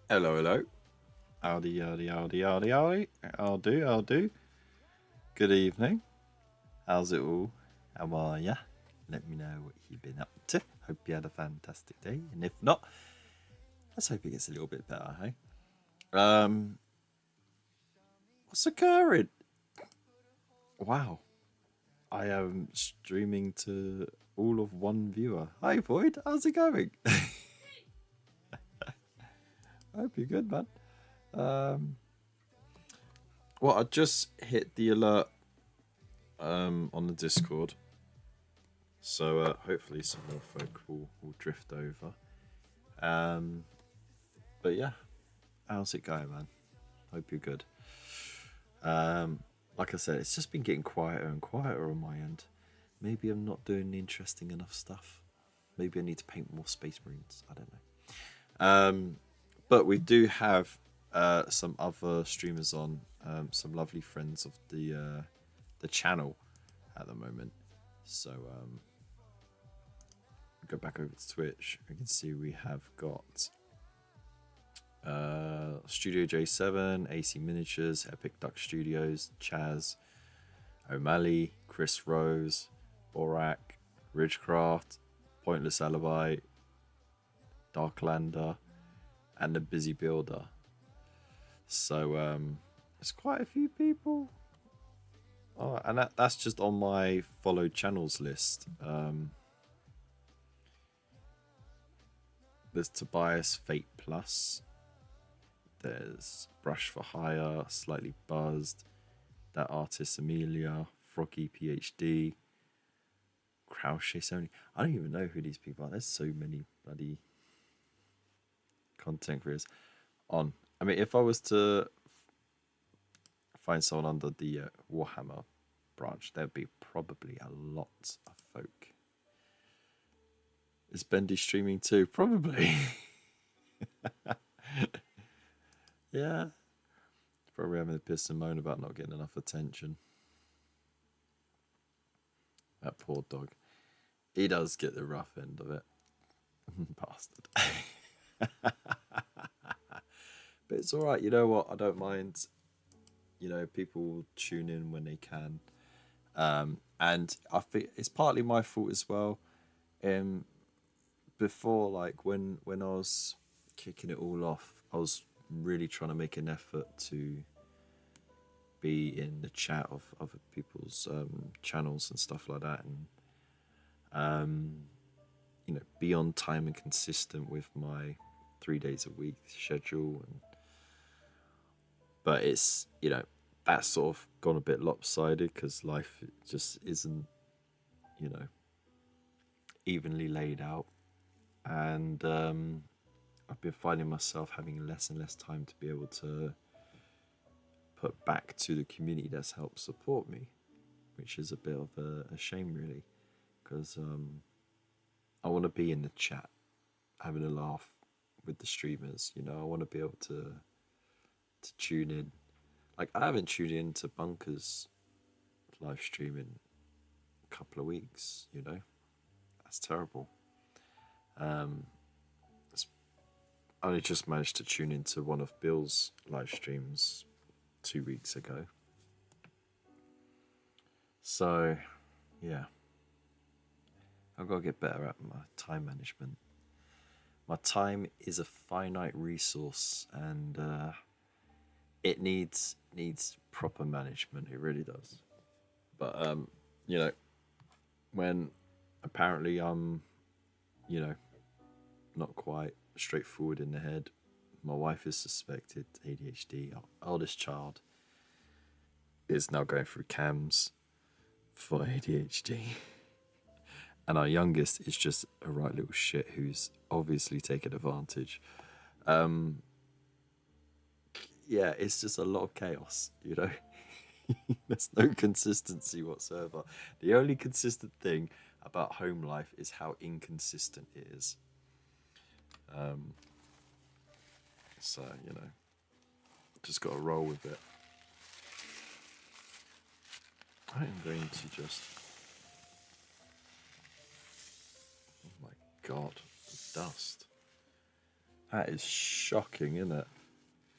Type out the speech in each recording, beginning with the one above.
Hello, hello. Howdy, howdy, howdy, howdy, howdy. I'll do. Good evening. How's it all? How are ya? Let me know what you've been up to. Hope you had a fantastic day. And if not, let's hope it gets a little bit better, hey? What's occurring? Wow. I am streaming to all of one viewer. Hi, Void. How's it going? I hope you're good, man. Well, I just hit the alert on the Discord, so hopefully some more folk will drift over. But yeah, how's it going, man? Hope you're good. Like I said, it's just been getting quieter and quieter on my end. Maybe I'm not doing interesting enough stuff. Maybe I need to paint more Space Marines. I don't know. But we do have some other streamers on, some lovely friends of the channel at the moment. So go back over to Twitch. You can see we have got Studio J7, AC Miniatures, Epic Duck Studios, Chaz, O'Malley, Chris Rose, Borak, Ridgecraft, Pointless Alibi, Darklander, and the Busy Builder. So there's quite a few people. Oh, and that's just on my followed channels list. There's Tobias Fate Plus. There's Brush for Hire, Slightly Buzzed, That Artist Amelia, Froggy PhD, Crouchy Sony. I don't even know who these people are. There's so many bloody content creators on. I mean, if I was to find someone under the Warhammer branch, there'd be probably a lot of folk. Is Bendy streaming too? Probably. Yeah. Probably having a piss and moan about not getting enough attention. That poor dog. He does get the rough end of it. Bastard. But it's alright, you know what? I don't mind. You know, people tune in when they can. And I think it's partly my fault as well. Before, like when I was kicking it all off, I was really trying to make an effort to be in the chat of other people's channels and stuff like that, and you know, be on time and consistent with my 3 days a week schedule. But it's, you know, that's sort of gone a bit lopsided because life just isn't, you know, evenly laid out. And I've been finding myself having less and less time to be able to put back to the community that's helped support me, which is a bit of a shame, really, because I want to be in the chat, having a laugh with the streamers. You know, I want to be able to tune in. Like, I haven't tuned in to Bunker's live stream in a couple of weeks, you know. That's terrible. I only just managed to tune into one of Bill's live streams 2 weeks ago. So, yeah, I've got to get better at my time management. My time is a finite resource, and it needs proper management. It really does. But you know, when apparently I'm, you know, not quite straightforward in the head, my wife is suspected ADHD. Our eldest child is now going through CAMS for ADHD. And our youngest is just a right little shit who's obviously taken advantage. Yeah, it's just a lot of chaos, you know. There's no consistency whatsoever. The only consistent thing about home life is how inconsistent it is. So, you know, just got to roll with it. I am going to just... Oh my god, the dust. That is shocking, isn't it?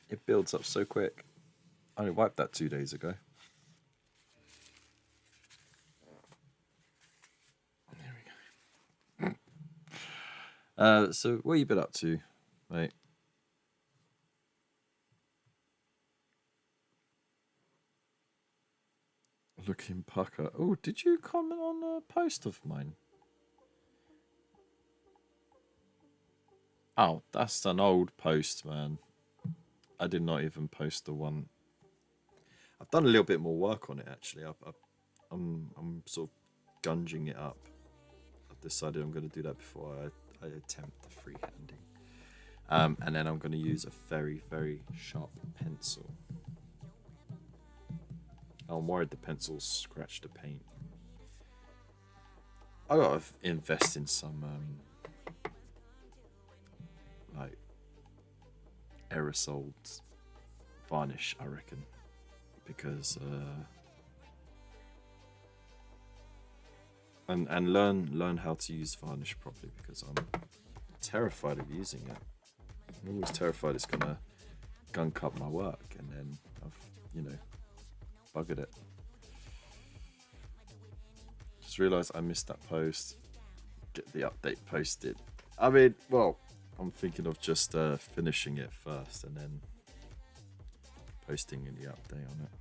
It builds up so quick. I only wiped that 2 days ago. There we go. So what have you been up to, mate? Looking pucker. Oh, did you comment on a post of mine? Oh, that's an old post, man. I did not even post the one. I've done a little bit more work on it, actually. I'm sort of gunging it up. I've decided I'm going to do that before I attempt the freehanding. And then I'm going to use a very, very sharp pencil. I'm worried the pencil scratched the paint. I got to invest in some like aerosol varnish, I reckon, because and learn how to use varnish properly, because I'm terrified of using it. I'm always terrified it's gonna gunk up my work, and then I've, you know, buggered it. Just realised I missed that post. Get the update posted. I mean, well, I'm thinking of just finishing it first and then posting the update on it.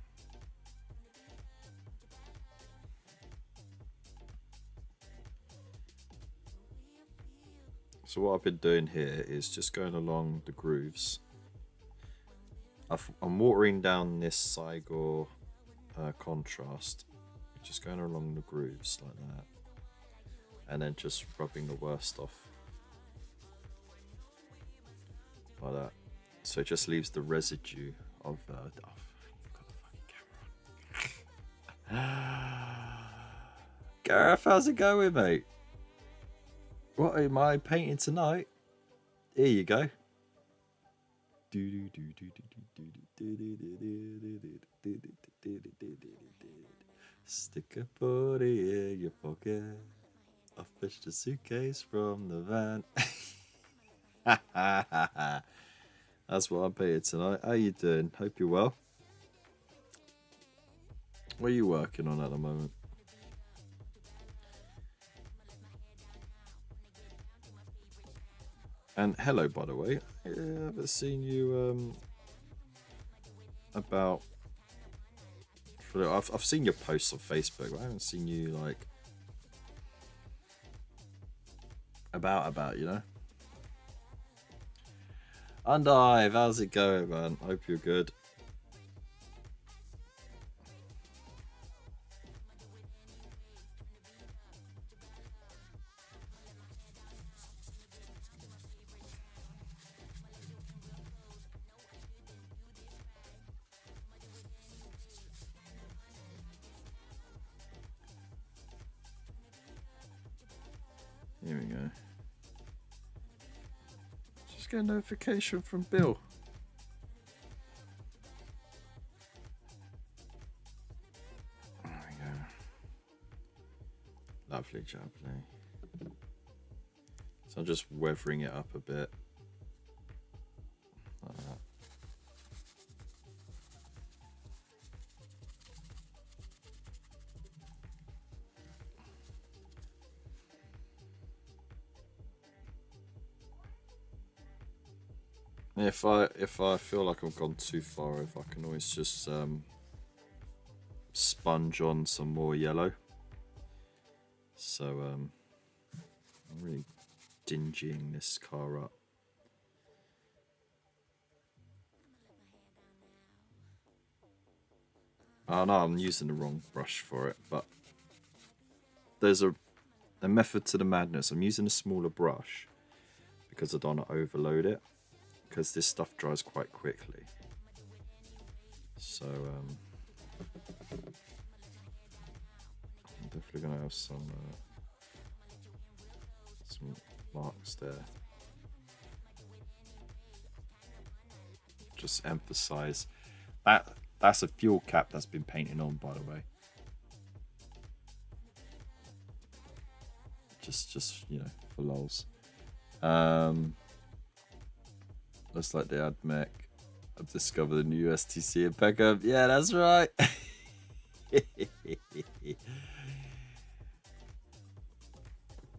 So what I've been doing here is just going along the grooves. I'm watering down this Cygor contrast, just going along the grooves like that, and then just rubbing the worst off like that. So it just leaves the residue of oh, I've got the fucking camera on. Gareth, how's it going, mate? What am I painting tonight? Here you go. Stick a body in your pocket. I fetched a suitcase from the van. That's what I'm painting tonight. How you doing? Hope you're well. What are you working on at the moment? And hello, by the way. I haven't seen you about. I've seen your posts on Facebook, but I haven't seen you like about, you know. And Ive, how's it going, man? Hope you're good. Here we go. Just get a notification from Bill. There we go. Lovely, jubbly. So I'm just weathering it up a bit. Like that. If I feel like I've gone too far over, I can always just sponge on some more yellow. So I'm really dingying this car up. Oh no, I'm using the wrong brush for it, but there's a method to the madness. I'm using a smaller brush because I don't want to overload it, because this stuff dries quite quickly. So I'm definitely gonna have some marks there. Just emphasize that that's a fuel cap that's been painted on, by the way. Just you know, for lols. Looks like they had mech. I've discovered a new STC in Peckham. Yeah, that's right.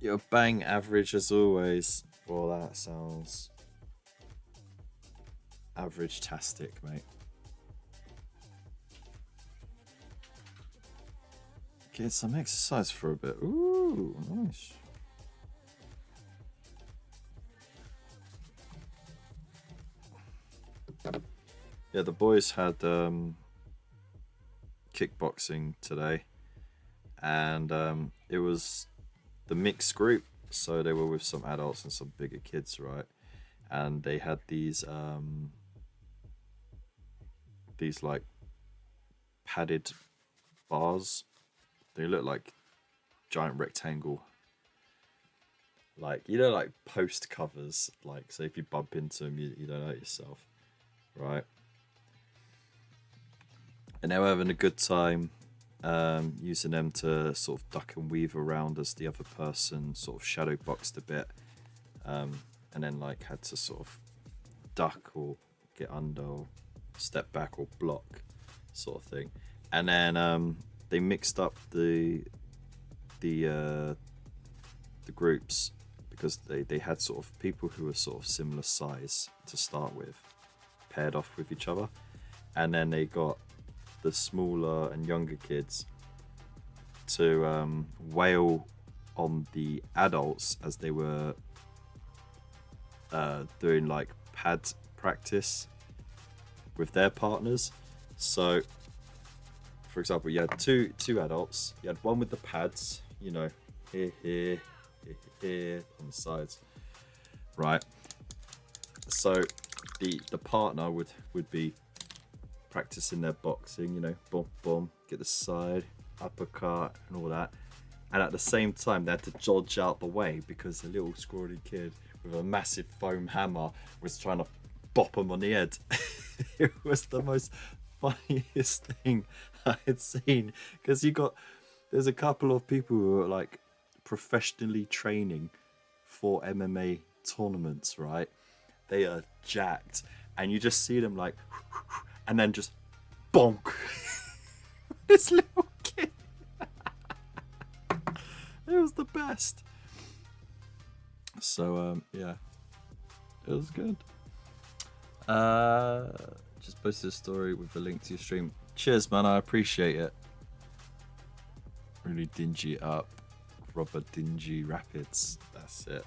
You're bang average as always. Well, that sounds average-tastic, mate. Get some exercise for a bit. Ooh, nice. Yeah, the boys had kickboxing today, and it was the mixed group, so they were with some adults and some bigger kids, right? And they had these like padded bars. They look like giant rectangle, like, you know, like post covers, like, so if you bump into them, you don't hurt yourself, right? And they were having a good time, using them to sort of duck and weave around as the other person sort of shadow boxed a bit, and then like had to sort of duck or get under or step back or block, sort of thing. And then they mixed up the groups, because they had sort of people who were sort of similar size to start with, paired off with each other, and then they got the smaller and younger kids to wail on the adults as they were doing like pad practice with their partners. So for example, you had two adults, you had one with the pads, you know, here on the sides, right? So the partner would be practicing their boxing, you know, boom boom, get the side uppercut and all that, and at the same time they had to dodge out the way because a little scrawny kid with a massive foam hammer was trying to bop them on the head. It was the most funniest thing I had seen, because there's a couple of people who are like professionally training for MMA tournaments, right? They are jacked, and you just see them like, and then just bonk. This little kid. It was the best. So yeah, it was good. Just posted a story with a link to your stream. Cheers, man, I appreciate it. Really dingy it up. Rubber dingy rapids. That's it.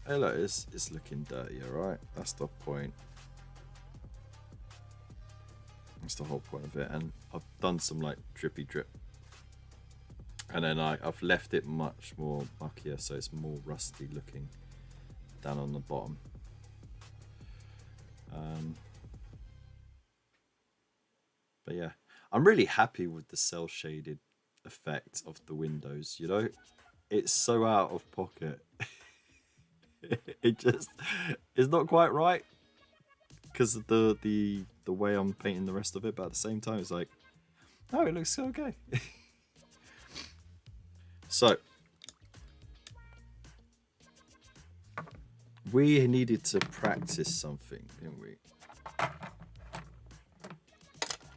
Hey, look, it's looking dirty, alright? That's the point. That's the whole point of it. And I've done some like drippy drip, and then I've left it much more muckier, so it's more rusty looking down on the bottom. But yeah, I'm really happy with the cell shaded effect of the windows, you know? It's so out of pocket. It just, it's not quite right because of the way I'm painting the rest of it, but at the same time it's like, oh, it looks okay. So we needed to practice something, didn't we?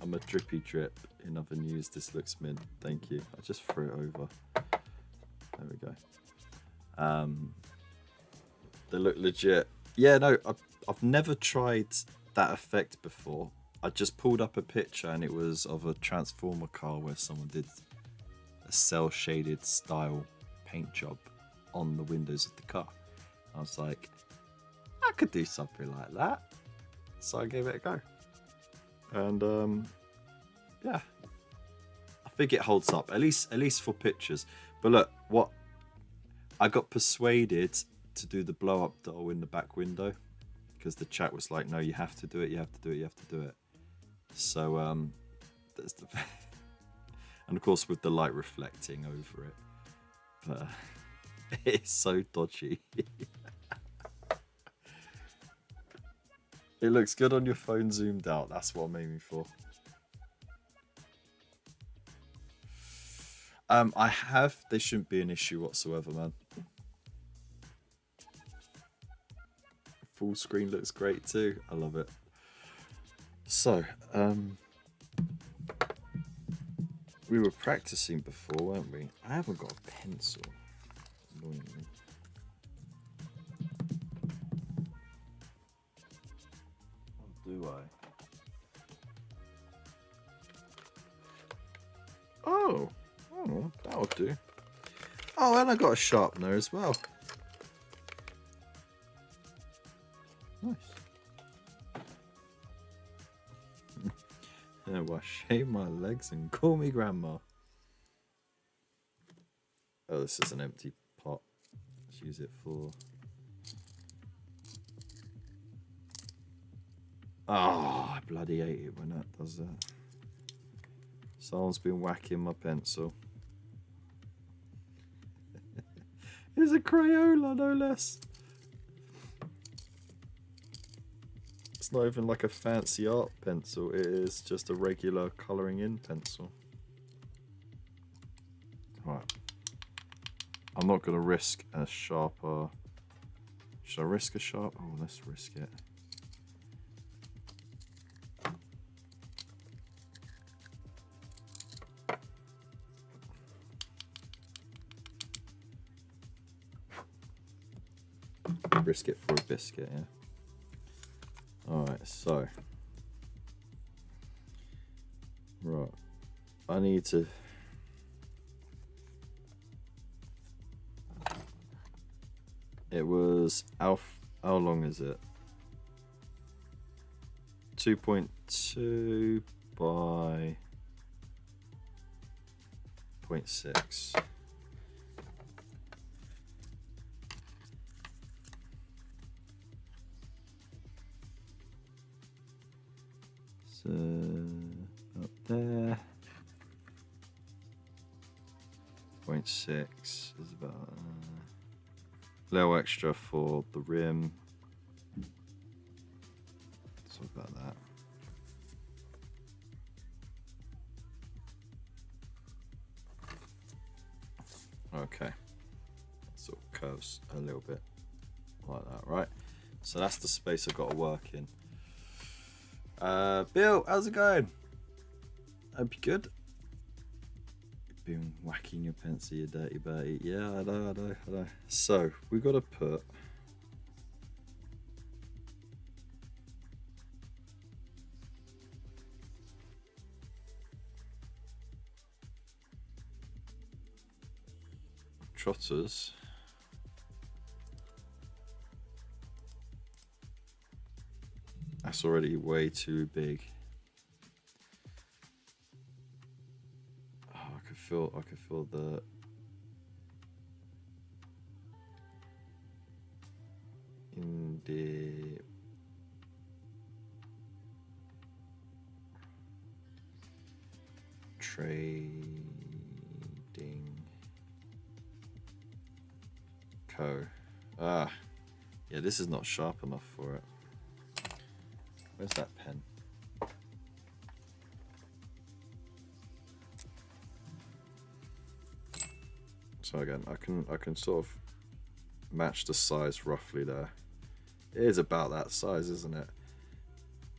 I'm a drippy drip. In other news, this looks mint. Thank you. I just threw it over. There we go. They look legit. Yeah, no, I've never tried that effect before. I just pulled up a picture and it was of a Transformer car where someone did a cell shaded style paint job on the windows of the car. I was like, I could do something like that. So I gave it a go. And yeah, I think it holds up, at least for pictures. But look, what I got persuaded to do the blow up doll in the back window because the chat was like, no, you have to do it, you have to do it, you have to do it. So there's the and of course with the light reflecting over it, but it's so dodgy. It looks good on your phone zoomed out. That's what I'm aiming for. I have. There shouldn't be an issue whatsoever, man. Full screen looks great too. I love it. So, we were practicing before, weren't we? I haven't got a pencil, annoyingly. Or do I? Oh, that'll do. Oh, and I got a sharpener as well. Nice. Well, shave my legs and call me grandma. Oh, this is an empty pot. Let's use it for... Oh, I bloody hate it when that does that. Someone's been whacking my pencil. It's a Crayola, no less. It's not even like a fancy art pencil, it is just a regular colouring in pencil. Right. I'm not going to risk a sharper... Should I risk a sharp? Oh, let's risk it. Risk it for a biscuit, yeah. Alright, so. Right. I need to... It was... How long is it? 2.2 by 0.6. So up there, 0.6 is about a little extra for the rim. Let's talk about that. Okay, so it curves a little bit like that, right? So that's the space I've got to work in. Bill, how's it going? Hope you're good. You've been whacking your pencil, you dirty Bertie. Yeah, I know. So, we've got to put... trotters. That's already way too big. Oh, I could feel the trading co. Ah, yeah, this is not sharp enough for it. Where's that pen? So again, I can sort of match the size roughly there. It is about that size, isn't it?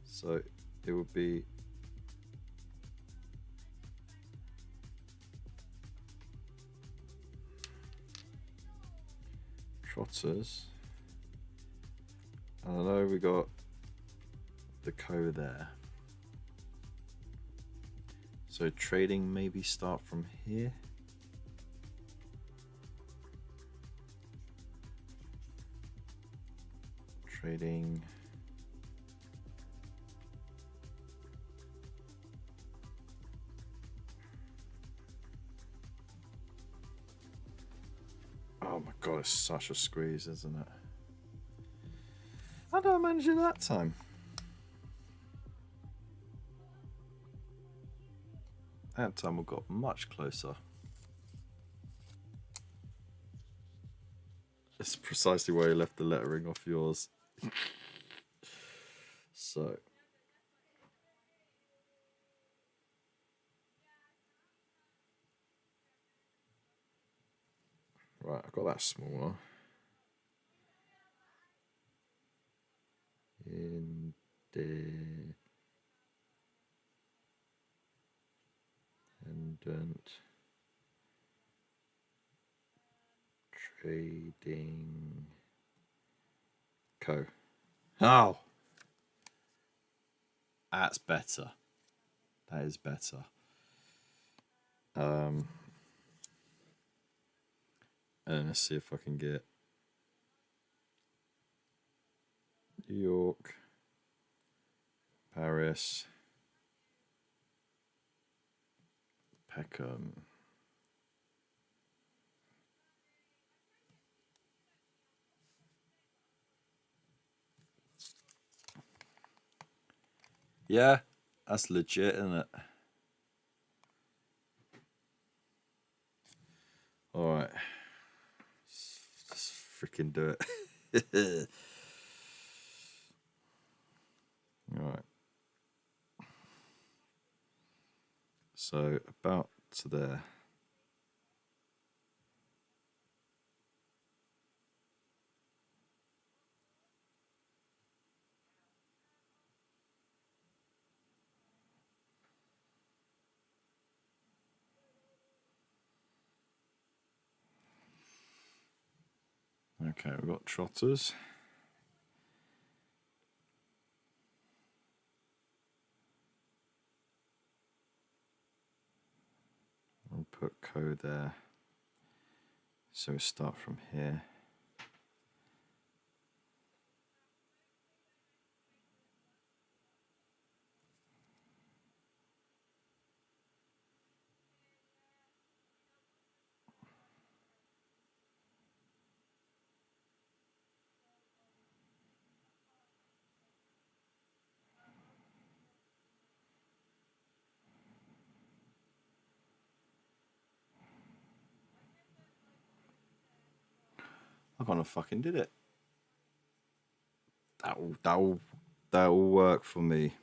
So it would be trotters. I know we got the co there. So trading maybe start from here. Trading. Oh my god, it's such a squeeze, isn't it? How did I manage it that time? That time we got much closer. It's precisely where you left the lettering off yours. So. Right, I've got that smaller. Independent Trading Co. Oh! That's better. That is better. And let's see if I can get New York, Paris, Peckham. Yeah, that's legit, isn't it? All right, just freaking do it. All right. So about to there. Okay, we've got trotters. I'll put co there. So we start from here. I kind of fucking did it. That'll work for me.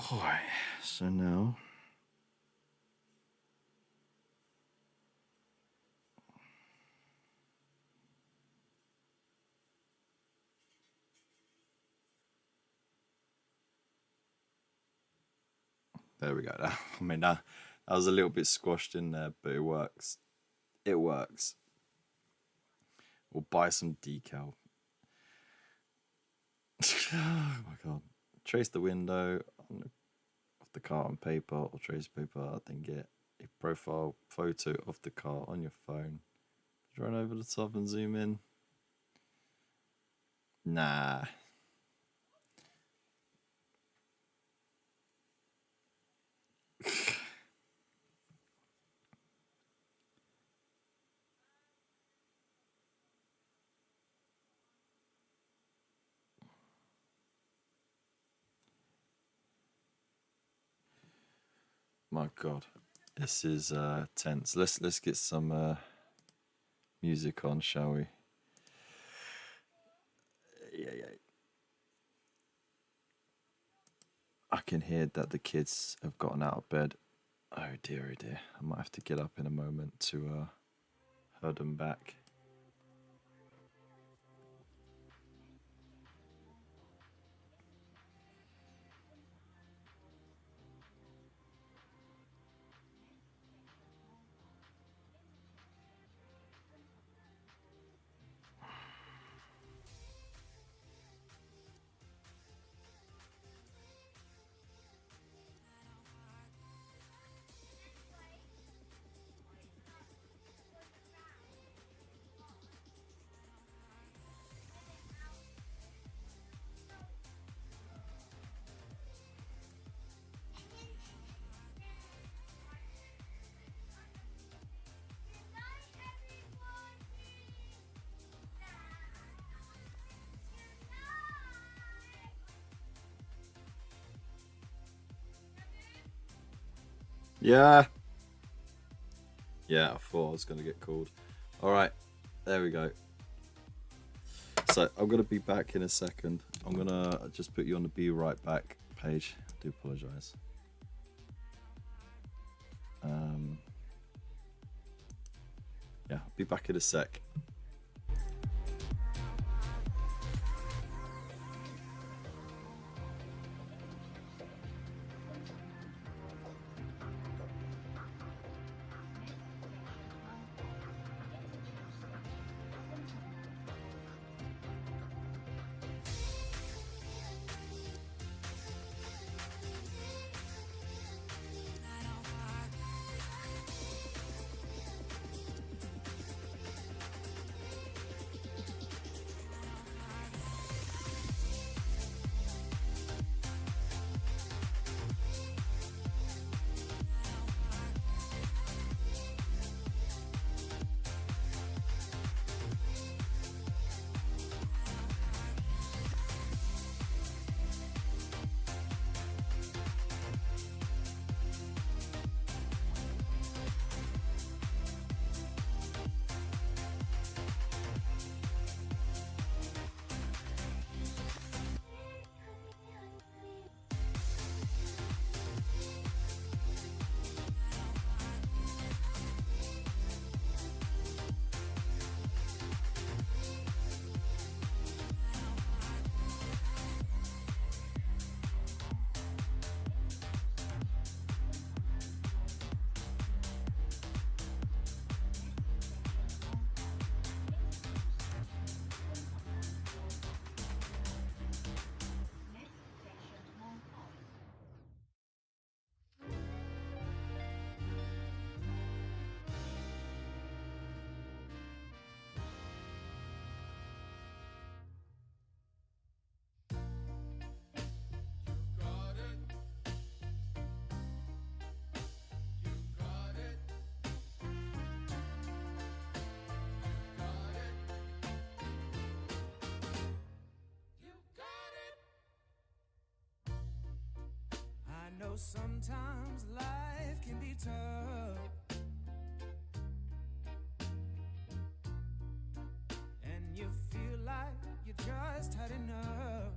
Alright, so now there we go. I mean that was a little bit squashed in there, but it works. It works. We'll buy some decal. Oh my god. Trace the window of the car on paper or trace paper, then get a profile photo of the car on your phone. Run over the top and zoom in. Nah. My god. This is tense. Let's get some music on, shall we? Yeah. I can hear that the kids have gotten out of bed. Oh dear. I might have to get up in a moment to herd them back. Yeah. Yeah, I thought I was going to get called. All right, there we go. So I'm going to be back in a second. I'm going to just put you on the Be Right Back page. I do apologise. Yeah, I'll be back in a sec. Sometimes life can be tough, and you feel like you just had enough.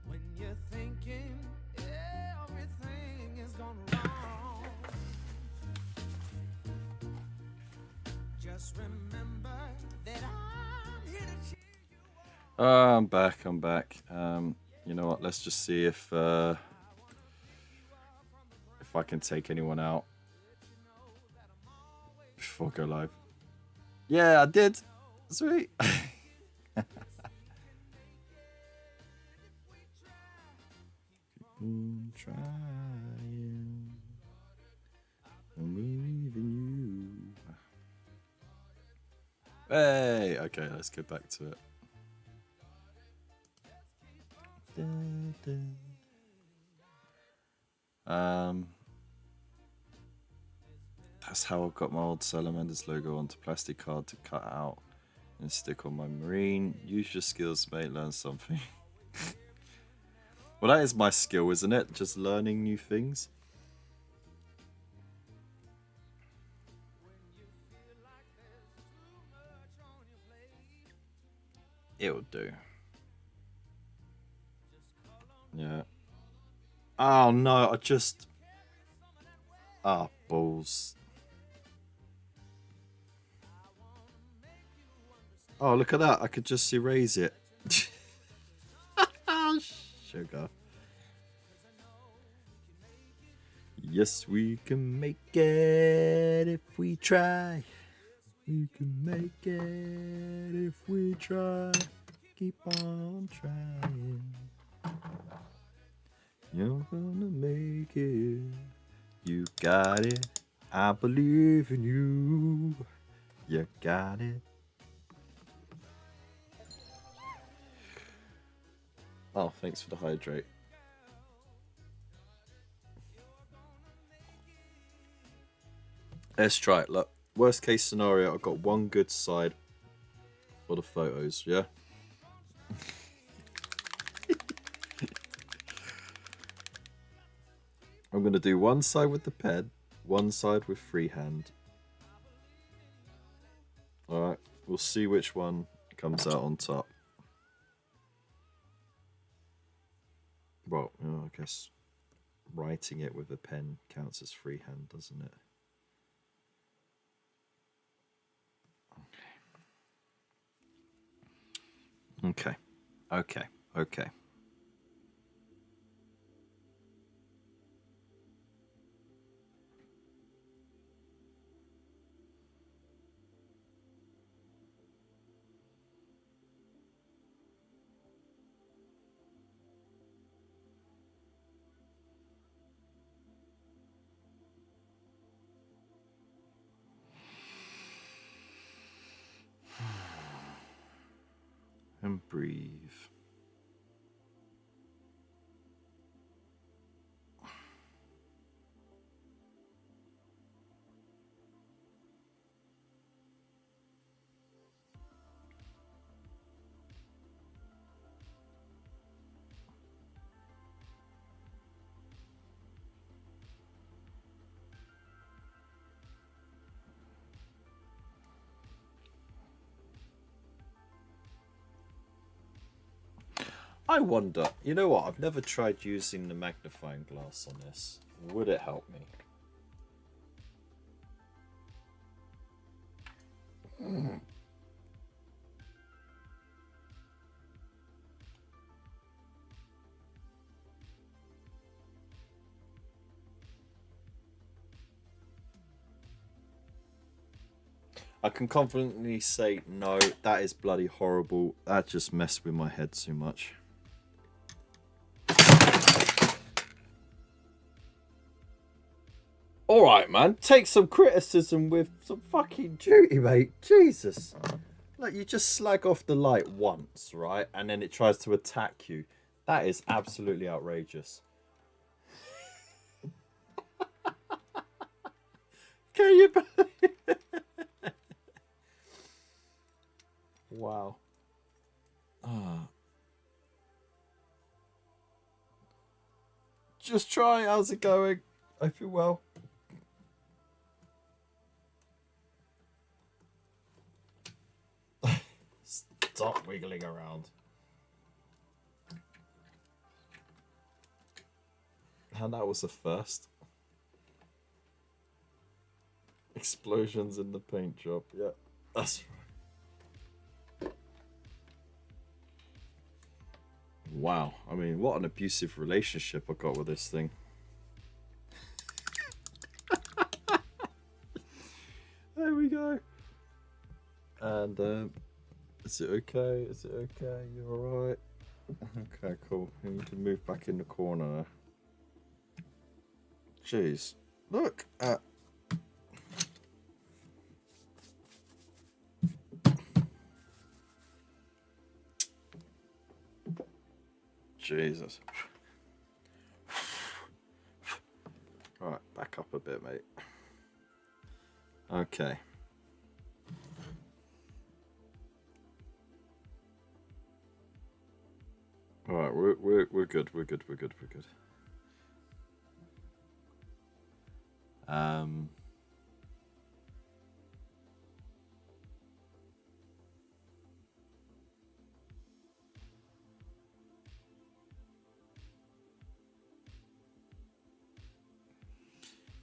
When you're thinking everything is gone wrong, just remember that I'm here to cheer you on. I'm back. You know what? Let's just see if I can take anyone out before I go live. Yeah, I did. Sweet. Trying. I'm believing you. Hey, okay, let's get back to it. That's how I got my old Salamanders logo onto plastic card to cut out and stick on my marine. Use your skills, mate. Learn something. Well, that is my skill, isn't it? Just learning new things. It'll do. Yeah. Oh no, I just... Ah, balls. Oh, look at that. I could just erase it. Sugar. Yes, we can make it if we try. We can make it if we try. Keep on trying. You're gonna make it. You got it. I believe in you. You got it. Oh, thanks for the hydrate. Let's try it. Look, worst case scenario, I've got one good side for the photos, yeah? I'm going to do one side with the pen, one side with freehand. Alright, we'll see which one comes out on top. Well, I guess writing it with a pen counts as freehand, doesn't it? Okay. Okay. Okay. And breathe. I wonder, you know what? I've never tried using the magnifying glass on this. Would it help me? I can confidently say no, that is bloody horrible. That just messed with my head too much. Alright, man. Take some criticism with some fucking duty, mate. Jesus. Like, you just slag off the light once, right? And then it tries to attack you. That is absolutely outrageous. Can you believe it? Wow. Just try. How's it going? I feel well. Stop wiggling around. And that was the first. Explosions in the paint job. Yeah, that's right. Wow. I mean, what an abusive relationship I got with this thing. There we go. And, is it okay? Is it okay? You alright? Okay, cool. You can move back in the corner. Jeez. Look at... Jesus. Right, back up a bit, mate. Okay. All right, we're good. We're good.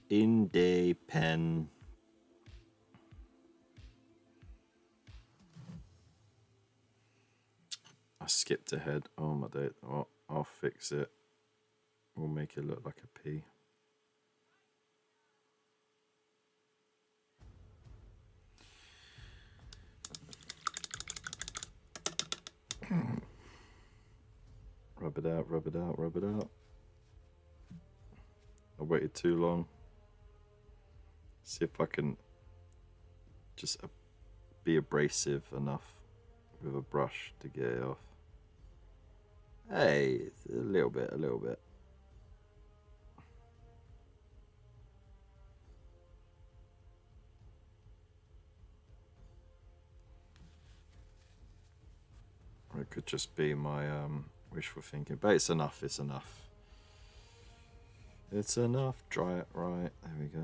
In day pen. I skipped ahead. Oh my day. Oh, I'll fix it. We'll make it look like a P. Rub it out, rub it out, rub it out. I waited too long. See if I can just be abrasive enough with a brush to get it off. Hey, a little bit, a little bit. Or it could just be my wishful thinking, but it's enough, it's enough. It's enough. Dry it right. There we go.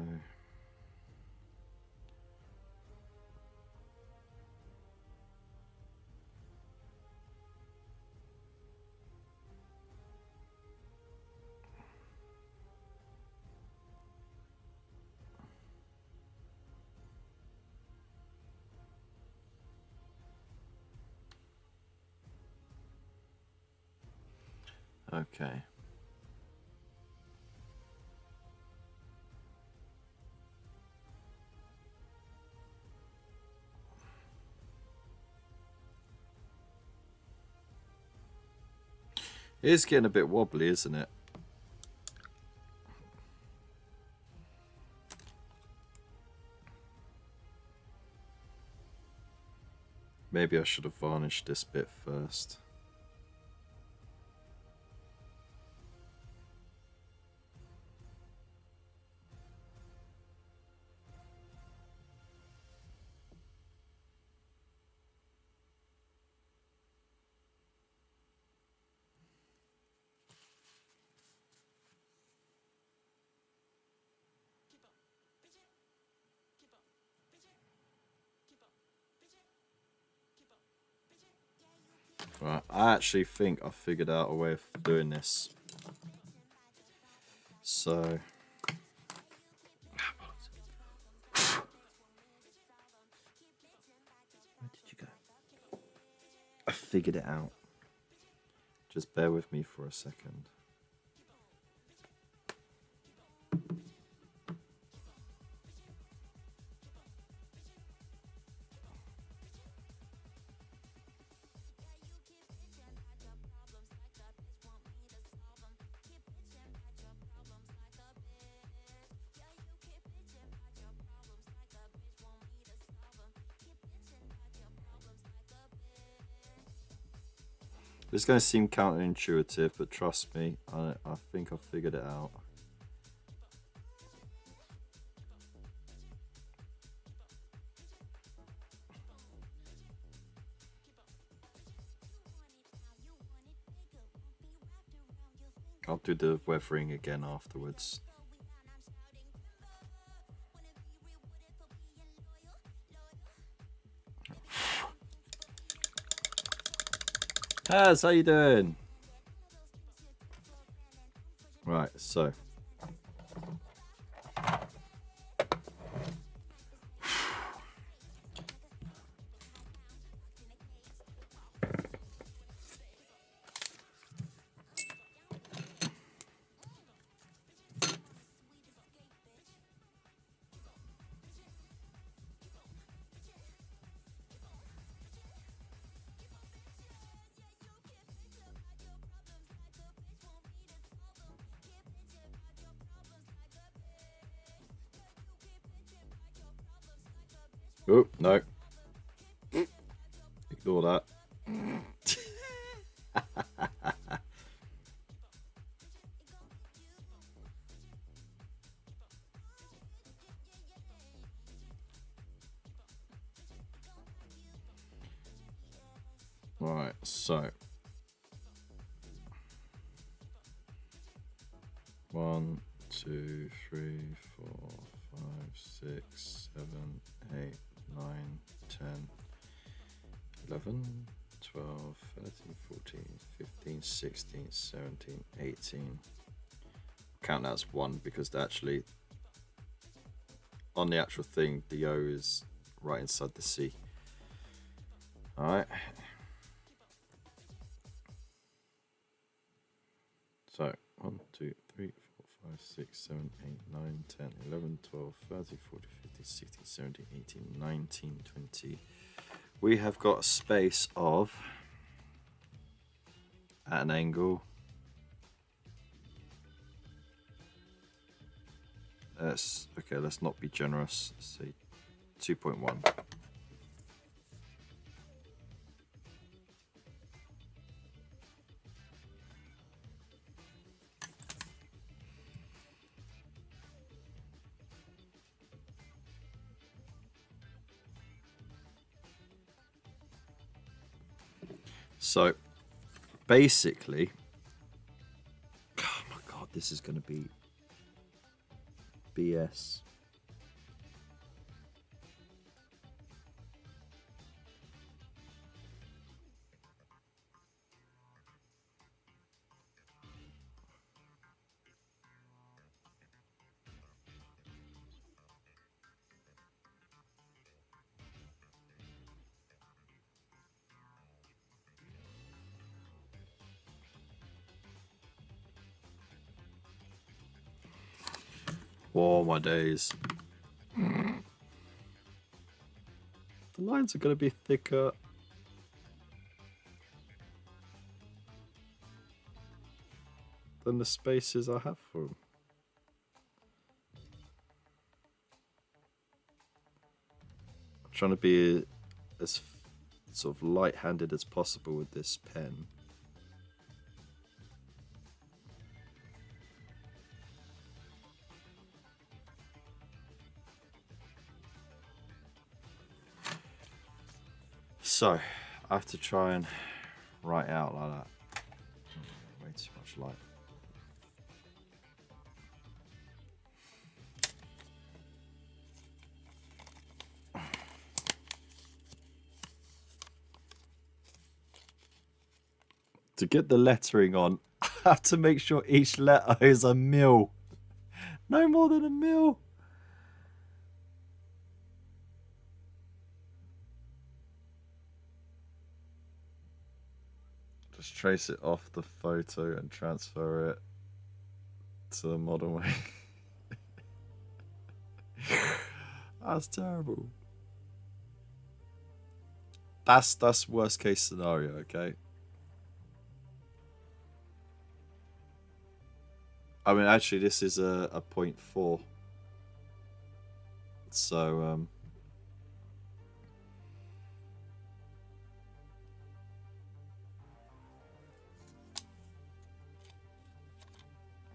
Okay. It is getting a bit wobbly, isn't it? Maybe I should have varnished this bit first. Right, I actually think I figured out a way of doing this. So, where did you go? I figured it out. Just bear with me for a second. It's going to seem counterintuitive, but trust me, I think I've figured it out. I'll do the weathering again afterwards. How you doing? Right, so. Oh, no. Ignore that. Right, so. 1, 2, 3, 4, 5, 6, 7, 8, 9, 10, 11, 12, 13, 14, 15, 16, 17, 18. Count that as 1 because actually, on the actual thing, the O is right inside the C. Alright. So, 1, 2, 3, 4, 5, 6, 7, 8, 9, 10, 11, 12, 13, 14, 15, 16, 17, 18, 19, 20. We have got a space of, at an angle, okay, let's not be generous, let's say 2.1. So, basically, oh my god, this is going to be BS. Oh my days. The lines are going to be thicker. Than the spaces I have for them. I'm trying to be as sort of light-handed as possible with this pen. So, I have to try and write out like that. Way too much light. To get the lettering on, I have to make sure each letter is a mil. No more than a mil. Just trace it off the photo and transfer it to the modern way. That's terrible. That's worst case scenario, okay? I mean, actually, this is a 0.4. So,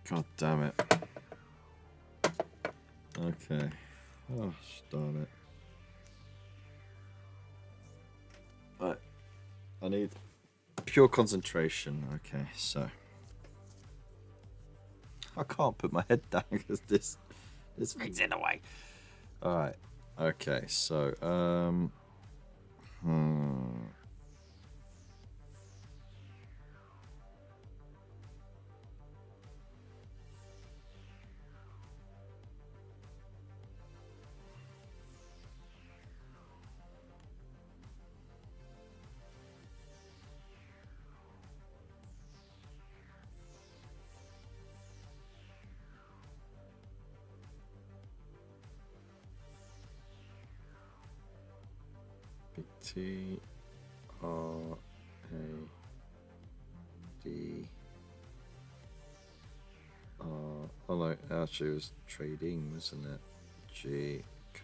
God damn it. Okay. Oh, darn it. Right. I need pure concentration. Okay, so. I can't put my head down because this thing's in the way. Alright. Okay, so, T R A D R. Oh no, actually it was trading, wasn't it? G Co.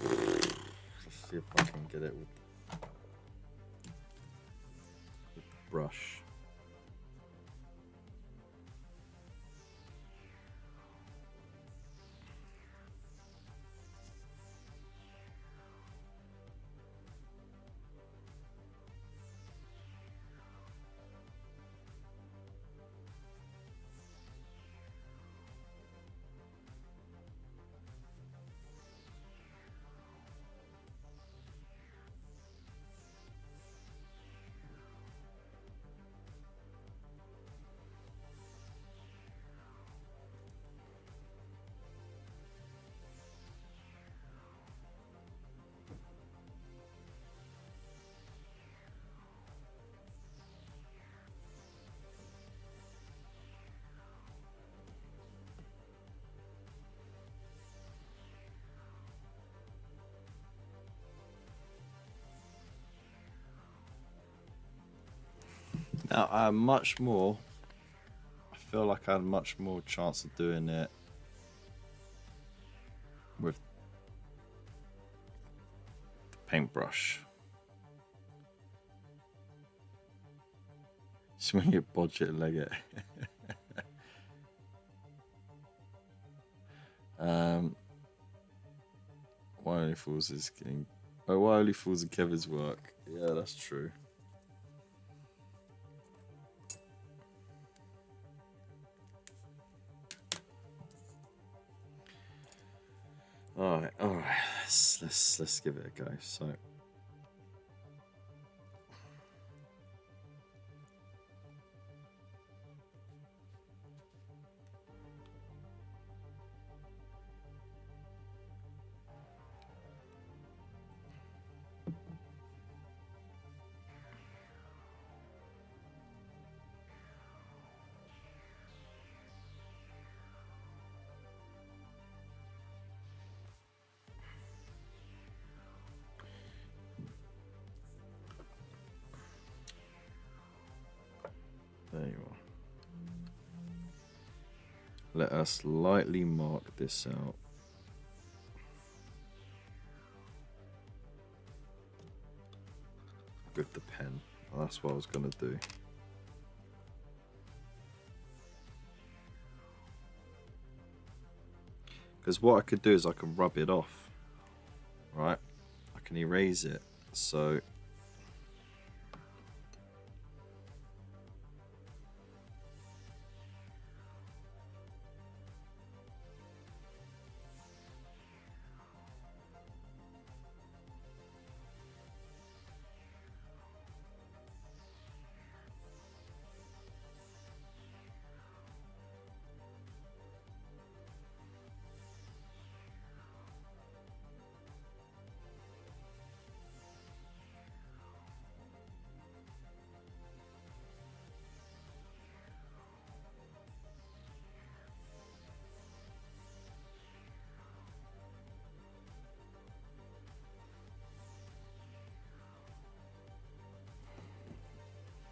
Let's see if I can get it with the brush. Now I feel like I had much more chance of doing it with the paintbrush. Swing it, bodge it, leg it. Why Only Fools is getting... Oh, Why Only Fools in Kevin's work. Yeah, that's true. All right. Let's give it a go. So. There you are. Let us lightly mark this out. With the pen. That's what I was going to do. Because what I could do is I can rub it off. Right? I can erase it. So...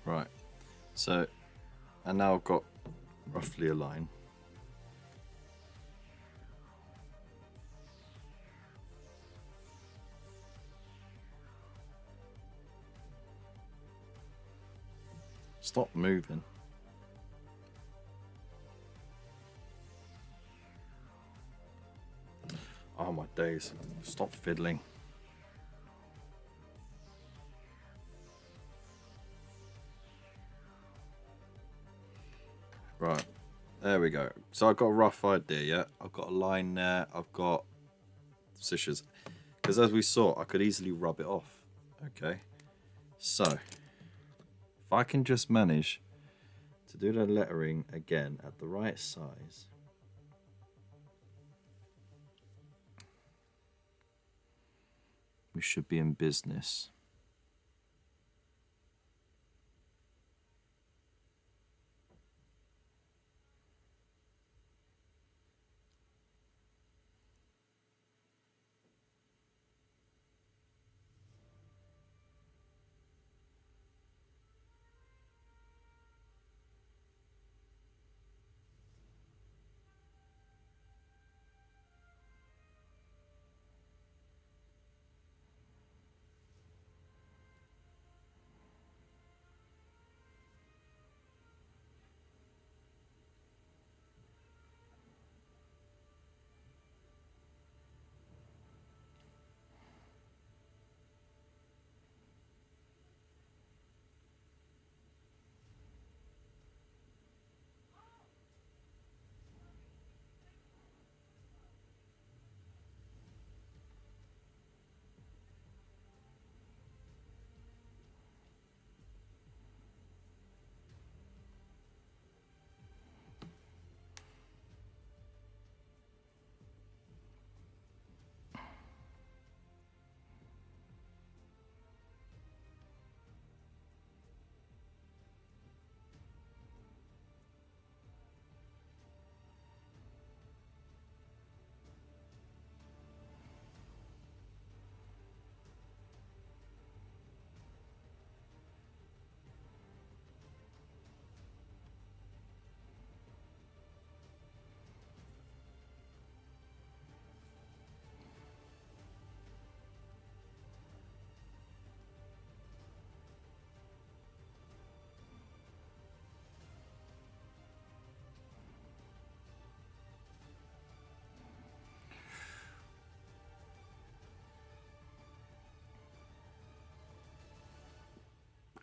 Right, so, and now I've got roughly a line. Stop moving. Oh my days, stop fiddling. Right, there we go. So I've got a rough idea, yeah? I've got a line there, I've got scissors. Because as we saw, I could easily rub it off, okay? So, if I can just manage to do the lettering again at the right size. We should be in business.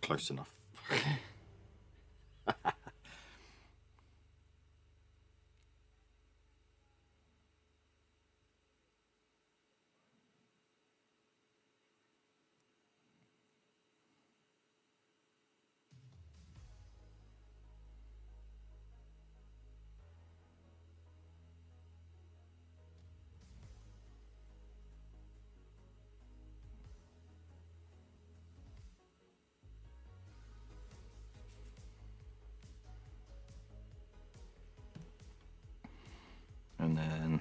Close enough. And then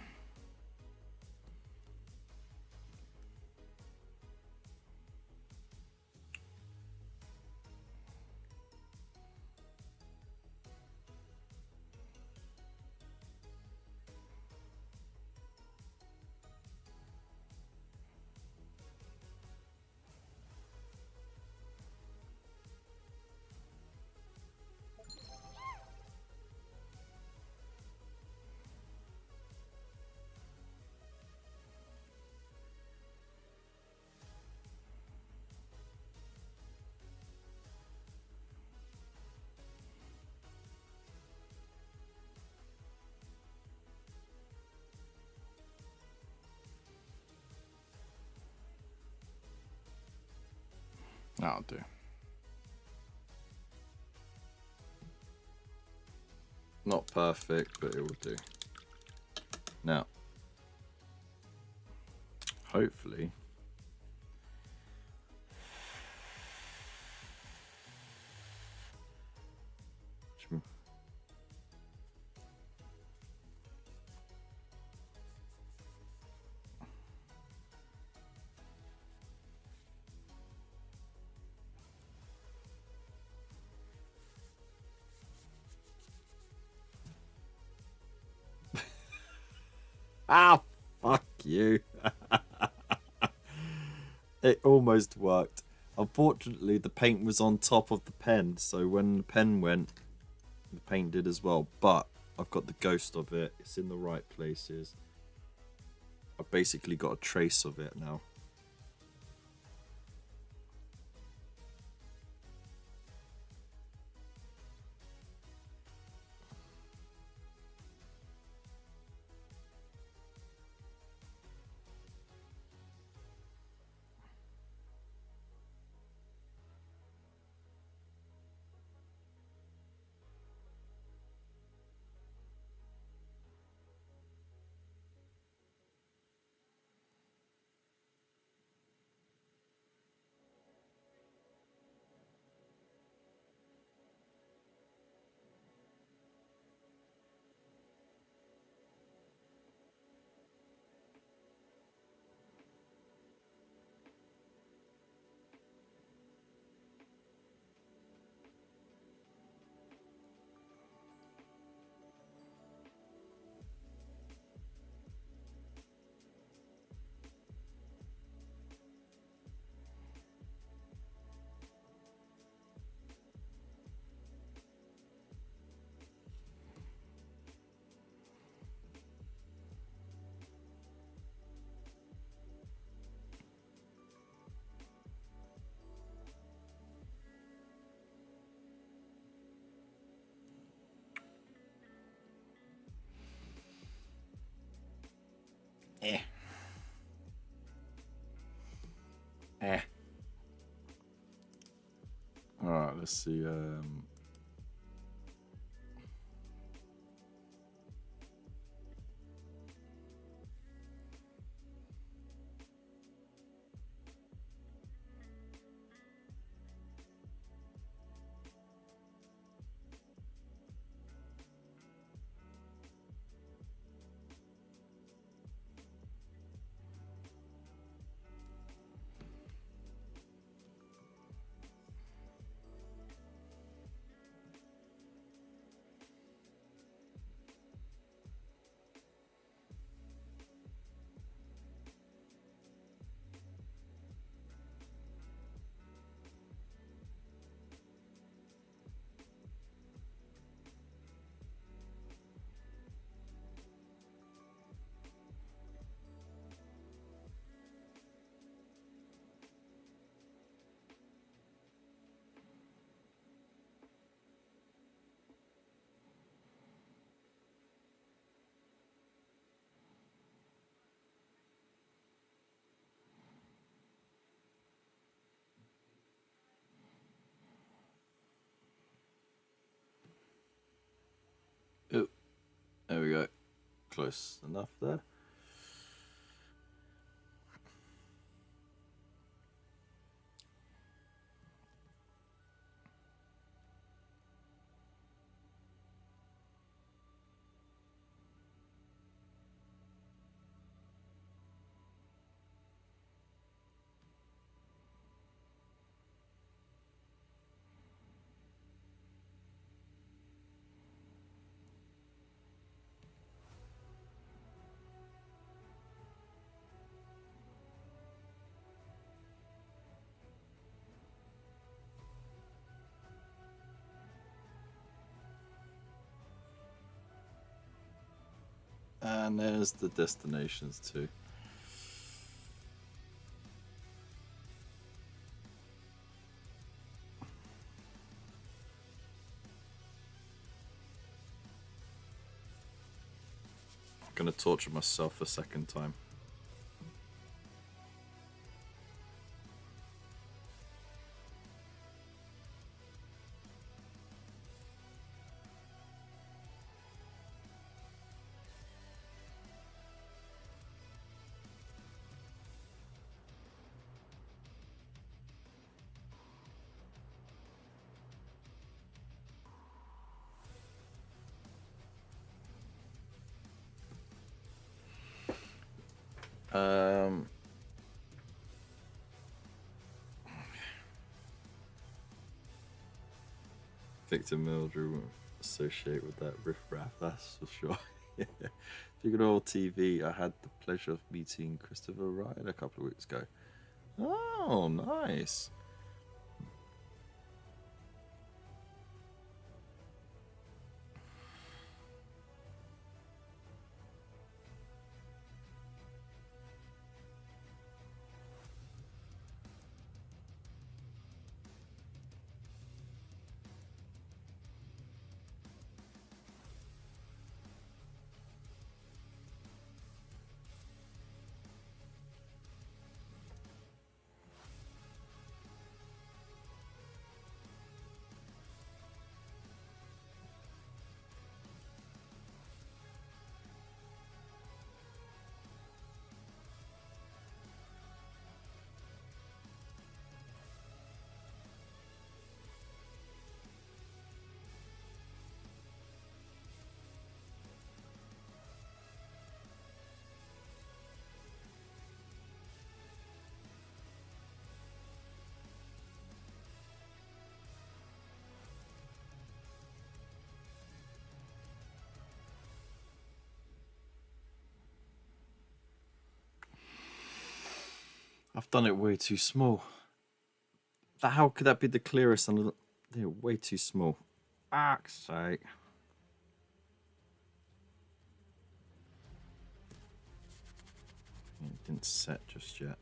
that'll do. Not perfect, but it will do. Now, hopefully, ah, fuck you. It almost worked. Unfortunately, the paint was on top of the pen, so when the pen went, the paint did as well. But I've got the ghost of it. It's in the right places. I've basically got a trace of it now. Eh. Eh. Alright, let's see. Oh, there we go. Close enough there. And there's the destinations too. I'm gonna torture myself a second time. Victor Mildred won't associate with that riffraff, that's for sure. Yeah. Figured Oil TV, I had the pleasure of meeting Christopher Ryan a couple of weeks ago. Oh, nice. I've done it way too small. How could that be the clearest? They're way too small. Fuck's sake. It didn't set just yet.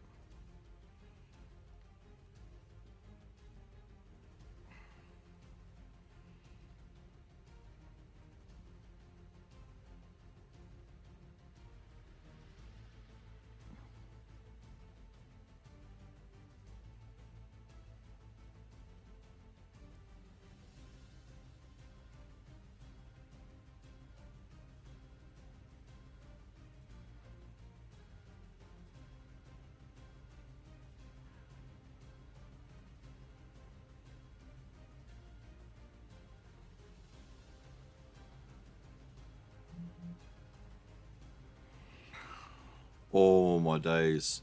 Oh my days.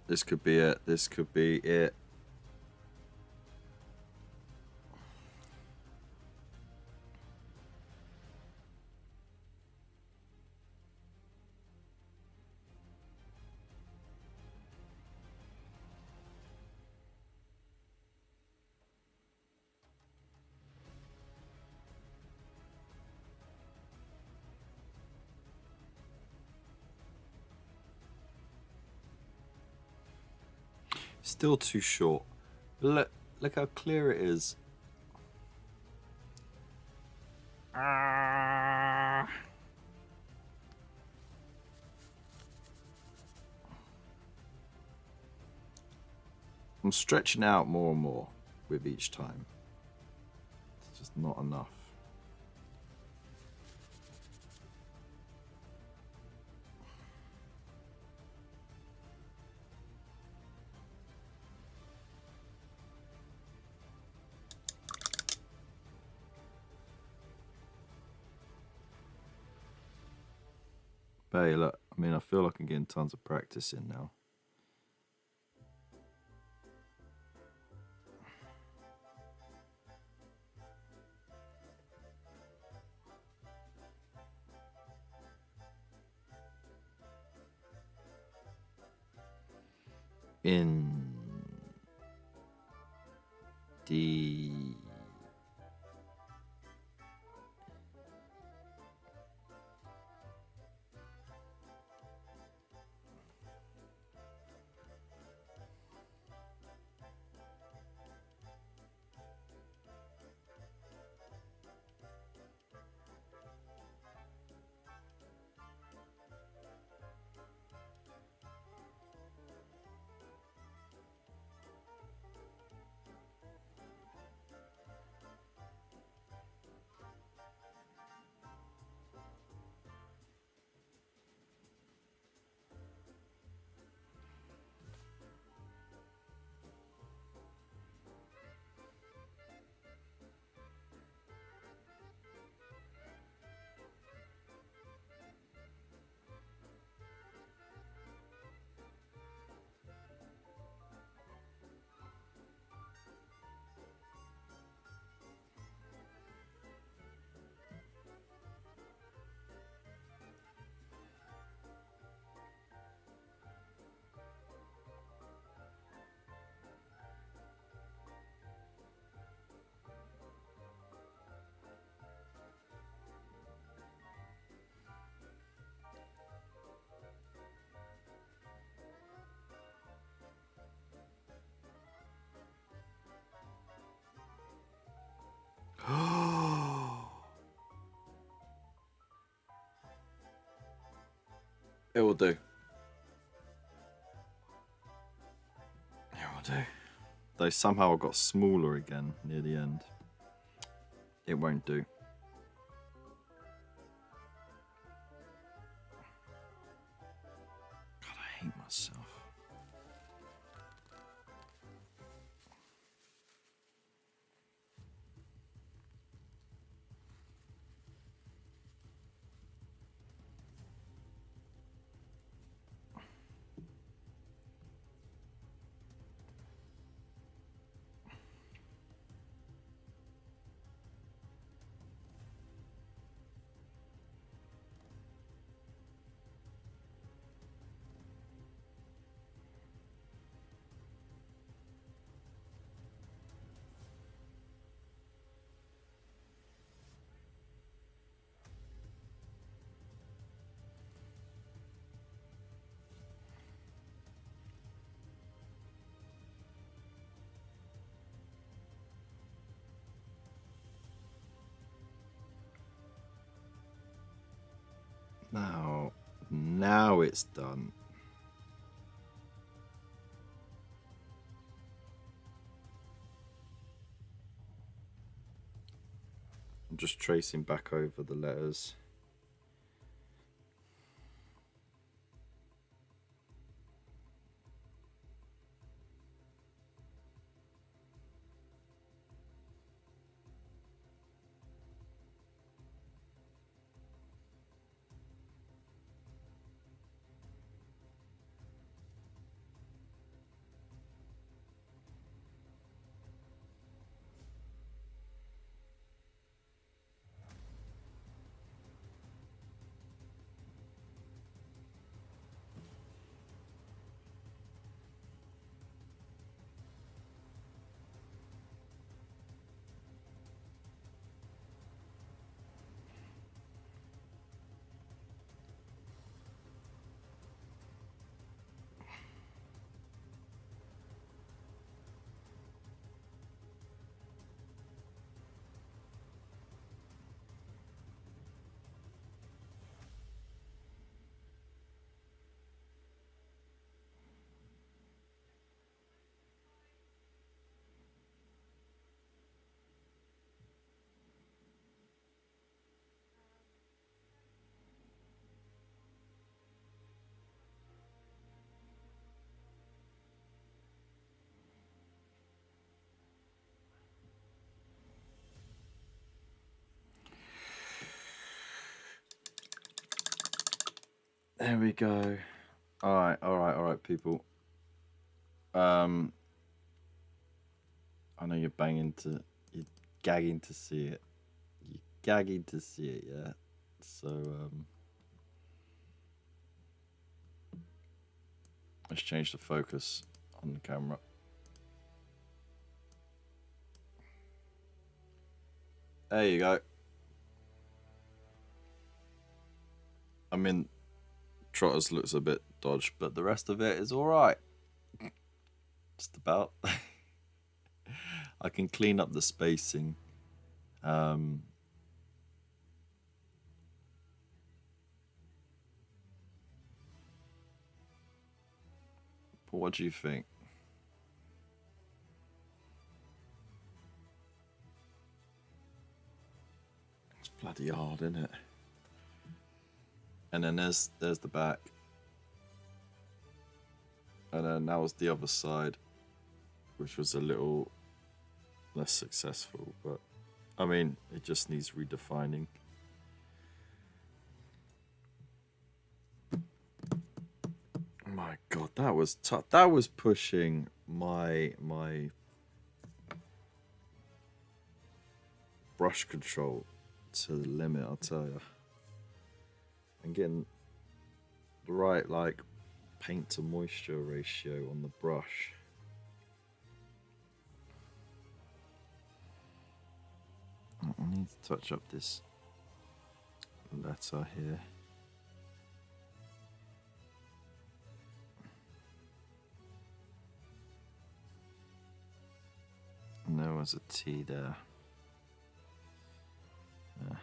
This could be it. This could be it. Still too short. Look how clear it is. I'm stretching out more and more with each time. It's just not enough. But hey, look, I mean, I feel like I'm getting tons of practice in now. In D. It will do. It will do. Though somehow I got smaller again near the end. It won't do. God, I hate myself. Now it's done. I'm just tracing back over the letters. There we go. All right, people. I know you're gagging to see it. You're gagging to see it, yeah. So let's change the focus on the camera. There you go. I mean, Trotters looks a bit dodged, but the rest of it is all right. Just about. I can clean up the spacing. But what do you think? It's bloody hard, isn't it? And then there's the back. And then that was the other side, which was a little less successful, but I mean, it just needs redefining. My God, that was tough. That was pushing my brush control to the limit, I'll tell you. And getting the right paint to moisture ratio on the brush. I need to touch up this letter here. And there was a T there. Yeah.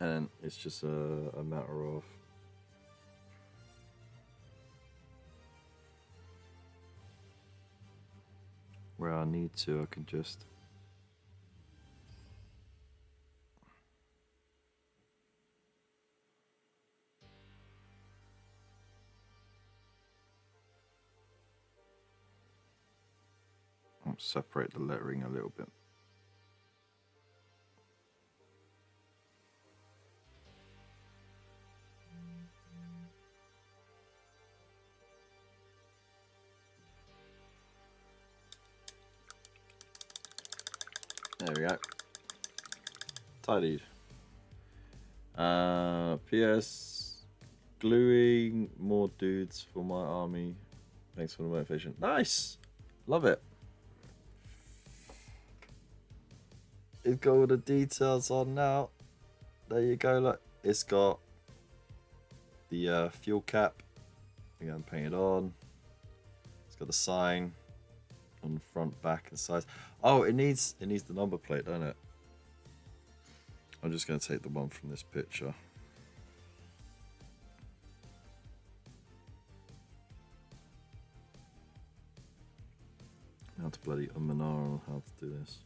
And it's just a matter of where I need to, I can just separate the lettering a little bit. There we go. Tidied. P.S. Gluing more dudes for my army. Thanks for the motivation. Nice! Love it. It's got all the details on now. There you go. Look, it's got the fuel cap. I'm going to paint it on. It's got the sign on the front, back, and sides. Oh, it needs the number plate, don't it? I'm just going to take the one from this picture. How to bloody Manara on how to do this.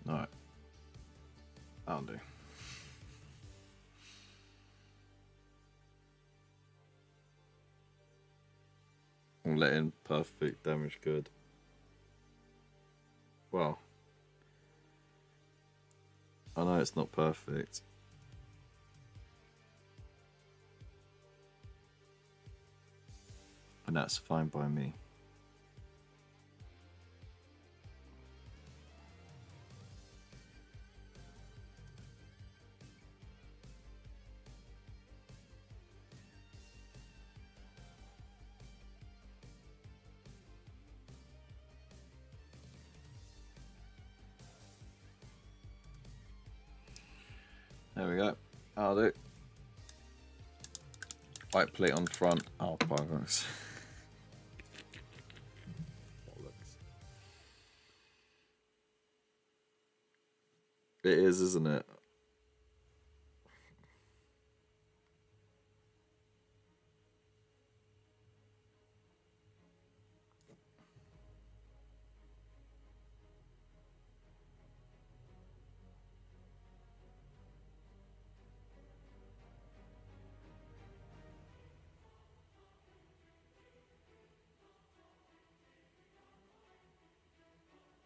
Alright. That'll do. I'm letting perfect damage good. Well, I know it's not perfect. And that's fine by me. There we go. I'll do. White plate on front. Oh, bollocks. It is, isn't it?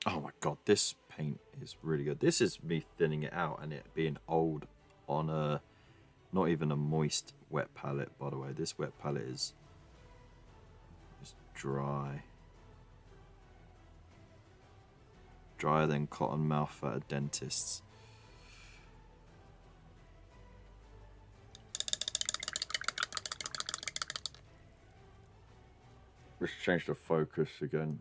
Oh my god, this paint is really good. This is me thinning it out and it being old on a, not even a moist wet palette, by the way. This wet palette is dry. Drier than cotton mouth at a dentist's. Let's change the focus again.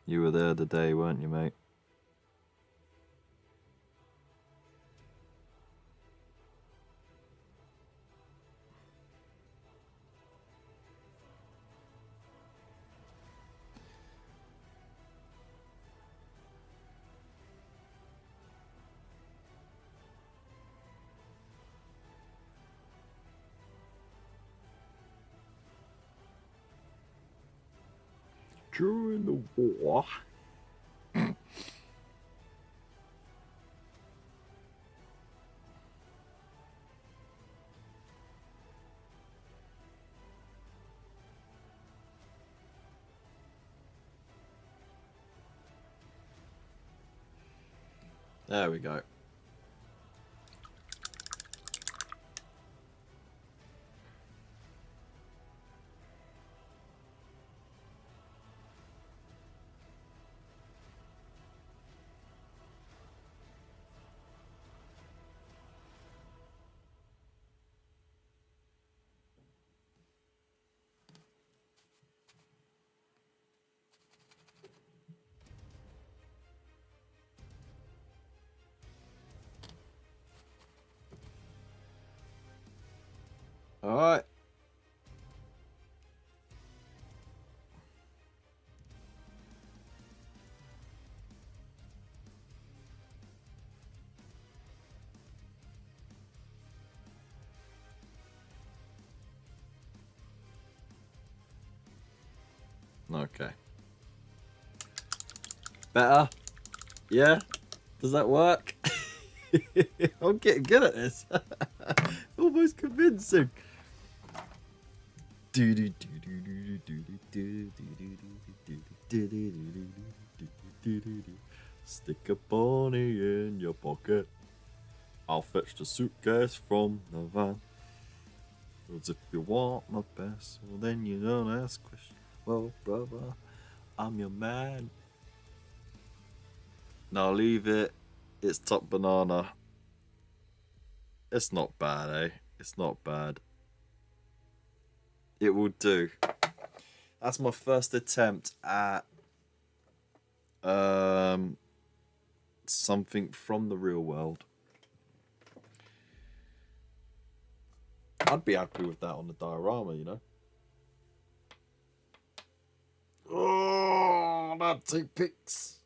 You were there the day, weren't you, mate? during the war. There we go. All right. Okay. Better? Yeah? Does that work? I'm getting good at this. Almost convincing. Stick a bunny in your pocket. I'll fetch the suitcase from the van. 'Cause if you want my best, well then you don't ask questions. Well, brother, I'm your man. No, leave it. It's top banana. It's not bad, eh? It's not bad. It will do. That's my first attempt at something from the real world. I'd be happy with that on the diorama, you know. Oh, that 2 pics.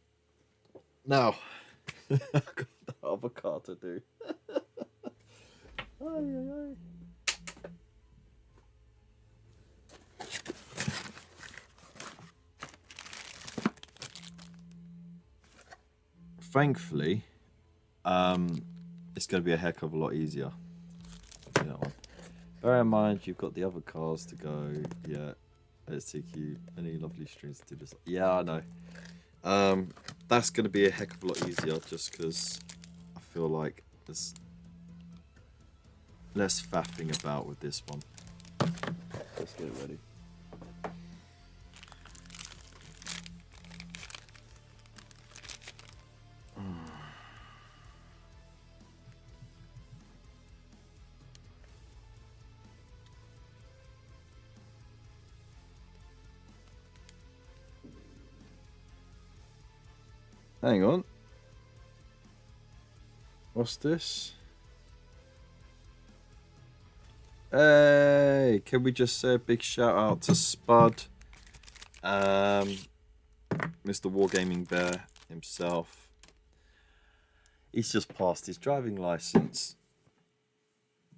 Now, I've got the other card to do. Thankfully, it's going to be a heck of a lot easier. You know, bear in mind you've got the other cars to go. Yeah, let's take you any lovely strings to this. Yeah, I know. That's going to be a heck of a lot easier just because I feel like there's less faffing about with this one. Let's get it ready. Hang on. What's this? Hey, can we just say a big shout out to Spud, Mr. Wargaming Bear himself. He's just passed his driving license.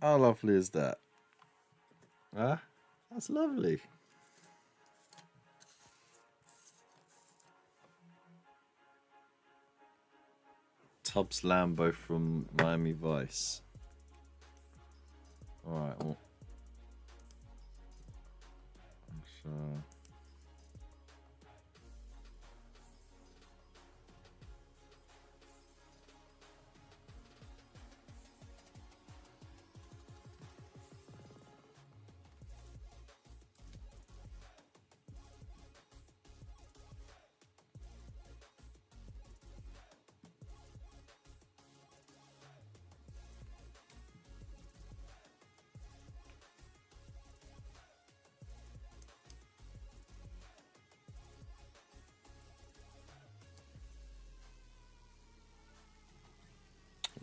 How lovely is that? Huh? That's lovely. Tubbs Lambo from Miami Vice. Alright, well.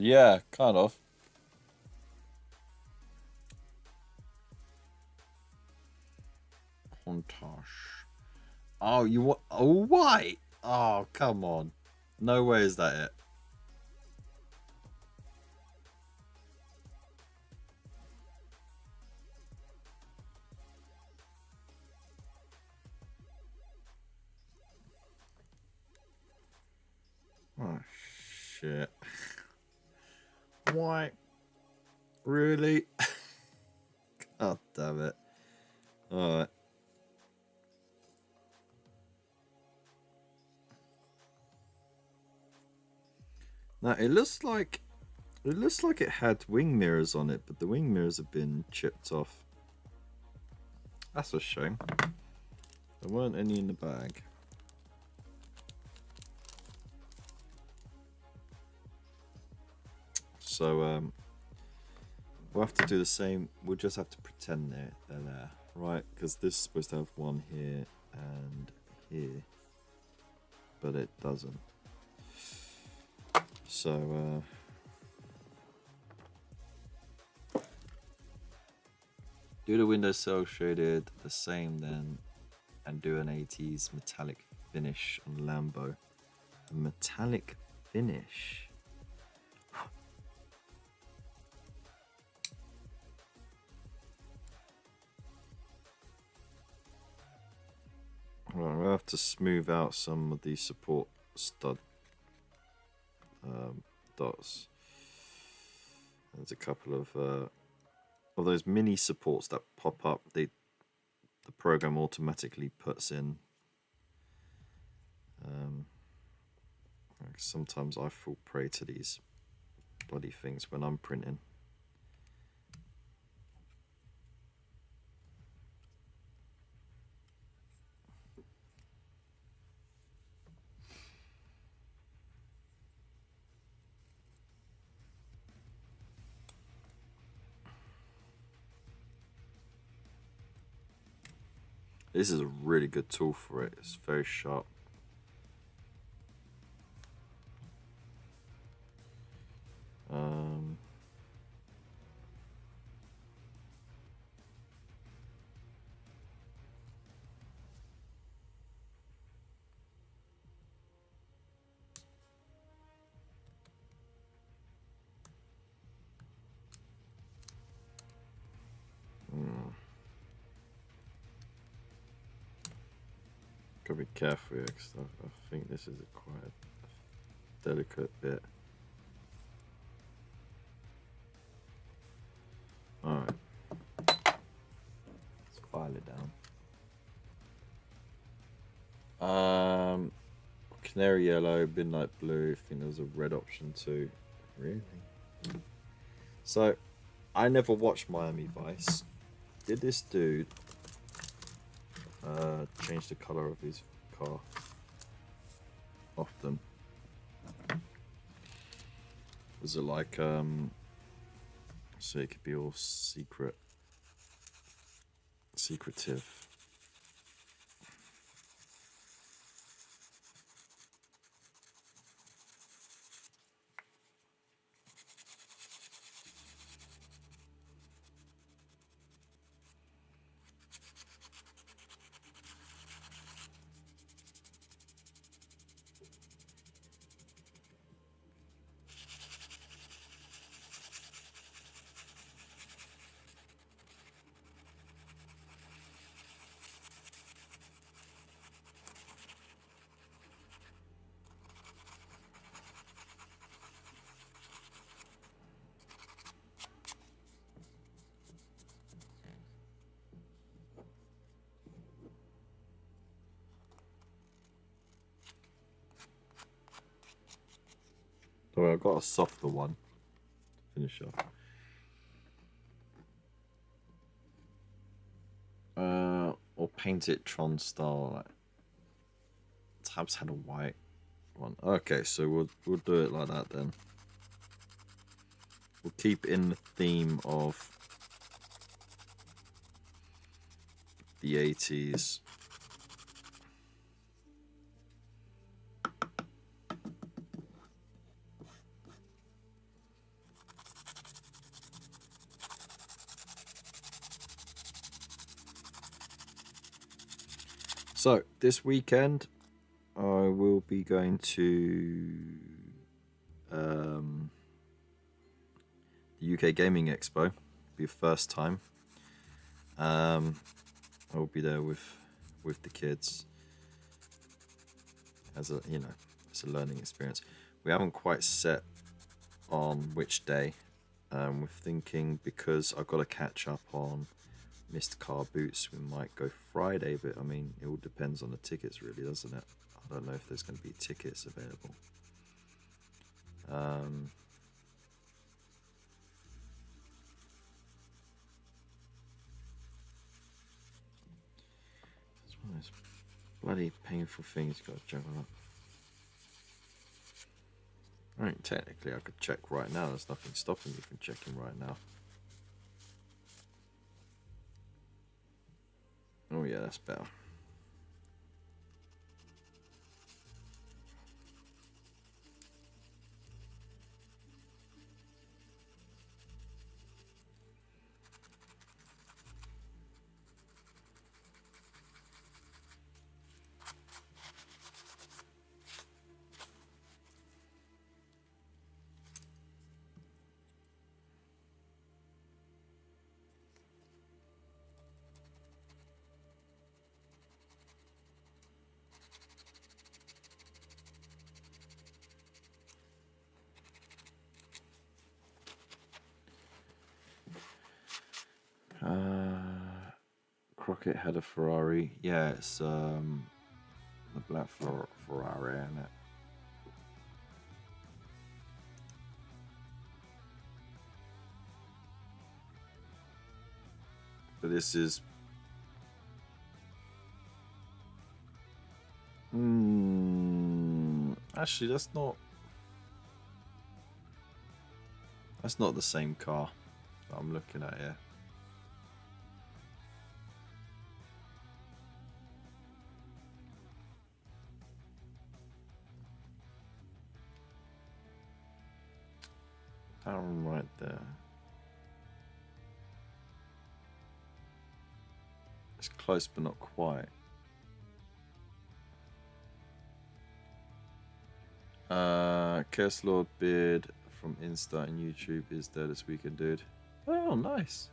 Yeah, kind of. Montage. Oh, you want? Oh, white. Oh, come on. No way is that it. shit. Why? Really? God damn it. Alright. Now it looks like it had wing mirrors on it, but the wing mirrors have been chipped off. That's a shame. There weren't any in the bag. So we'll have to do the same. We'll just have to pretend they're there, right? Because this is supposed to have one here and here, but it doesn't. So do the window cell shaded the same then, and do an 80s metallic finish on Lambo. A metallic finish. Right, we'll have to smooth out some of these support stud dots. There's a couple of those mini supports that pop up. The program automatically puts in. Sometimes I fall prey to these bloody things when I'm printing. This is a really good tool for it. It's very sharp. Gotta be careful here, because I think this is quite a delicate bit. Alright. Let's file it down. Canary yellow, midnight blue. I think there was a red option too. Really? So, I never watched Miami Vice. Did this dude change the color of his car often? Was it like so it could be all secretive? So I've got a softer one to finish off. Or paint it Tron style. Like, Tabs had a white one. Okay, so we'll do it like that then. We'll keep in the theme of the 80s. So this weekend I will be going to the UK Gaming Expo. It'll be the first time. I will be there with the kids as a it's a learning experience. We haven't quite set on which day. We're thinking because I've got to catch up on missed car boots, we might go Friday, but I mean, it all depends on the tickets, really, doesn't it? I don't know if there's going to be tickets available. It's one of those bloody painful things you've got to juggle up. Right, technically I could check right now. There's nothing stopping me from checking right now. Oh yeah, that's better. Crockett had a Ferrari. Yeah, it's the black Ferrari, isn't it? But this is actually that's not the same car that I'm looking at here. That one right there. It's close but not quite. Curse Lord Beard from Insta and YouTube is there this weekend, dude. Oh, nice.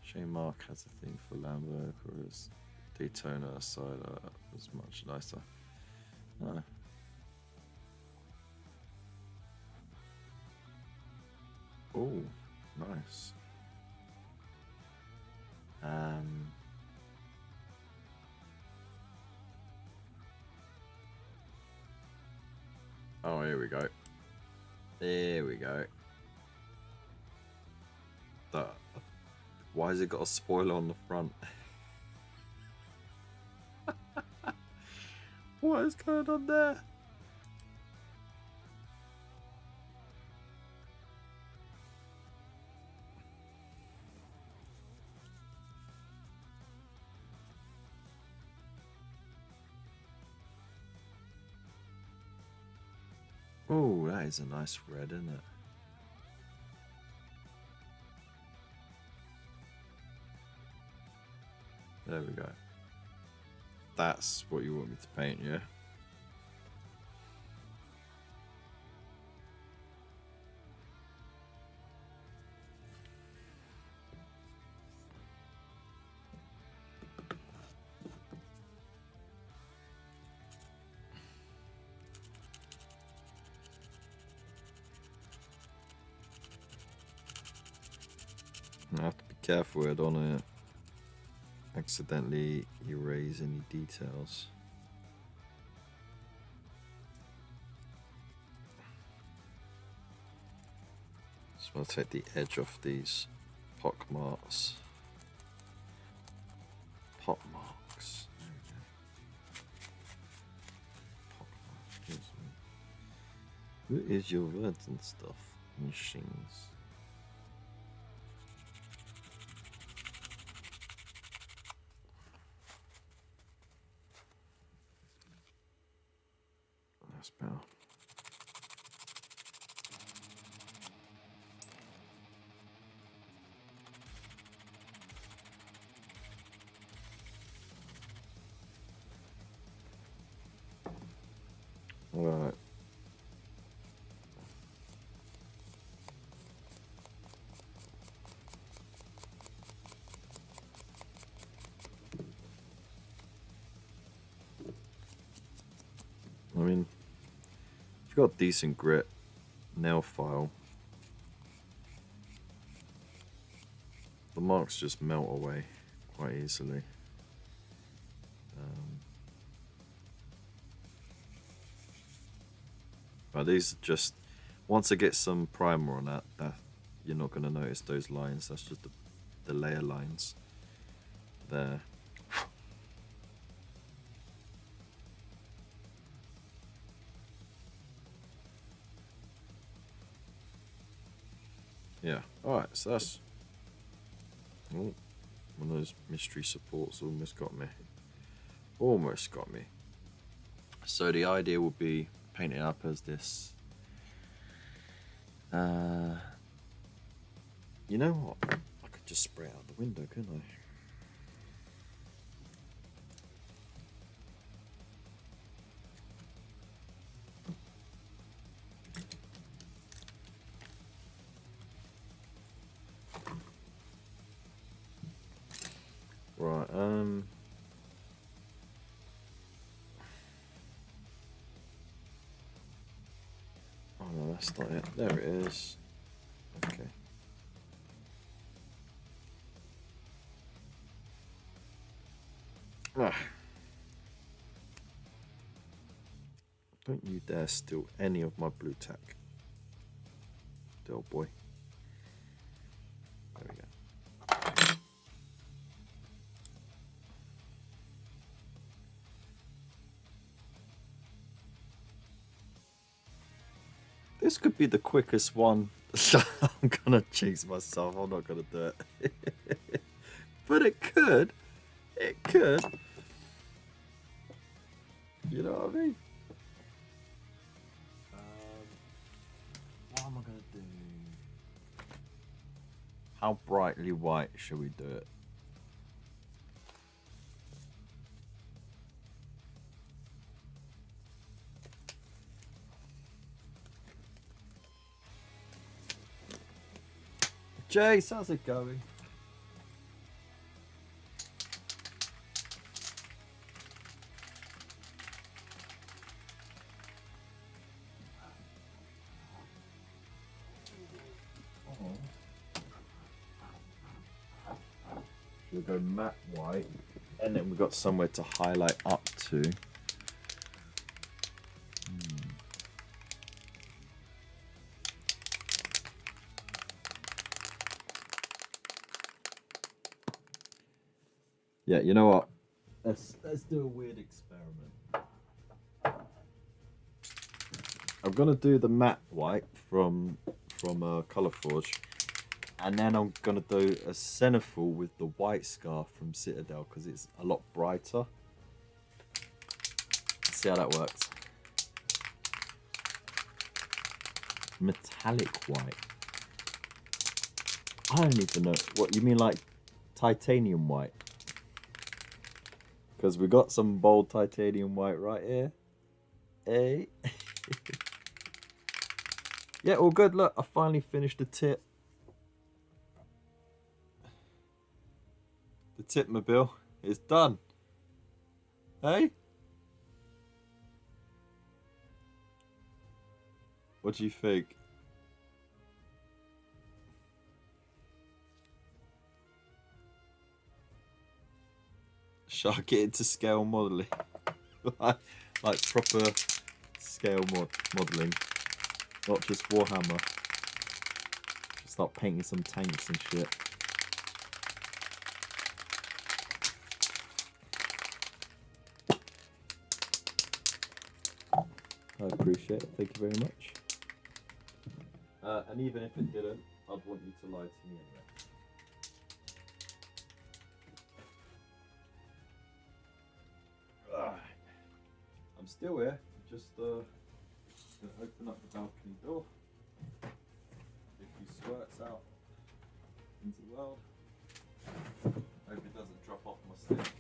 Shane Mark has a thing for Lambo, whereas Daytona aside was much nicer. Oh. Oh, nice. Oh, here we go. There we go. Why has it got a spoiler on the front? What is going on there? Oh, that is a nice red, isn't it? There we go. That's what you want me to paint, yeah? I have to be careful I don't accidentally erase any details. Just want to take the edge off these pock marks. Pock marks. Pock marks. Who is your words and stuff? Machines. That's better. Right. got decent grit, nail file. The marks just melt away quite easily. But these are just, once I get some primer on that you're not going to notice those lines. That's just the layer lines there. Yeah, alright, so that's... Oh, one of those mystery supports almost got me. Almost got me. So the idea would be paint it up as this. You know what? I could just spray it out the window, couldn't I? Right, oh no, that's not it. There it is. Okay. Ah. Don't you dare steal any of my blue tack. Little boy. There we go. This could be the quickest one. I'm gonna jinx myself. I'm not gonna do it. But it could. It could. You know what I mean? What am I gonna do? How brightly white should we do it? Jace, how's it going? We'll go matte white, and then we've got somewhere to highlight up to. Yeah, you know what? Let's do a weird experiment. I'm gonna do the matte white from Colour Forge, and then I'm gonna do a centerfold with the white scarf from Citadel because it's a lot brighter. Let's see how that works. Metallic white. I don't even know what you mean, like titanium white. Because we got some bold titanium white right here. Hey. Yeah, all good. Look, I finally finished the tip. The tip mobile is done. Hey? What do you think? Shall I get into scale modelling? like proper scale modelling. Not just Warhammer. Just start painting some tanks and shit. I appreciate it. Thank you very much. And even if it didn't, I'd want you to lie to me anyway. I'm still here. Just gonna open up the balcony door. If he squirts out into the world. Hope it doesn't drop off my stick.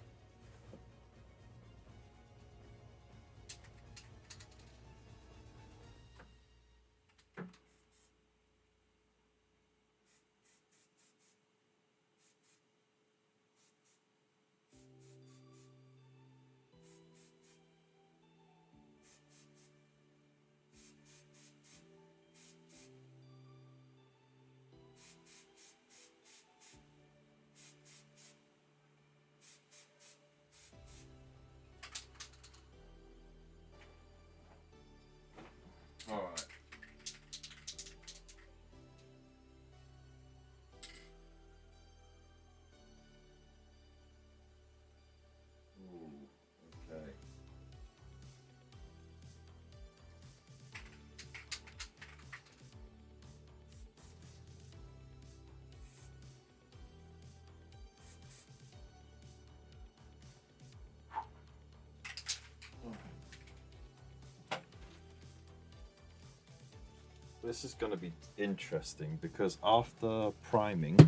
This is going to be interesting because after priming,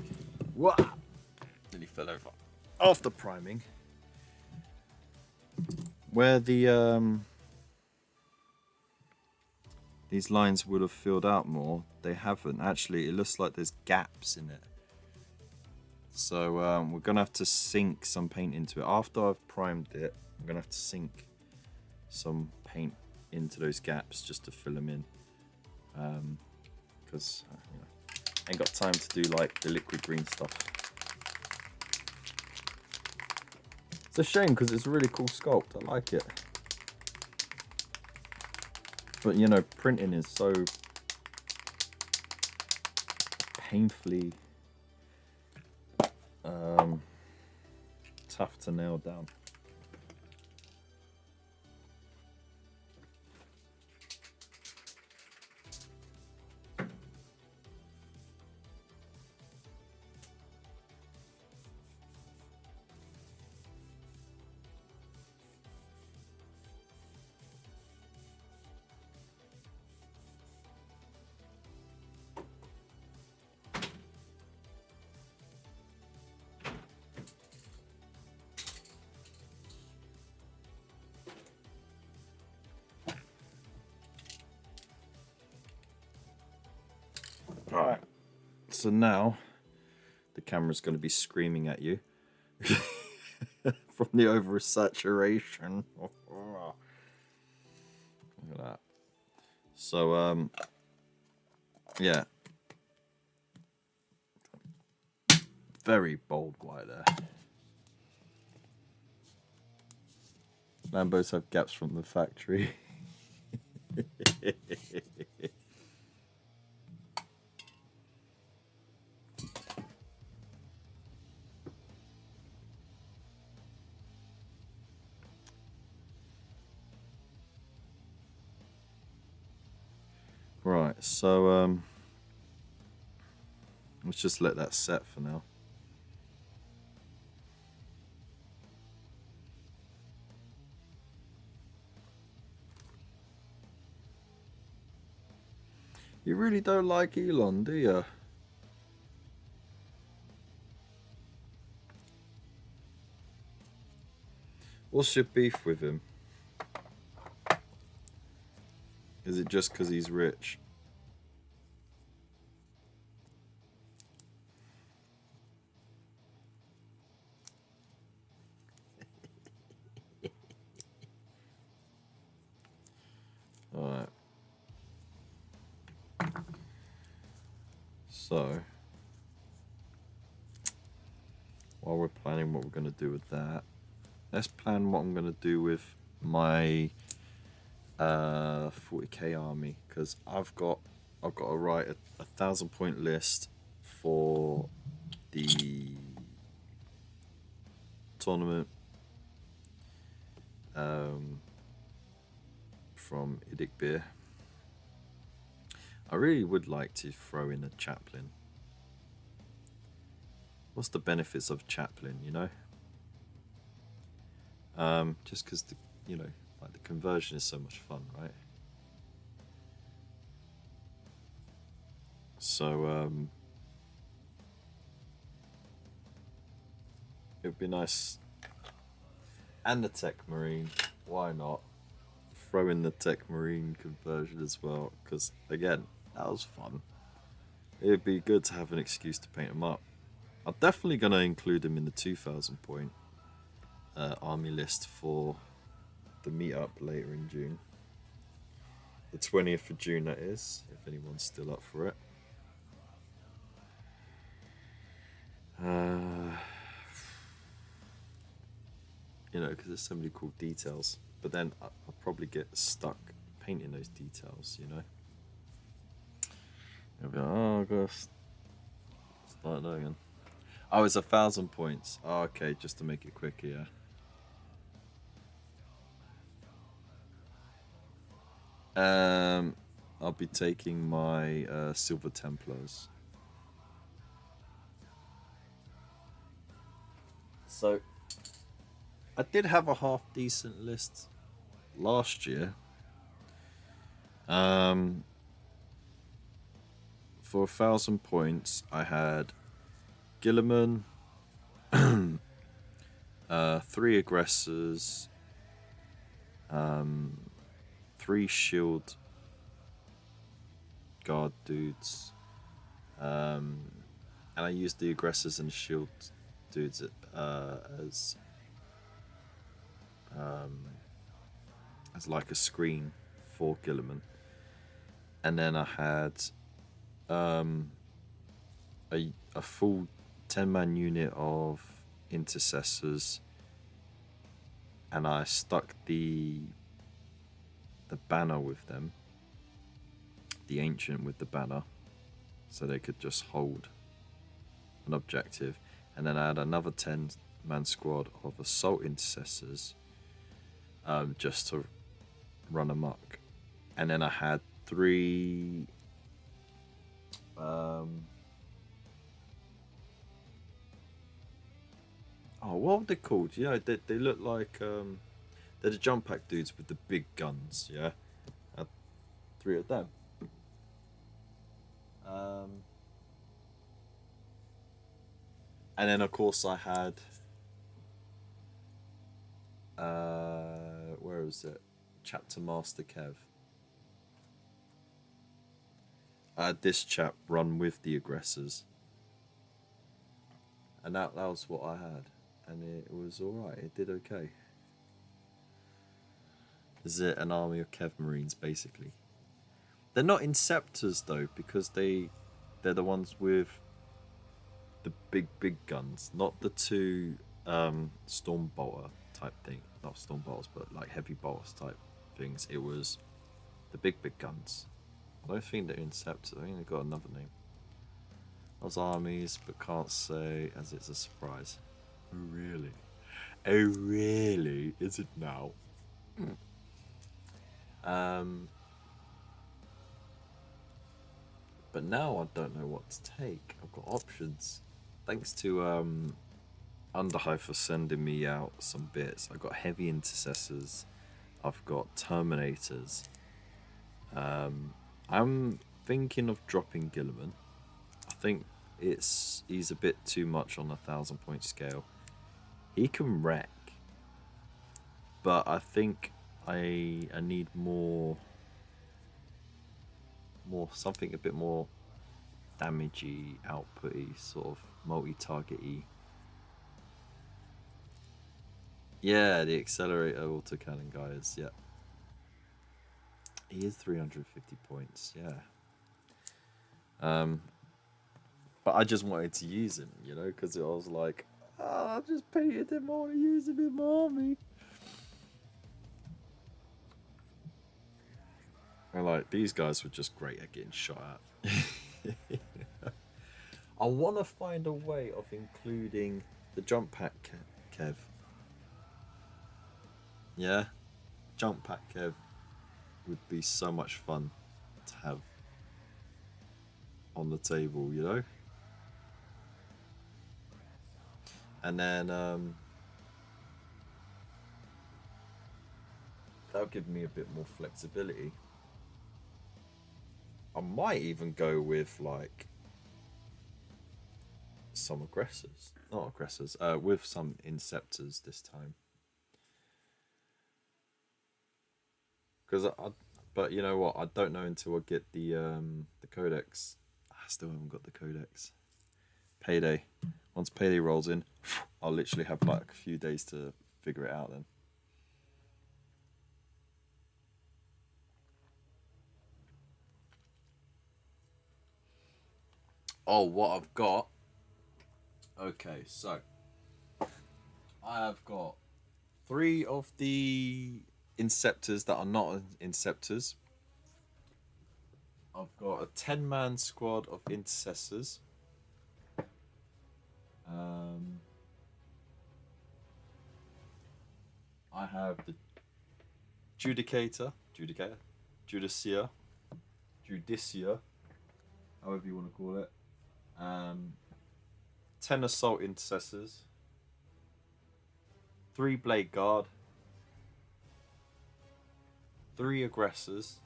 nearly fell over. After priming, where the these lines would have filled out more, they haven't. Actually, it looks like there's gaps in it. So we're gonna have to sink some paint into it. After I've primed it, I'm gonna have to sink some paint into those gaps just to fill them in. Because you know, I ain't got time to do like the liquid green stuff. It's a shame because it's a really cool sculpt. I like it. But you know, printing is so painfully tough to nail down. Alright, so now the camera's going to be screaming at you from the oversaturation. Look at that. So, yeah. Very bold white there. Lambos have gaps from the factory. Right, so let's just let that set for now. You really don't like Elon, do you? What's your beef with him? Is it just because he's rich? Alright. So, while we're planning what we're going to do with that, let's plan what I'm going to do with my 40k army, because I've got to write a 1,000-point list for the tournament from Idikbir. I really would like to throw in a chaplain. What's the benefits of chaplain, you know? Just because the, you know, like the conversion is so much fun, right? So it would be nice. And the Tech Marine, why not? Throw in the Tech Marine conversion as well, because again, that was fun. It'd be good to have an excuse to paint them up. I'm definitely going to include them in the 2,000 point army list for the meetup later in June. The 20th of June, that is, if anyone's still up for it. You know, because there's so many cool details. But then I'll probably get stuck painting those details, you know. I'll be like, oh, I've got to start that again. Oh, it's 1,000 points. Oh, okay, just to make it quicker, yeah. I'll be taking my Silver Templars. So, I did have a half decent list last year. for 1,000 points, I had Gilliman, 3 aggressors, 3 shield guard dudes, and I used the aggressors and shield dudes as like a screen for Gilliman, and then I had a full 10-man unit of intercessors, and I stuck the banner with them, the ancient with the banner, so they could just hold an objective. And then I had another 10-man squad of assault intercessors, just to run amok. And then I had 3 what were they called? Yeah, they look like they're the jump pack dudes with the big guns. Yeah, I had 3 of them. And then of course I had where was it? Chapter Master Kev. I had this chap run with the aggressors, and that was what I had, and it was alright. It did okay. Is it an army of Kev Marines basically? They're not Inceptors though, because they're the ones with the big guns, not the 2 Stormbolter type thing. Not Stormbolters, but like heavy bolters type things. It was the big guns. I don't think they're Inceptors. I think they've got another name. Those armies, but can't say as it's a surprise. Oh really? Oh really? Is it now? But now I don't know what to take. I've got options. Thanks to Underhive for sending me out some bits. I've got heavy intercessors. I've got terminators. I'm thinking of dropping Gilliman. I think he's a bit too much on a 1,000-point scale. He can wreck, but I think I need more something a bit more damagey, outputty, sort of multi-targety. Yeah, the accelerator autocannon guy is, yeah. He is 350 points, yeah. But I just wanted to use him, you know, because I was like, I just painted him, I want to use him in my army. And like, these guys were just great at getting shot at. I want to find a way of including the jump pack Kev. Yeah, jump pack Kev would be so much fun to have on the table, you know. And then that'll give me a bit more flexibility. I might even go with like some aggressors, not aggressors, with some Inceptors this time. Because but you know what? I don't know until I get the codex. I still haven't got the codex. Payday. Once payday rolls in, I'll literally have like a few days to figure it out then. Oh, what I've got. Okay, so I have got 3 of the Inceptors that are not Inceptors. I've got a 10-man squad of intercessors. I have the Judicia, however you want to call it. 10 assault intercessors, 3 blade guard, 3 aggressors,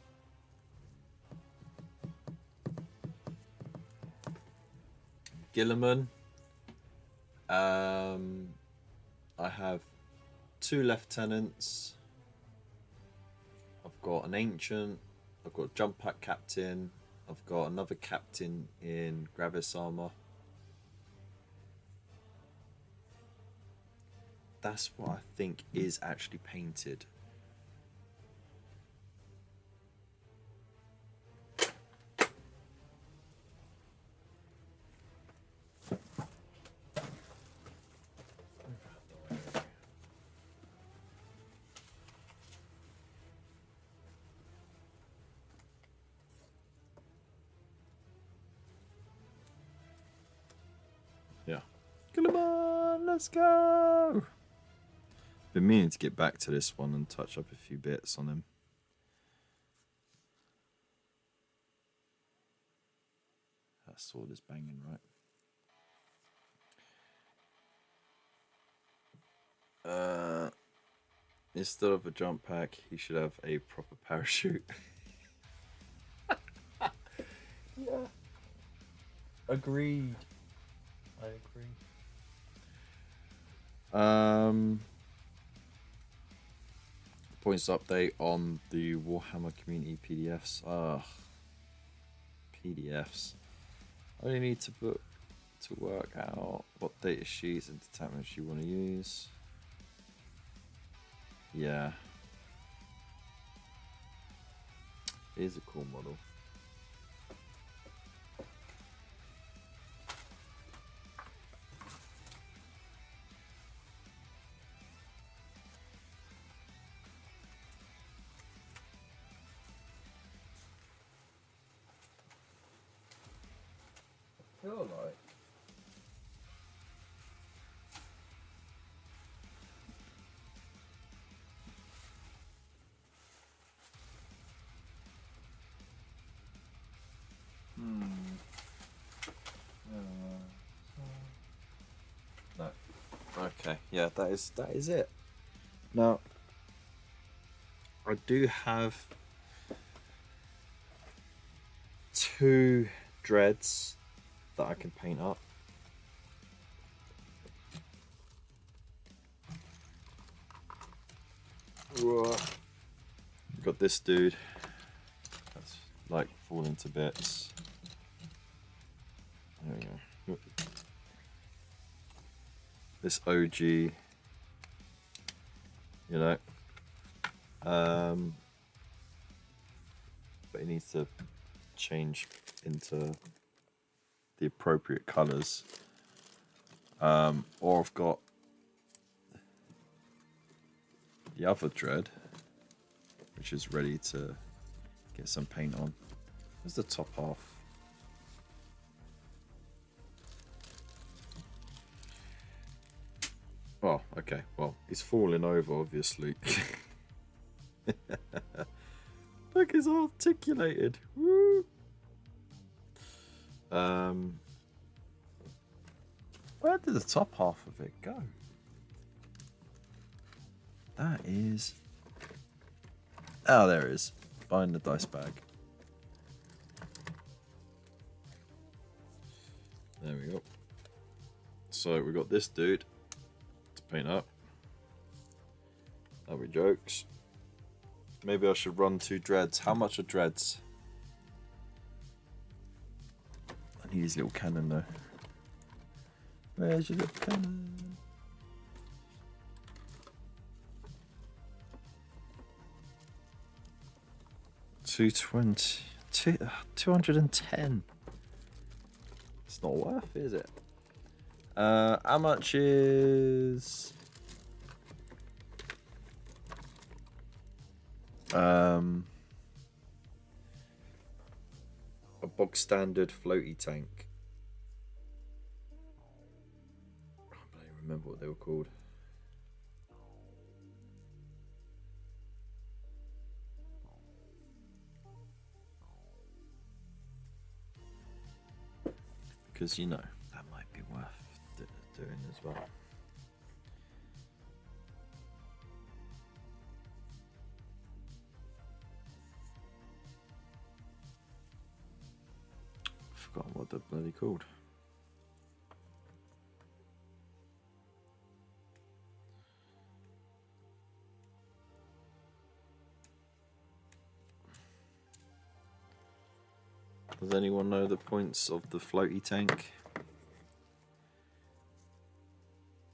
Gilliman. I have 2 lieutenants. I've got an ancient. I've got a jump pack captain. I've got another captain in Gravis armor. That's what I think is actually painted. Yeah. Come on, let's go. Been meaning to get back to this one and touch up a few bits on him. That sword is banging, right? Instead of a jump pack, he should have a proper parachute. Yeah. Agreed. I agree. Points update on the Warhammer community PDFs. PDFs. I only need to work out what data sheets and detachments you want to use. Yeah. Here's a cool model. I feel like no. Okay, yeah, that is it. Now, I do have 2 dreads that I can paint up. Got this dude that's like falling to bits. There we go. This OG, you know, but it needs to change into the appropriate colors. Or I've got the other dread, which is ready to get some paint on. Where's the top half? Oh, okay. Well, it's falling over, obviously. Look, it's articulated. Woo! Where did the top half of it go? That is... Oh, there it is. Behind the dice bag. There we go. So we got this dude to paint up. That'll be jokes. Maybe I should run 2 dreads. How much are dreads? I need his little cannon though. Where's your little cannon? $220. 210. It's not worth, is it? How much is a bog standard floaty tank? I don't even remember what they were called. Because, you know, that might be worth doing as well. I've forgotten what they're bloody called. Does anyone know the points of the floaty tank?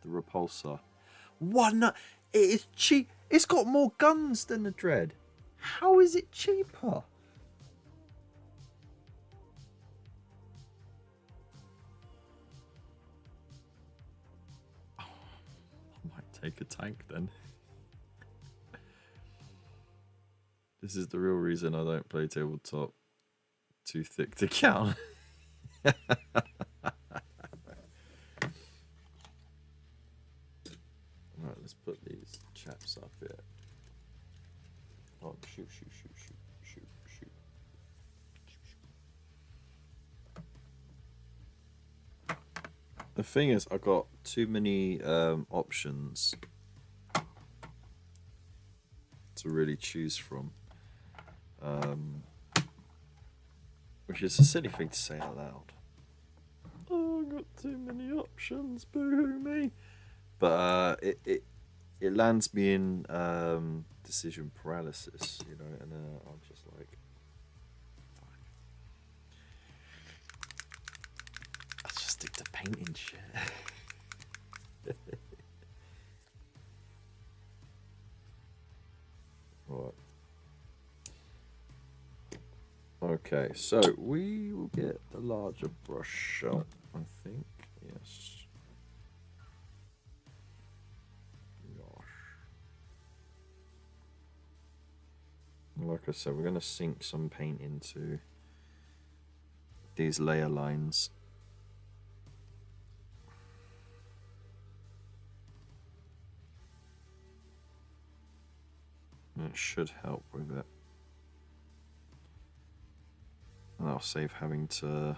The repulsor. One. It is cheap. It's got more guns than the Dread. How is it cheaper? Oh, I might take a tank then. This is the real reason I don't play tabletop. Too thick to count. Alright, let's put these chaps up here. Oh, shoot. The thing is, I got too many options to really choose from. Which is a silly thing to say out loud. Oh, I got too many options, boo-hoo me. But it lands me in decision paralysis, you know, and I'm just like, fine. I'll just stick to painting shit. Right. Okay, so we will get the larger brush shot, I think. Yes. Like I said, we're going to sink some paint into these layer lines. And it should help with it. And I'll save having to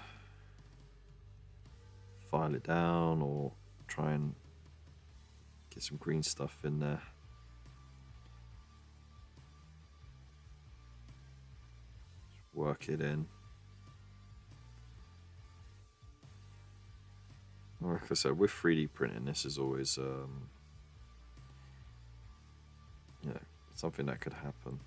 file it down or try and get some green stuff in there. Work it in. Like I said, with 3D printing, this is always, you know, something that could happen.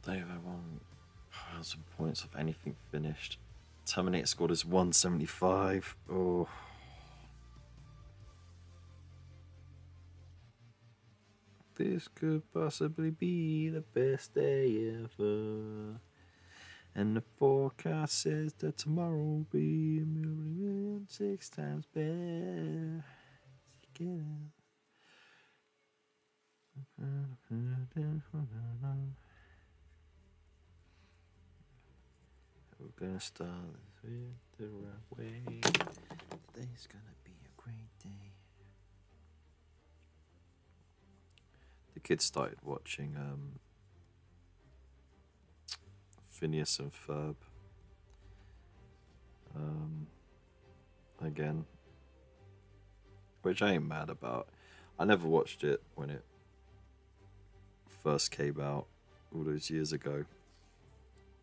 They've had 1,000 points of anything finished. Terminator scored is 175. Oh. This could possibly be the best day ever. And the forecast says that tomorrow will be 1,000,006 times better. Get out. We're gonna start this with the right way. Today's gonna be a great day. The kids started watching Phineas and Ferb again, which I ain't mad about. I never watched it when it first came out all those years ago,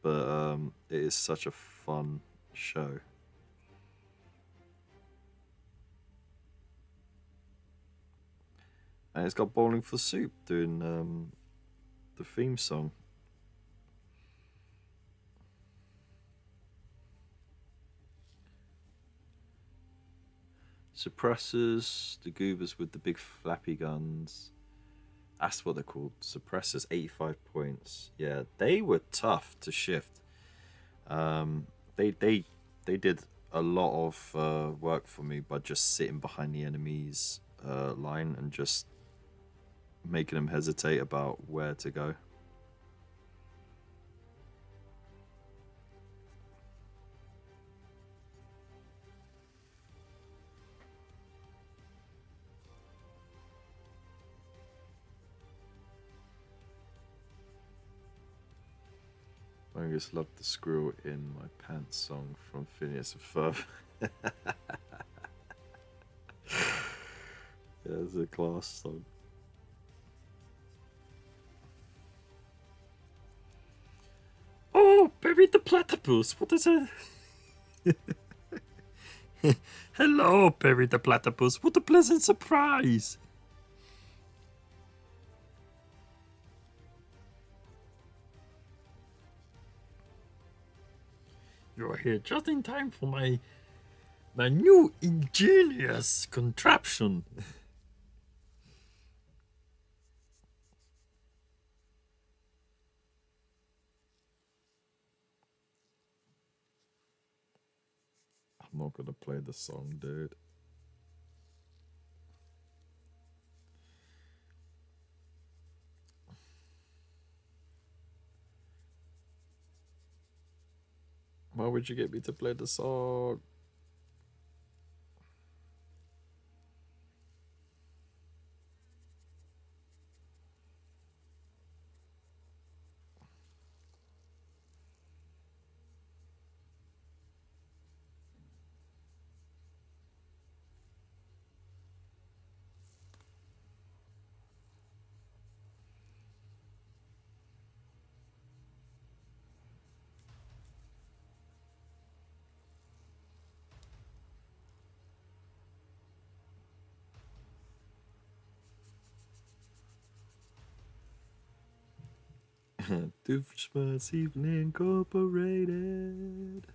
but it is such a fun show. And it's got Bowling for Soup doing the theme song. Suppressors, the goobers with the big flappy guns. That's what they're called. Suppressors, 85 points. Yeah, they were tough to shift. They did a lot of work for me by just sitting behind the enemy's line and just making them hesitate about where to go. I just love the squirrel in my pants song from Phineas and Ferb. Yeah, it's a class song. Oh, Perry the Platypus! What is it? Hello, Perry the Platypus. What a pleasant surprise! You're here just in time for my new ingenious contraption. I'm not gonna play the song, dude. Why would you get me to play the song? Doofenshmirtz Evening Incorporated.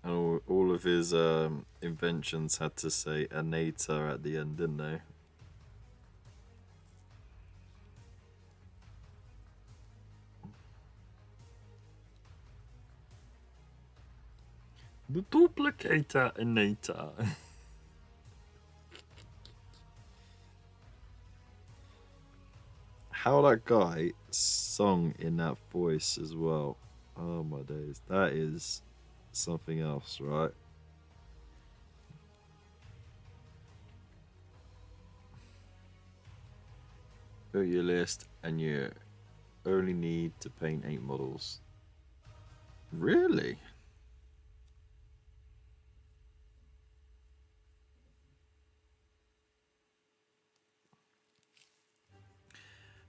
And all of his inventions had to say Anata at the end, didn't they? The duplicator Anata. How that guy sung in that voice as well. Oh my days. That is something else, right? Go your list and you only need to paint 8 models. Really?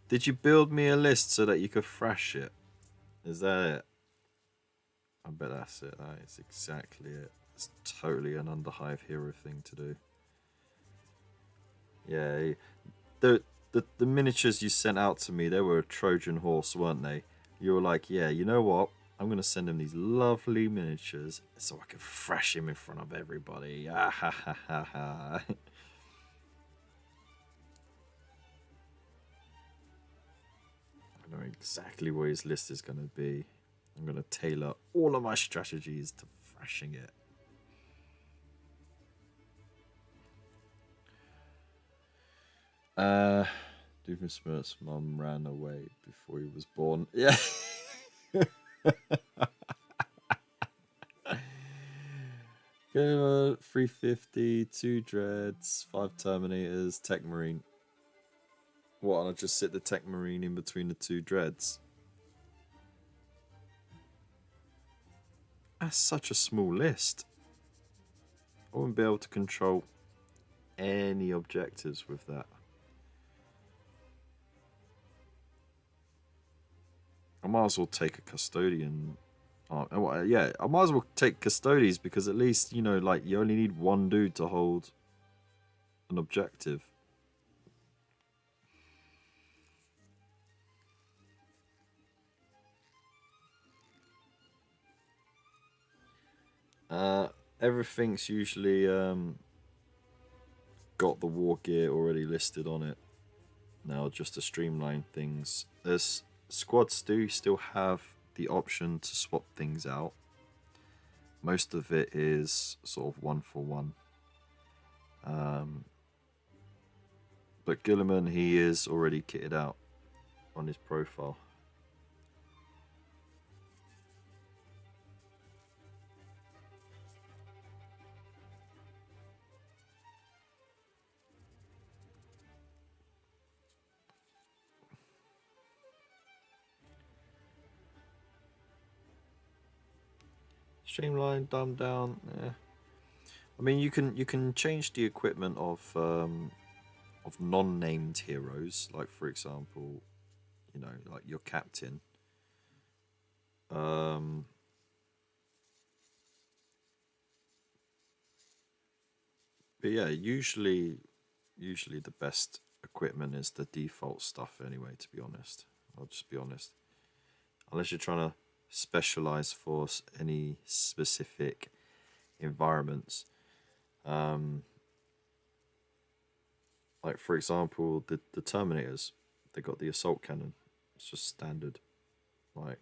Did you build me a list so that you could thrash it? Is that it? I bet that's it. That is exactly it. It's totally an Underhive hero thing to do. Yeah, the miniatures you sent out to me, they were a Trojan horse, weren't they? You were like, yeah, you know what? I'm gonna send him these lovely miniatures so I can thrash him in front of everybody. Ah ha ha ha ha. I know exactly what his list is gonna be. I'm gonna tailor all of my strategies to thrashing it. Doofenshmirtz's mum ran away before he was born. Yeah. Go 350, 2 dreads, 5 terminators, tech marine. What? And I just sit the tech marine in between the 2 dreads. That's such a small list. I wouldn't be able to control any objectives with that. I might as well take a custodian. Yeah, I might as well take custodies because at least, you know, like you only need one dude to hold an objective. Everything's usually got the war gear already listed on it. Now, just to streamline things, there's squads do still have the option to swap things out. Most of it is sort of 1-for-1. But Gilliman, he is already kitted out on his profile. Streamline, dumb down. Yeah. I mean, you can change the equipment of non-named heroes, like for example, like your captain. Um, but yeah, usually the best equipment is the default stuff anyway. To be honest, I'll just be honest. Unless you're trying to specialize for any specific environments. Um, like for example, the Terminators, they got the assault cannon. It's just standard. Like,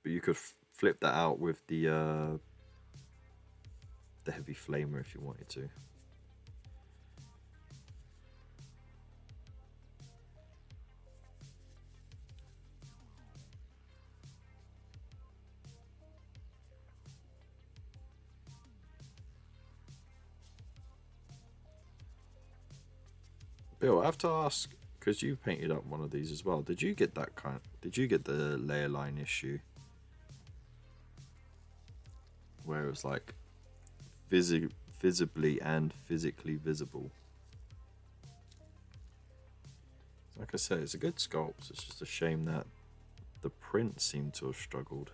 but you could flip that out with the heavy flamer if you wanted to. Bill, I have to ask, because you painted up one of these as well. Did you get that kind? Did you get the layer line issue where it was like visibly and physically visible? Like I said, it's a good sculpt. It's just a shame that the print seemed to have struggled.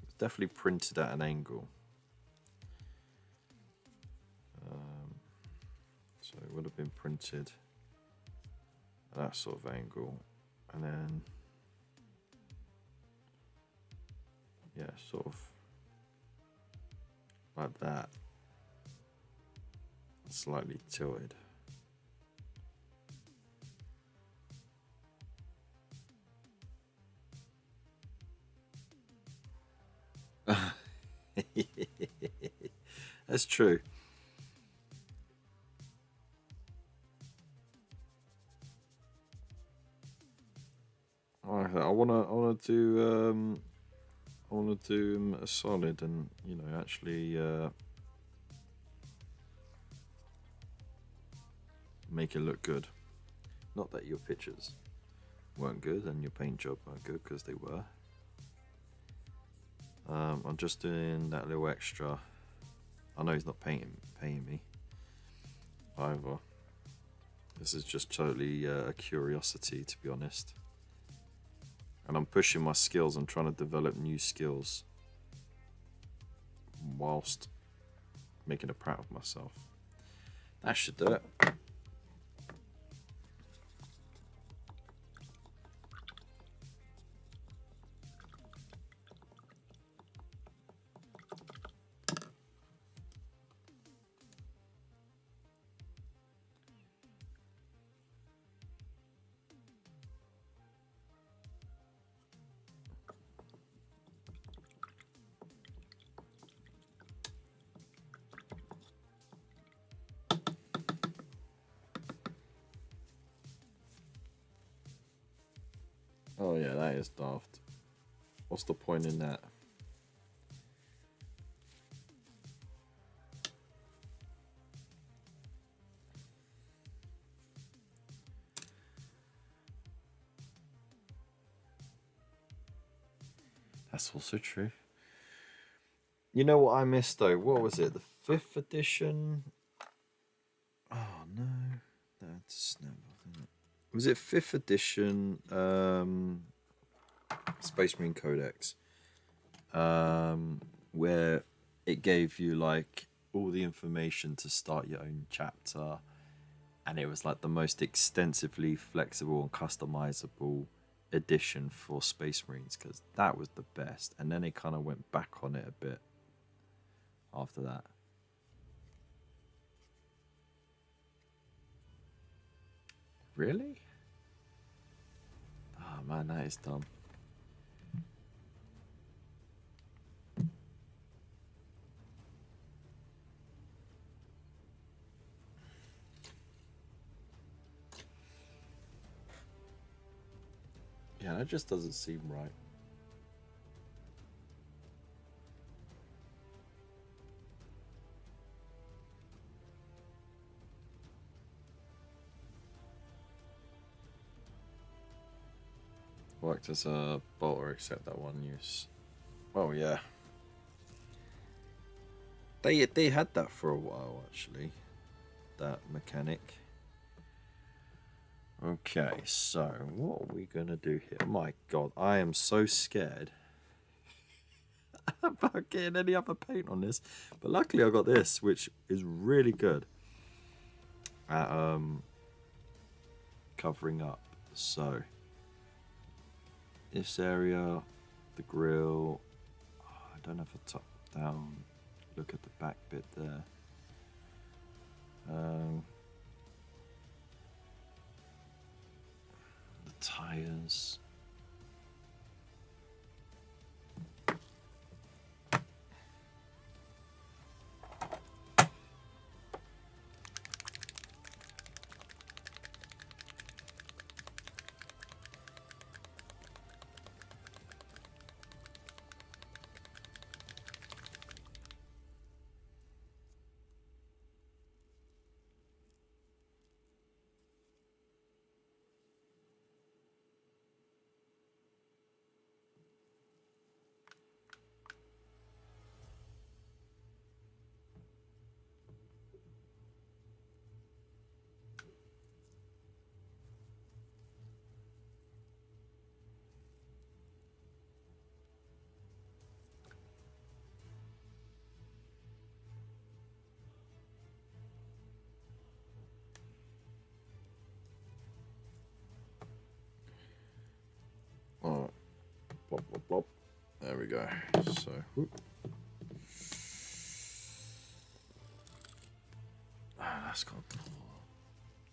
It's definitely printed at an angle. So it would have been printed at that sort of angle. And then, yeah, sort of like that. Slightly tilted. That's true. I wanna do a solid and actually make it look good. Not that your pictures weren't good and your paint job weren't good, because they were. I'm just doing that little extra. I know he's not paying me either. This is just totally a curiosity, to be honest. And I'm pushing my skills. I'm trying to develop new skills whilst making a proud of myself. That should do it. Oh yeah, that is daft. What's the point in that? That's also true. You know what I missed though? What was it? The 5th edition? Oh no, that's never. Was it 5th edition? Space Marine Codex, where it gave you like all the information to start your own chapter, and it was like the most extensively flexible and customizable edition for Space Marines, because that was the best. And then it kind of went back on it a bit after that. Really? Oh man, that is dumb. Yeah, that just doesn't seem right. Worked as a bolter, except that one use. Oh yeah. They had that for a while actually. That mechanic. Okay, so what are we gonna do here? My God, I am so scared about getting any other paint on this. But luckily I got this, which is really good at covering up. So this area, the grill, I don't have a top down look at the back bit there. The tires. Alright, plop, plop, plop. There we go. So, whoop. That's got a little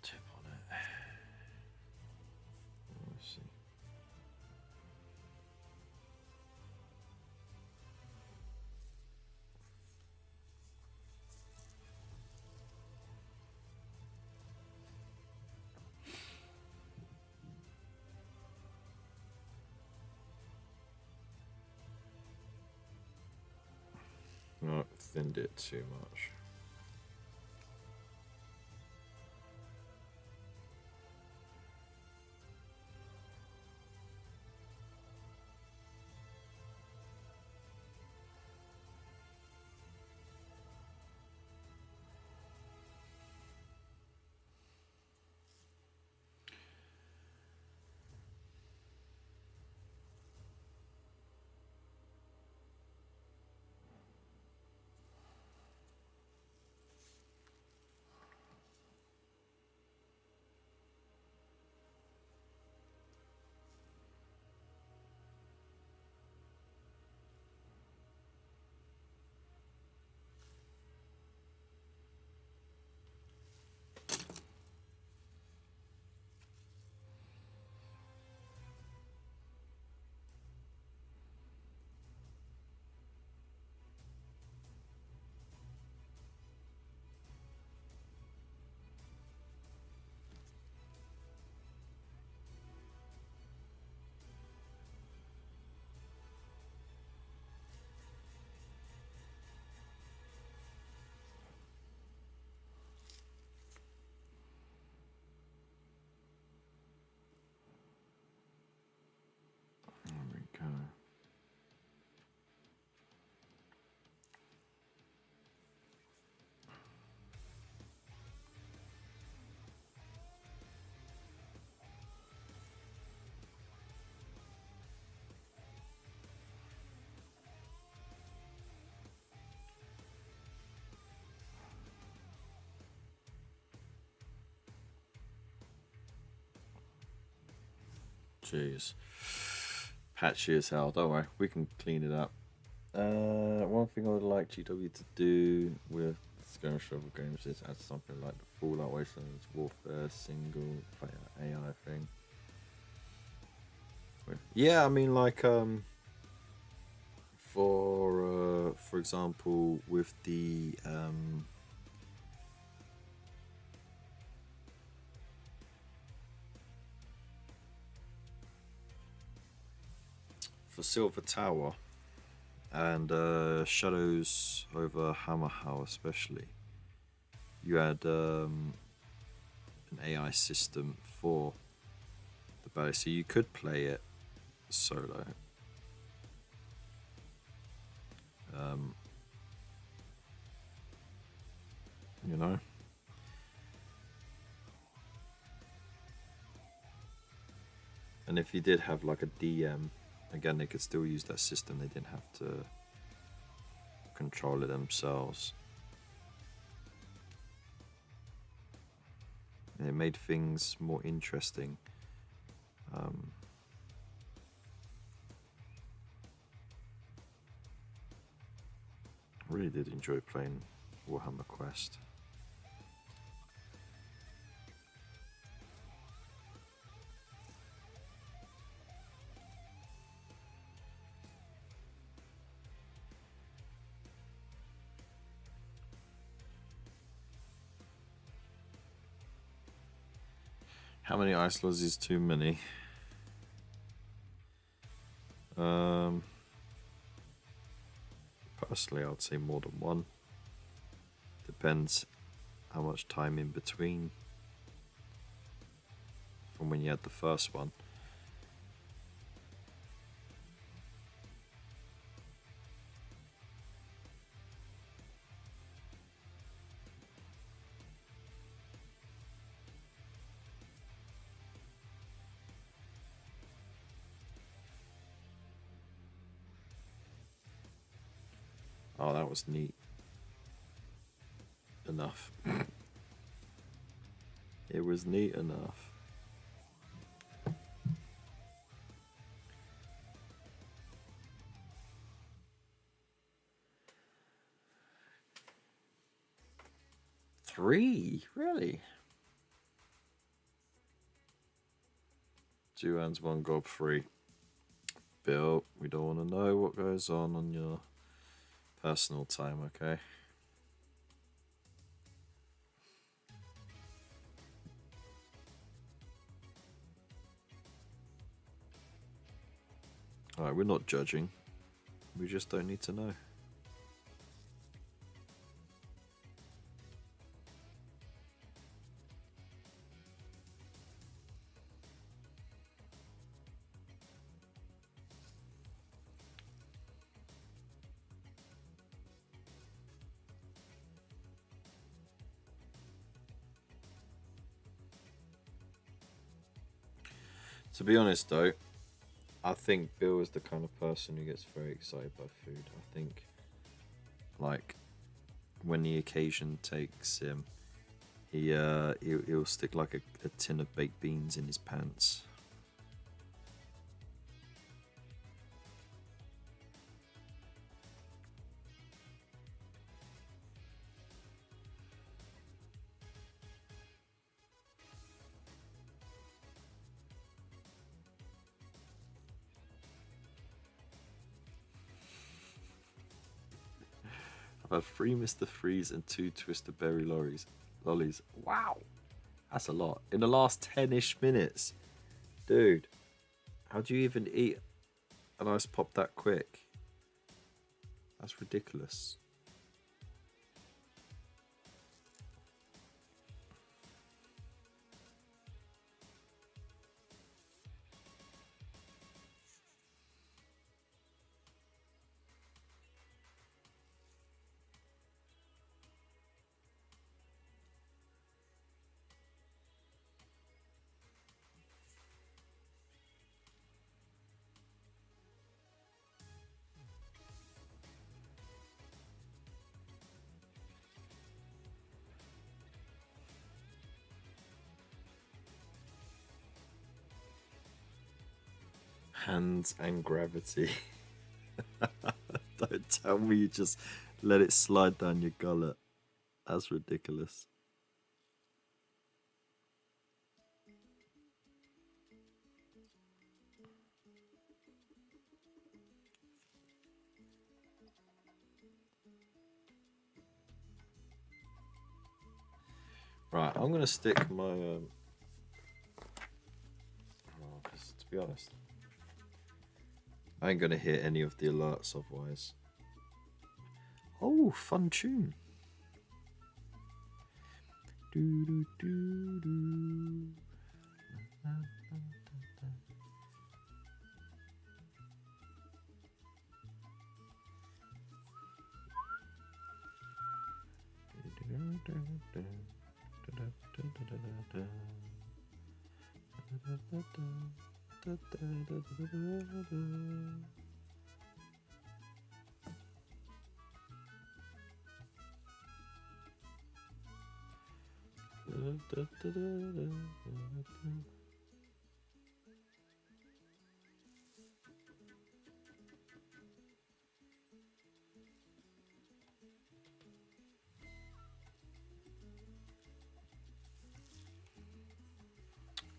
tip on it. Let's see. Not thinned it too much. There we go. Jeez. Patchy as hell. Don't worry, we can clean it up. One thing I would like GW to do with Skirmish Shovel games is add something like the Fallout Wastelands Warfare single player AI thing. Yeah, I mean, like for example, with the for Silver Tower and Shadows over Hammerhau especially, you had an AI system for the battle, so you could play it solo. You know? And if you did have like a DM, again, they could still use that system. They didn't have to control it themselves. And it made things more interesting. I really did enjoy playing Warhammer Quest. How many Ice Lords is too many? Personally, I'd say more than one. Depends how much time in between from when you had the first one. Oh, that was neat enough. It was neat enough. Three? Really? 2 hands, 1 gob, 3. Bill, we don't want to know what goes on your personal time, okay? Alright, we're not judging. We just don't need to know. To be honest though, I think Bill is the kind of person who gets very excited by food. I think, like, when the occasion takes him, he'll stick like a tin of baked beans in his pants. I've had 3 Mr. Freeze and 2 Twister Berry lollies. Wow, that's a lot in the last 10-ish minutes, dude. How do you even eat an ice pop that quick? That's ridiculous. Hands and gravity. Don't tell me you just let it slide down your gullet. That's ridiculous. Right, I'm gonna stick my 'cause to be honest, I ain't gonna hit any of the alerts otherwise. Oh, fun tune. Do, do, do, do.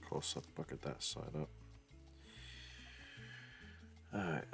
Of course, I've bucketed that side up. Alright,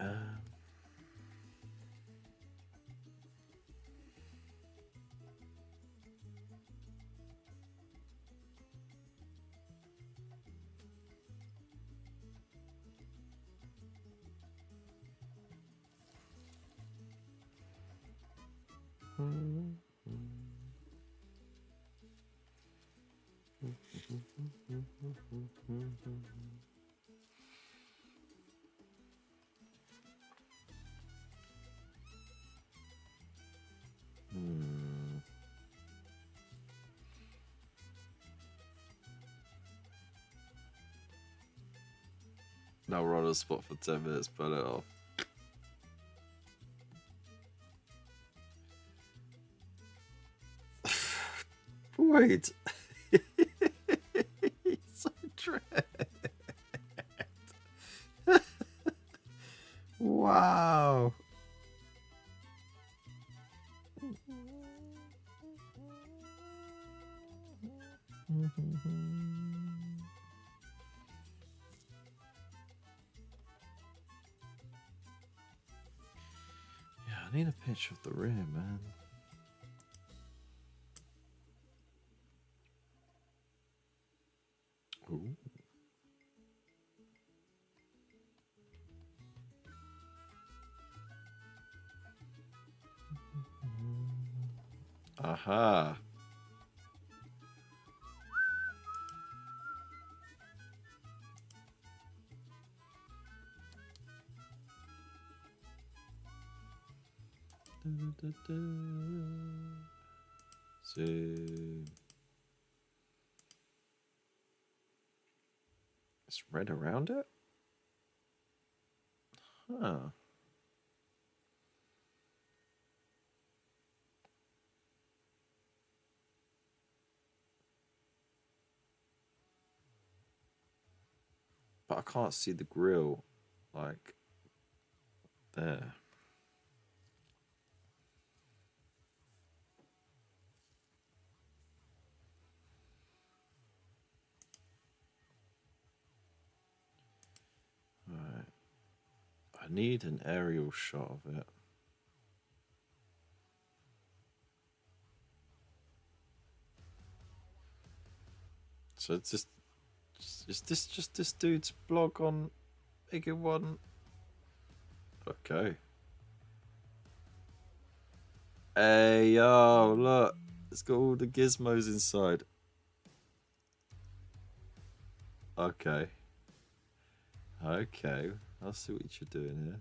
Now we're on a spot for 10 minutes, put it off. Wait. He's so dread. Wow. Yeah, I need a picture of the rear, man. Ooh. Aha. Zoom. It's red around it? Huh. But I can't see the grill, like, there. Right. I need an aerial shot of it. So it's just, is this just this dude's blog on Make It One? Okay. Hey, yo, look. It's got all the gizmos inside. Okay. Okay. I'll see what you're doing here.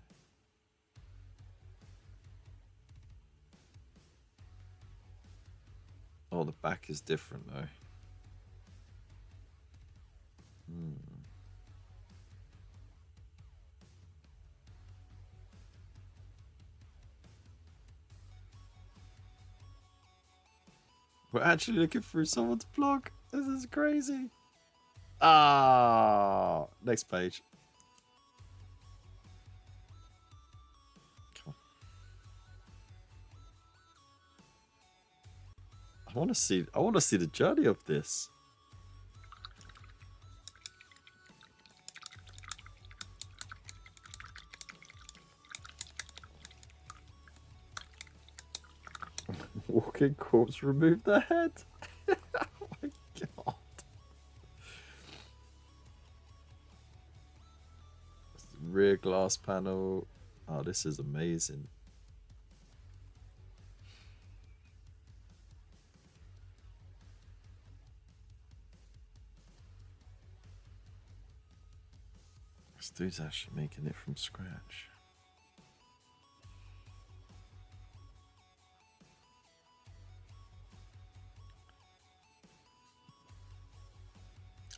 Oh, the back is different, though. We're actually looking through someone's blog. This is crazy. Ah, next page. Come on. I want to see the journey of this. Walking corpse, remove the head. Oh my god. Rear glass panel. Oh, this is amazing. This dude's actually making it from scratch.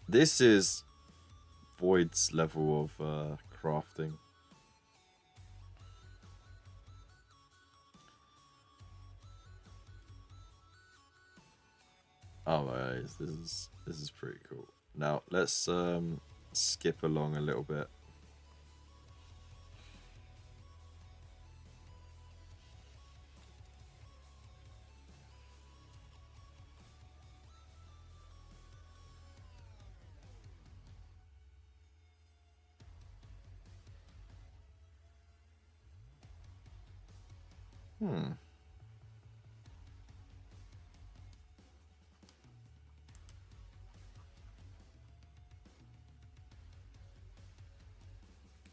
This is Void's level of crafting. Oh, this is pretty cool. Now let's skip along a little bit.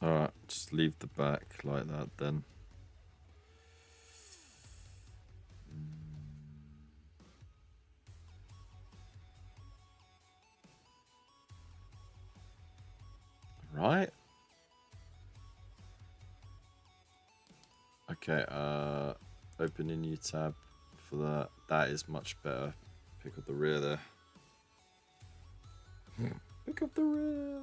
Alright, just leave the back like that then. Right? Okay, open a new tab for that. That is much better. Pick up the rear there. Pick up the rear.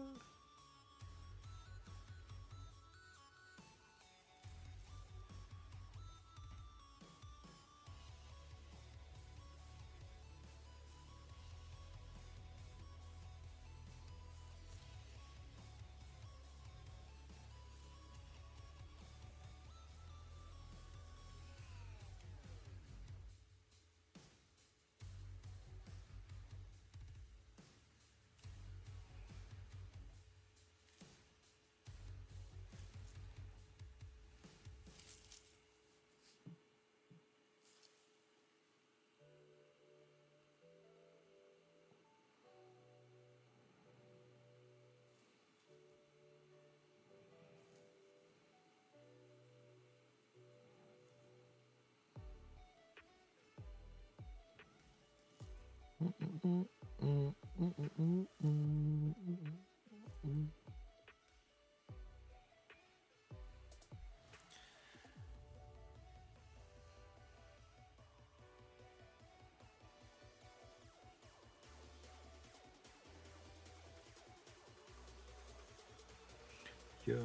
Yeah,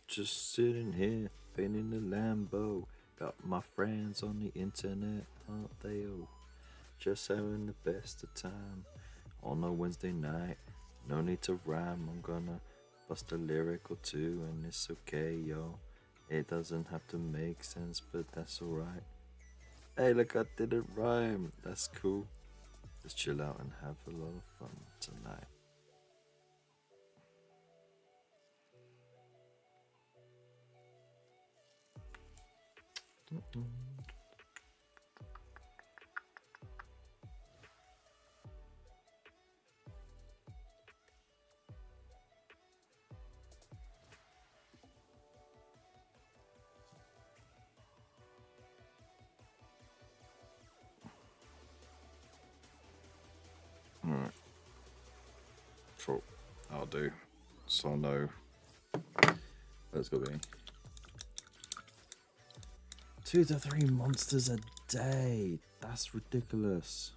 just sitting here, painting the Lambo. Got my friends on the internet, aren't they? Oh, just having the best of time on a Wednesday night. No need to rhyme, I'm gonna bust a lyric or two, and it's okay, yo. It doesn't have to make sense, but that's alright. Hey, look, I didn't rhyme. That's cool. Let's chill out and have a lot of fun tonight. Alright. Cool. I'll do. So I know. Let's go, Benny. 2 to 3 monsters a day. That's ridiculous.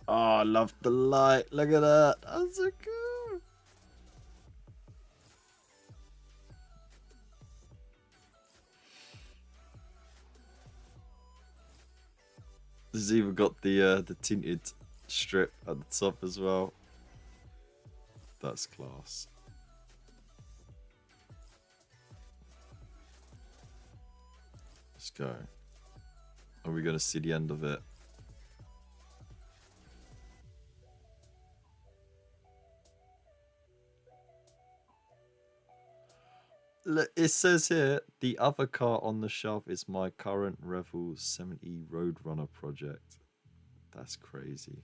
Oh, I love the light. Look at that. That's so cool. This has even got the tinted strip at the top as well. That's class. Let's go. Are we going to see the end of it? Look, it says here, the other car on the shelf is my current Revel 70 Roadrunner project. That's crazy.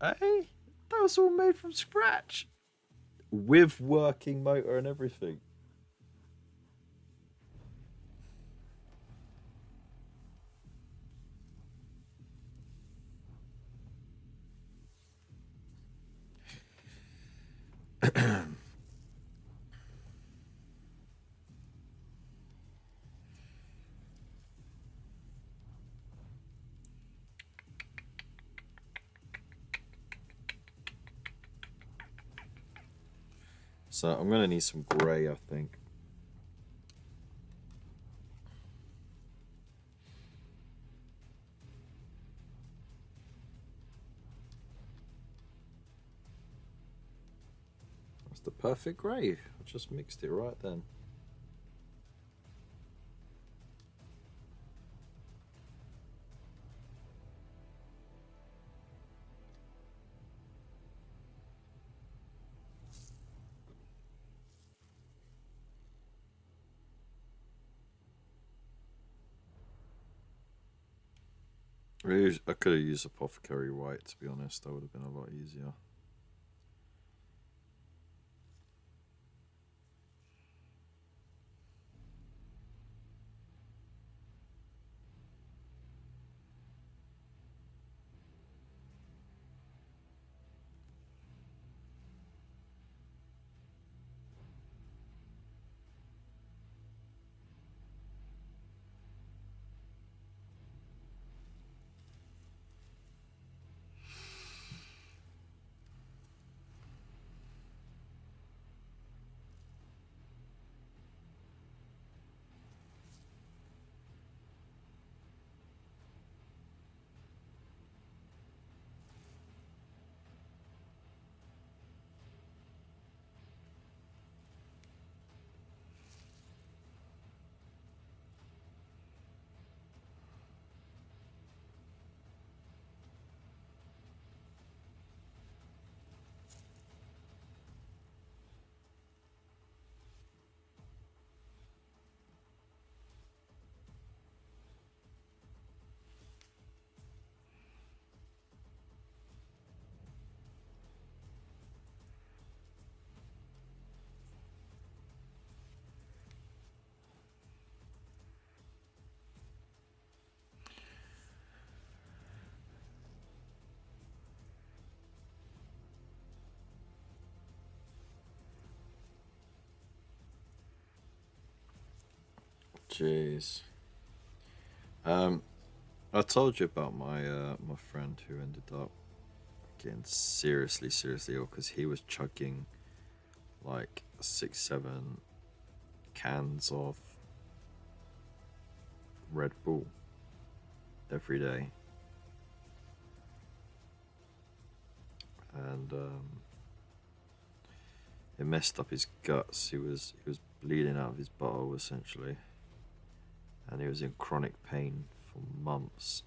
Hey, that was all made from scratch. With working motor and everything. So I'm gonna need some grey, I think. That's the perfect grey. I just mixed it right then. I could have used Apothecary White, to be honest. That would have been a lot easier. Jeez. I told you about my friend who ended up getting seriously, seriously ill because he was chugging like 6, 7 cans of Red Bull every day, and it messed up his guts. He was bleeding out of his bottle essentially, and he was in chronic pain for months.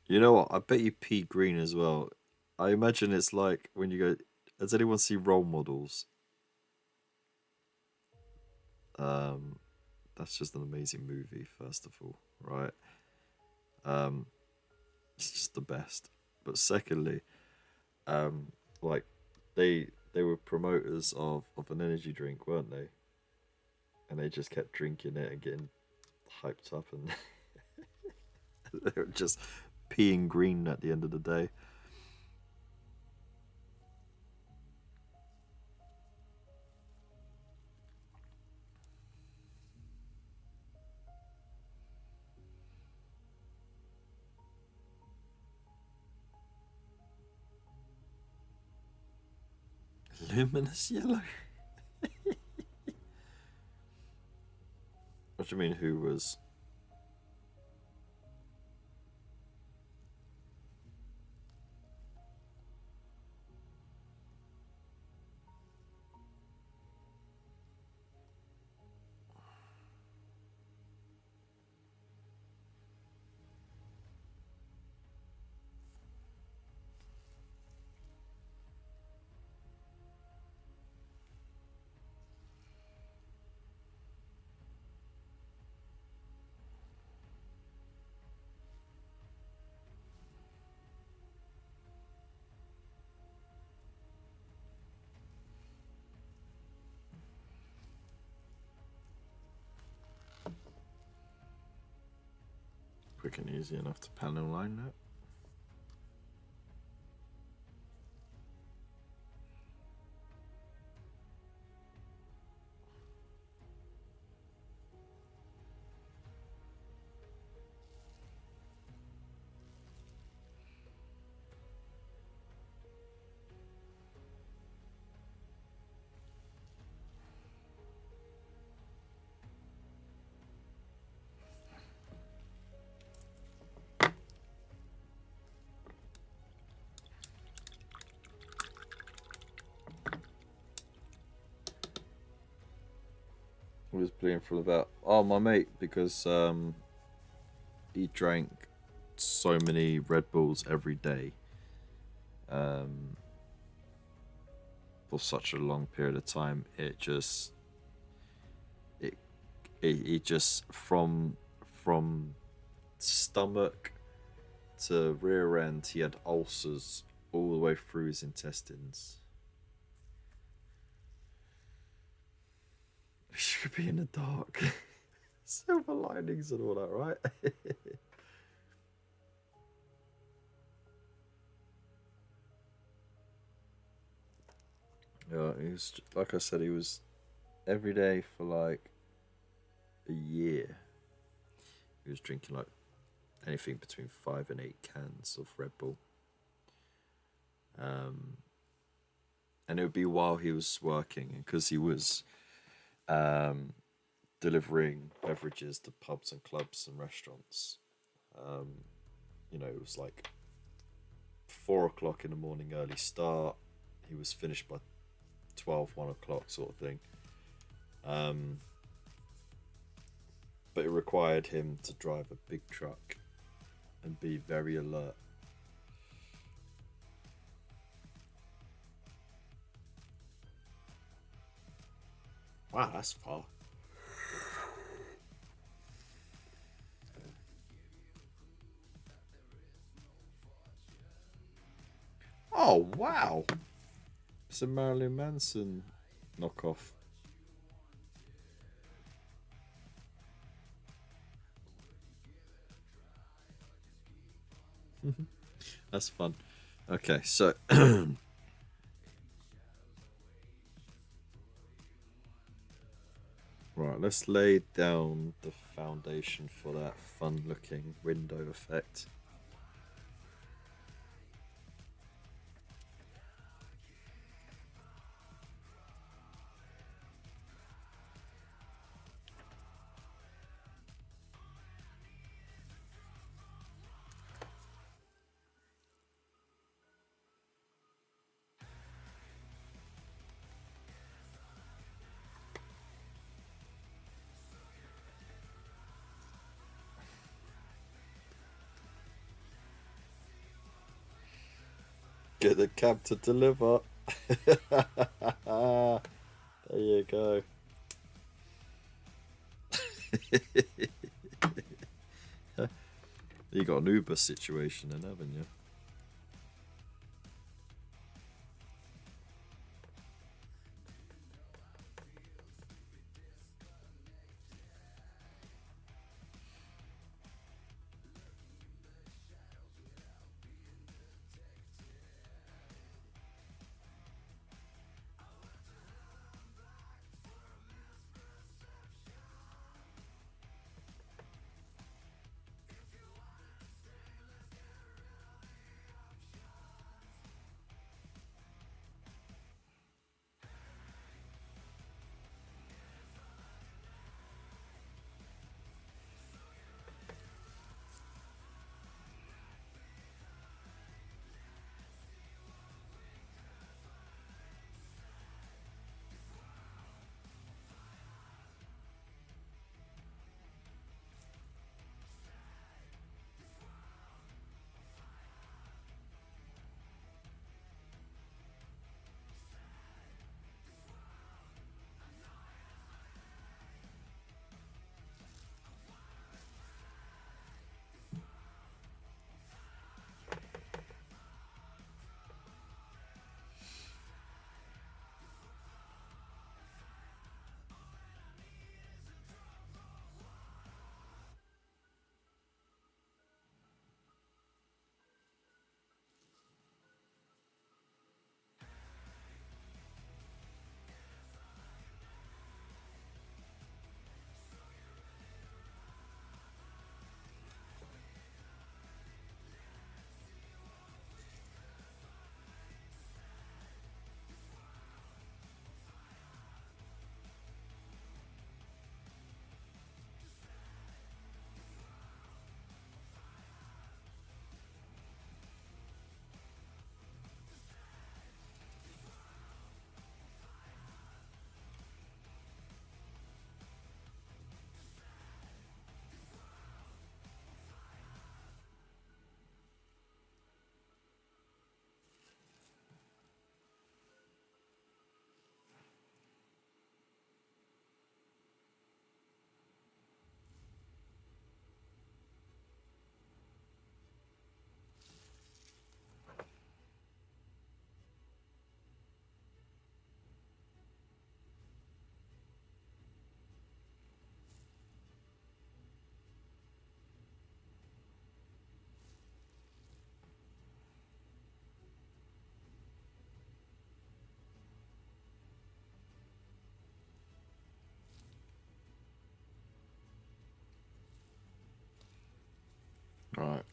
You know what? I bet you pea green as well. I imagine it's like when you go. Does anyone see Role Models? Um, that's just an amazing movie. First of all, right? Um, it's just the best. But secondly, like they were promoters of an energy drink, weren't they? And they just kept drinking it and getting hyped up, and they were just peeing green at the end of the day. Luminous yellow. What do you mean? Who was? quick and easy enough to panel line that. Was playing for about my mate because he drank so many Red Bulls every day for such a long period of time. It just it just from stomach to rear end, he had ulcers all the way through his intestines. Should be in the dark. Silver linings and all that, right? Yeah, he was, like I said, he was every day for like a year. He was drinking like anything between 5 and 8 cans of Red Bull. And it would be while he was working, because he was delivering beverages to pubs and clubs and restaurants. It was like 4 o'clock in the morning, early start. He was finished by 1 o'clock sort of thing. But it required him to drive a big truck and be very alert. Wow, that's far. Oh, wow. It's a Marilyn Manson knockoff. That's fun. Okay, so right, let's lay down the foundation for that fun-looking window effect. Get the cab to deliver. There you go. You got an Uber situation then, haven't you?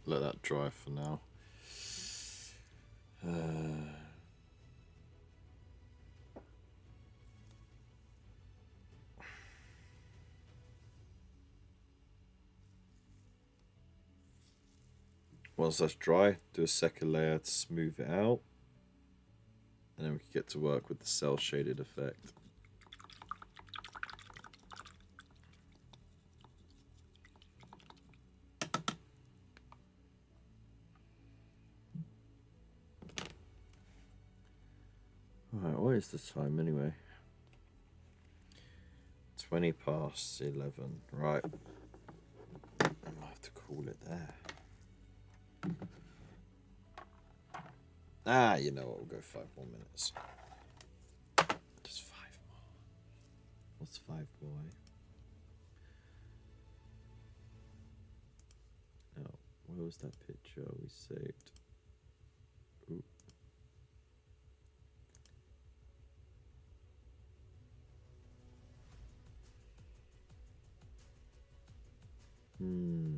let that dry for now. Once that's dry, do a second layer to smooth it out, and then we can get to work with the cell shaded effect. Alright, what is the time anyway? 20 past 11. Right. I might have to call it there. Ah, you know what? We'll go 5 more minutes. Just 5 more. What's 5 more? Oh, where was that picture we saved? Ooh.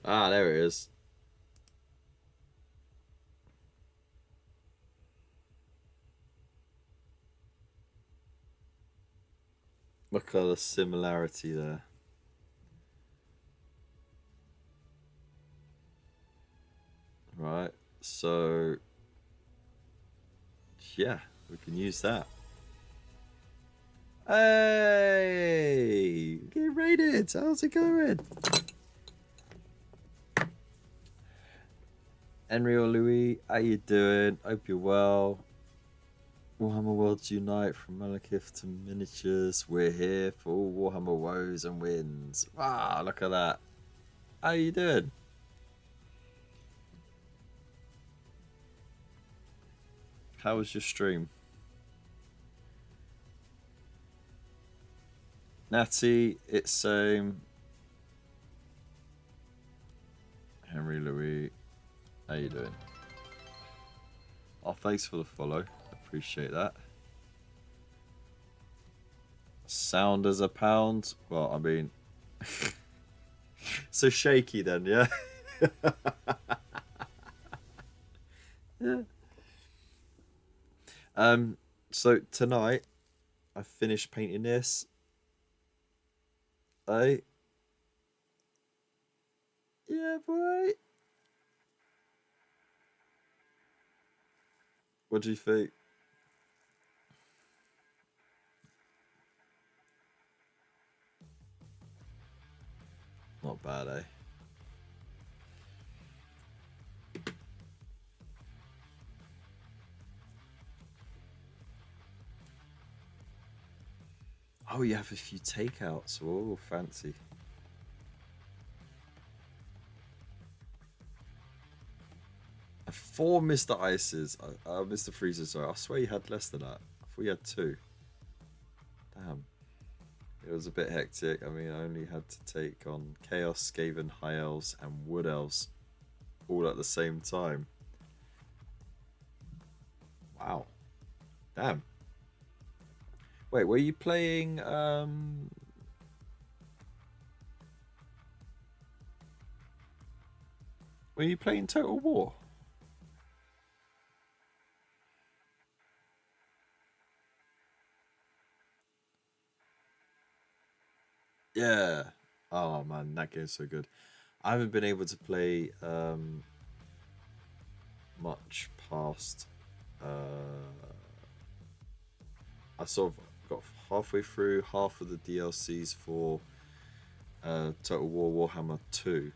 Ah, there it is. Look at the similarity there. Right, so yeah, we can use that. Hey, get rated. How's it going? Henry or Louis, how you doing? Hope you're well. Warhammer Worlds Unite from Malekith to miniatures. We're here for all Warhammer woes and wins. Wow, look at that. How you doing? How was your stream? Natty, it's same. Henry Louis, how you doing? Oh, thanks for the follow. Appreciate that. Sound as a pound. Well, I mean, so shaky then, yeah. Yeah. So tonight I finished painting this. Hey. Yeah, boy. What do you think? Not bad, eh? Oh, you have a few takeouts. Oh, fancy. Four Mr. Ices. Mr. Freezer, sorry. I swear you had less than that. I thought you had 2. Damn. It was a bit hectic. I mean, I only had to take on Chaos, Skaven, High Elves, and Wood Elves all at the same time. Wow. Damn. Wait, were you playing... Were you playing Total War? Yeah. Oh man, that game's so good. I haven't been able to play much past. I sort of got halfway through half of the DLCs for Total War Warhammer 2,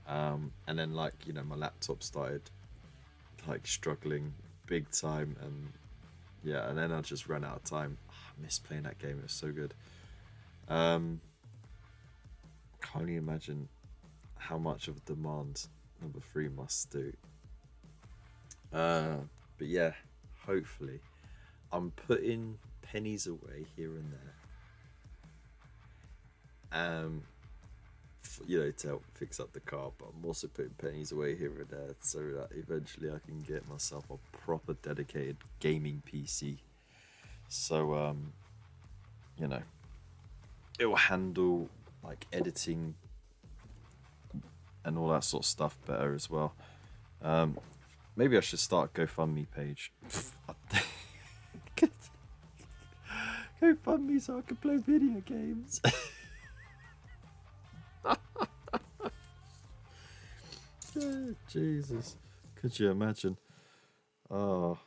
and then my laptop started like struggling big time, and Yeah, and then I just ran out of time. I miss playing that game. It was so good. Can't only imagine how much of a demand number 3 must do. But yeah, hopefully, I'm putting pennies away here and there. To help fix up the car, but I'm also putting pennies away here and there so that eventually I can get myself a proper dedicated gaming PC. So it will handle like editing and all that sort of stuff better as well. Maybe I should start a GoFundMe page. GoFundMe so I can play video games. Oh, Jesus. Could you imagine? Oh.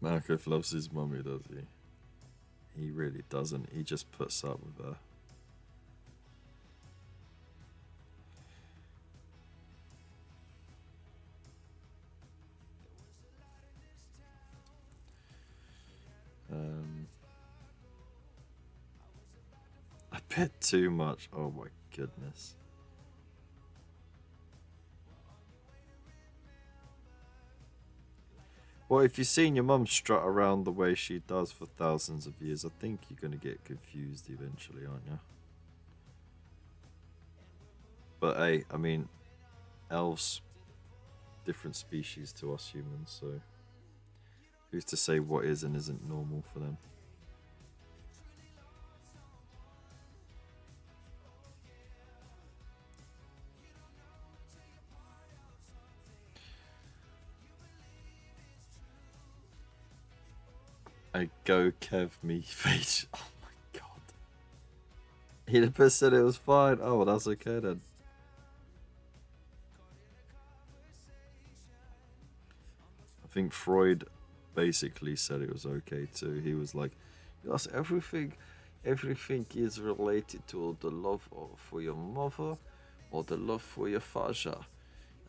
Markov loves his mummy, does he? He really doesn't. He just puts up with her. I bet too much. Oh my goodness. Well, if you've seen your mum strut around the way she does for thousands of years, I think you're going to get confused eventually, aren't you? But hey, I mean, elves, different species to us humans, so who's to say what is and isn't normal for them? I go Kev me face. Oh my god. He said it was fine. Oh, well, that's okay then. I think Freud basically said it was okay too. He was like, yes, everything is related to the love for your mother or the love for your father.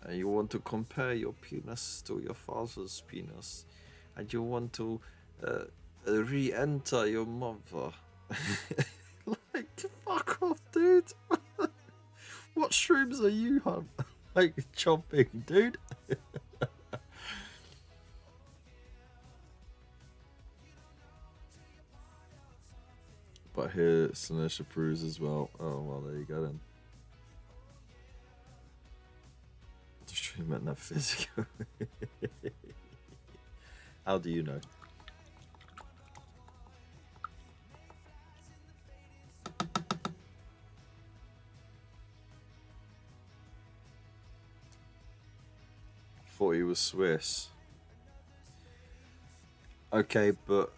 And you want to compare your penis to your father's penis. And you want to re-enter your mother. Like, fuck off, dude. What shrooms are you on? Like, chopping, dude? But here, Slanesh approves as well. Oh, well, there you go then. The stream meant that physical. How do you know? Thought he was Swiss. Okay, but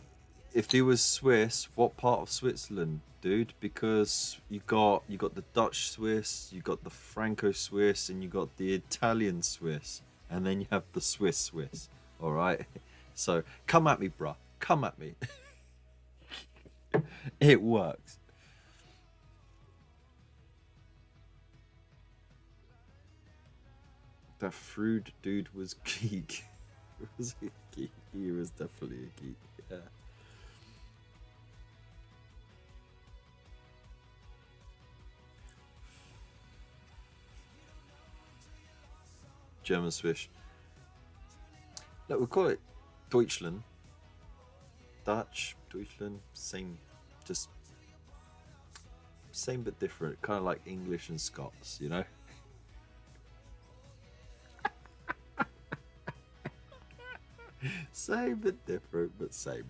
if he was Swiss, what part of Switzerland, dude? Because you got the Dutch Swiss, you got the Franco Swiss, and you got the Italian Swiss, and then you have the Swiss Swiss. All right, so come at me, bruh. Come at me. It works. That Frood dude was geek. Was he geek? He was definitely a geek. Yeah. German Swiss. No, we call it Deutschland. Dutch, Deutschland, same, just same but different. Kind of like English and Scots, you know. Same but different, but same.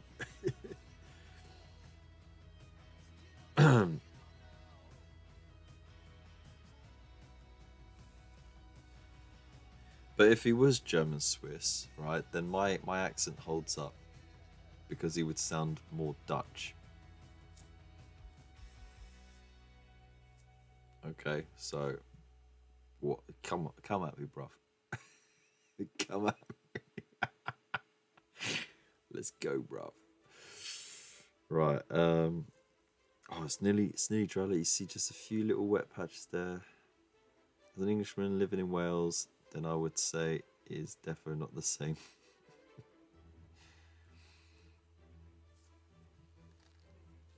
But if he was German Swiss, right, then my accent holds up because he would sound more Dutch. Okay, so what? Come at me, bruv. Come at me. Let's go, bruv. Right. Oh, it's nearly dry. You see just a few little wet patches there. As an Englishman living in Wales, then I would say it is definitely not the same.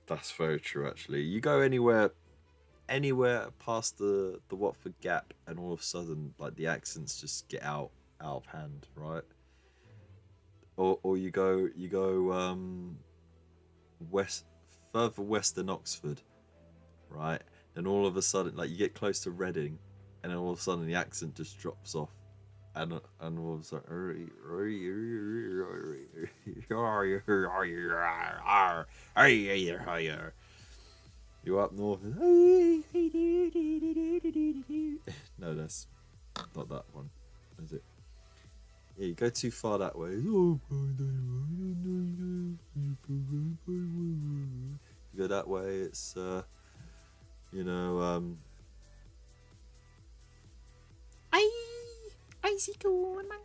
That's very true, actually. You go anywhere past the Watford Gap, and all of a sudden, like the accents just get out of hand, right? Or you go west, further west than Oxford, right? Then all of a sudden, like you get close to Reading, and then all of a sudden the accent just drops off, and all of a sudden, you're up north. No, that's not that one, is it? Yeah, you go too far that way. You go that way, it's you know, I see cool man.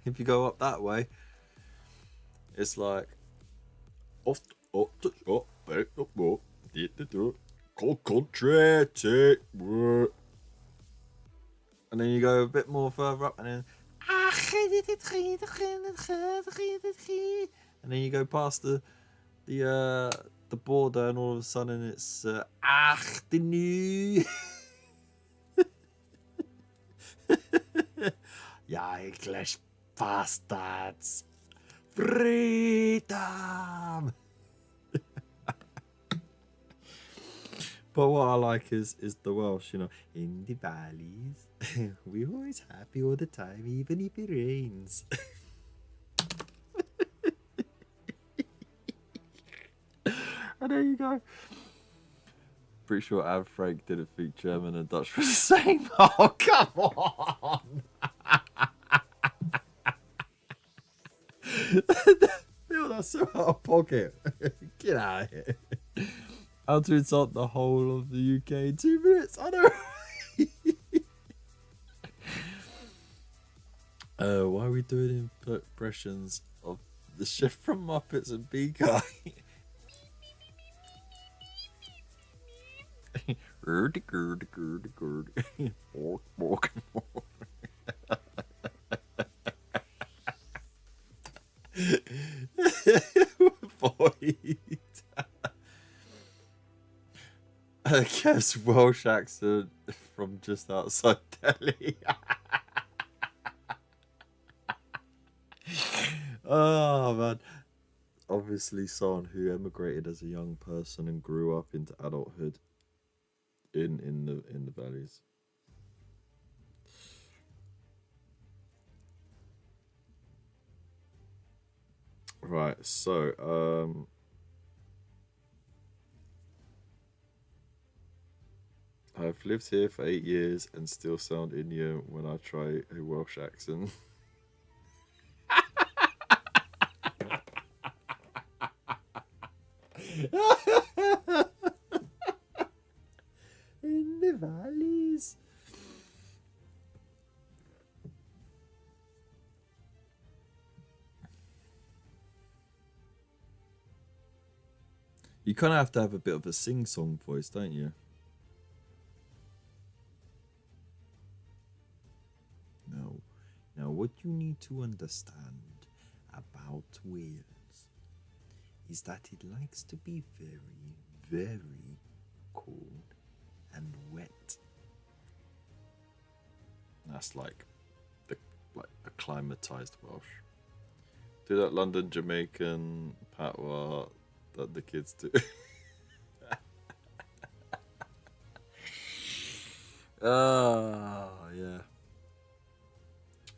if you go up that way, it's like off the shop, back the boat, did the door, cold country, take work. And then you go a bit more further up, and then you go past the border, and all of a sudden it's the new. Ja, English bastards, freedom. But what I like is the Welsh, you know. In the valleys, we're always happy all the time, even if it rains. And there you go. Pretty sure Anne Frank didn't think German and Dutch were the same. Oh, come on. Bill, that's so out of pocket. Get out of here. How to insult the whole of the UK in 2 minutes? I know. Why are we doing impressions of the chef from Muppets and Beaker? Kev's Welsh accent from just outside Delhi. Oh man. Obviously someone who emigrated as a young person and grew up into adulthood in the valleys. Right, so I've lived here for 8 years and still sound Indian when I try a Welsh accent. In the valleys. You kind of have to have a bit of a sing-song voice, don't you? No. Now, what you need to understand about Wales is that it likes to be very, very cold and wet. That's like the acclimatized Welsh. Do that London Jamaican patois that the kids do. Oh, yeah.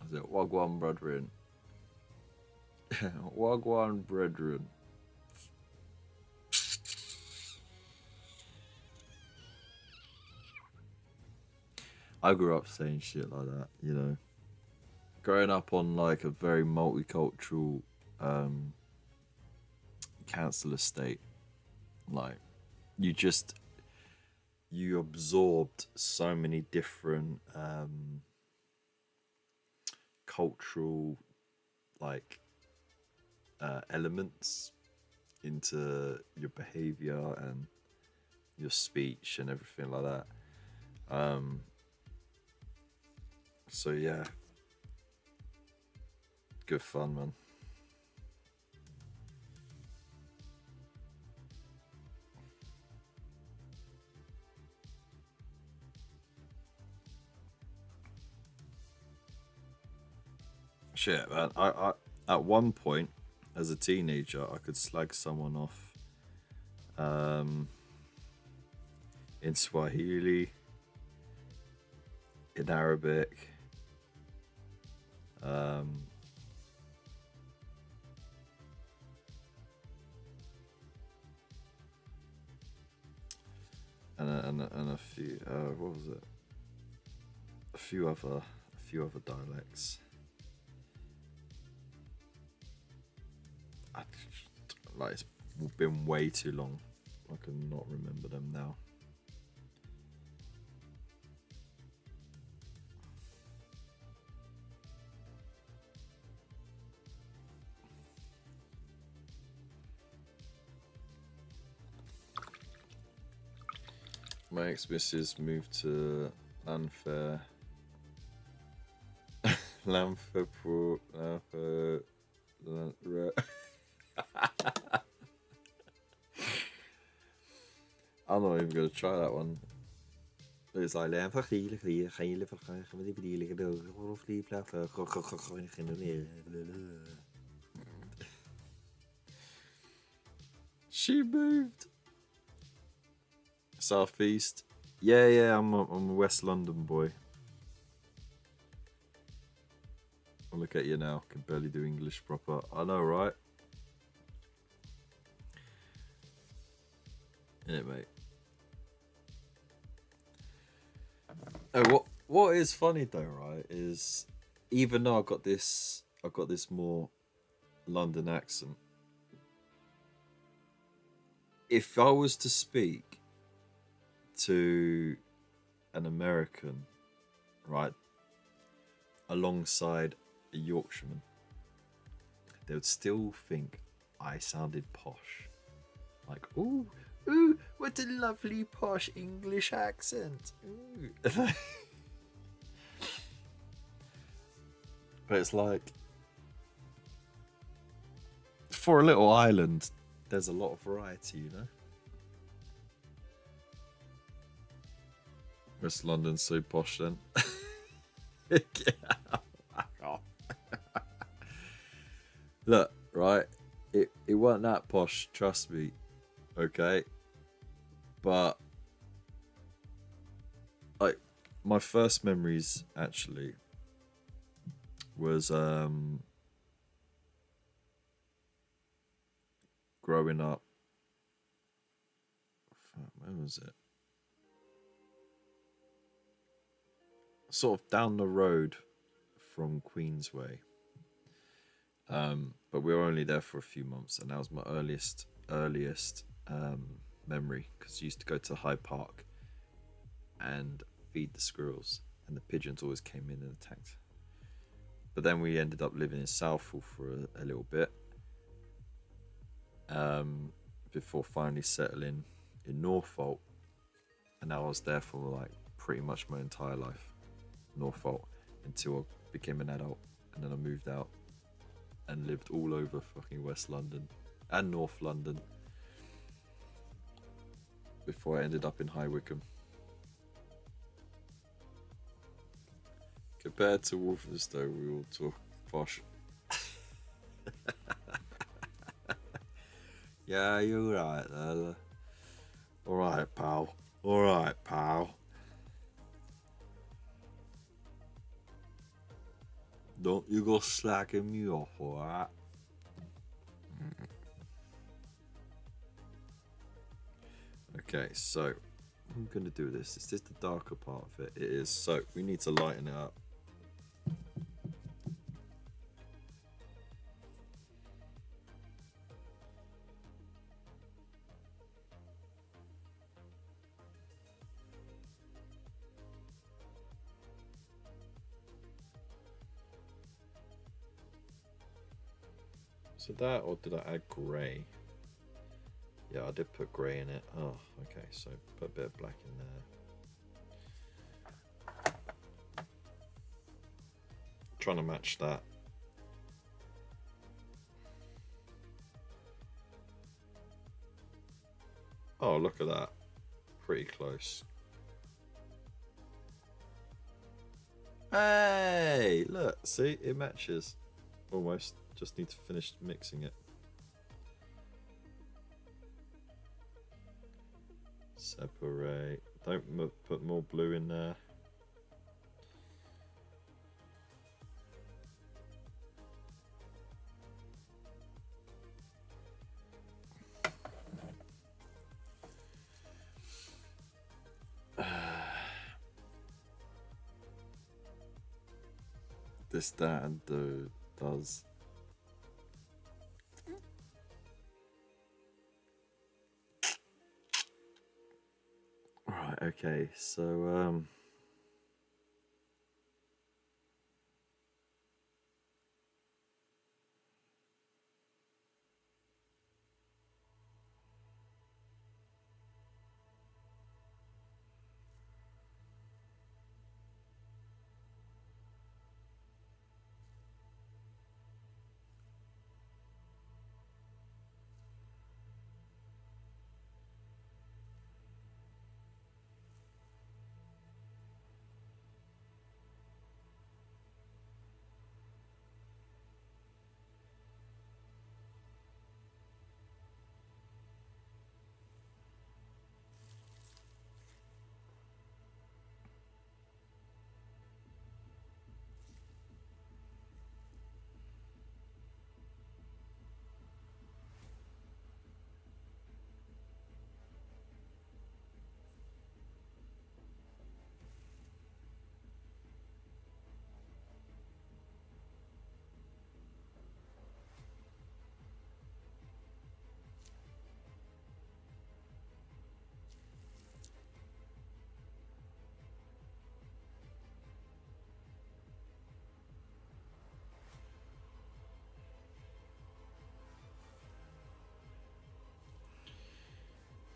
Is it Wagwan brethren? Wagwan brethren. I grew up saying shit like that, you know. Growing up on like a very multicultural council estate, like you absorbed so many different cultural like elements into your behavior and your speech and everything like that. So yeah, good fun, man. Shit, man. I at one point as a teenager, I could slag someone off in Swahili, in Arabic, um, and a few. What was it? A few other dialects. Like it's been way too long. I cannot remember them now. My ex-missus moved to Lanfair. Lanfair. I'm not even gonna try that one. It's like she moved southeast. Yeah. I'm a West London boy. I'll look at you now. Can barely do English proper. I know, right? Yeah, mate. Oh, what is funny though, right? Is even though I've got this more London accent. If I was to speak to an American, right, alongside a Yorkshireman, they would still think I sounded posh. Like, ooh, what a lovely posh English accent. Ooh. But it's like, for a little island, there's a lot of variety, you know? West London's so posh then. Look, right, it weren't that posh, trust me, okay? But, like, my first memories, actually, was, growing up. When was it? Sort of down the road from Queensway. But we were only there for a few months, and that was my earliest memory, because I used to go to Hyde Park and feed the squirrels, and the pigeons always came in and attacked. But then we ended up living in Southall for a little bit, before finally settling in Norfolk, and I was there for like pretty much my entire life, Norfolk, until I became an adult, and then I moved out and lived all over fucking West London and North London before I ended up in High Wycombe. Compared to Walthamstow, we all talk posh. Yeah, you're right there. Alright, pal. Alright, pal. Don't you go slacking me off, alright? Okay, so I'm gonna do this. Is this the darker part of it? It is. So we need to lighten it up. So that, or did I add grey? Yeah, I did put grey in it. Oh, okay, so put a bit of black in there. Trying to match that. Oh, look at that. Pretty close. Hey, look, see, it matches. Almost. Just need to finish mixing it. Separate. Don't put more blue in there. This, that, and does. Right, okay, so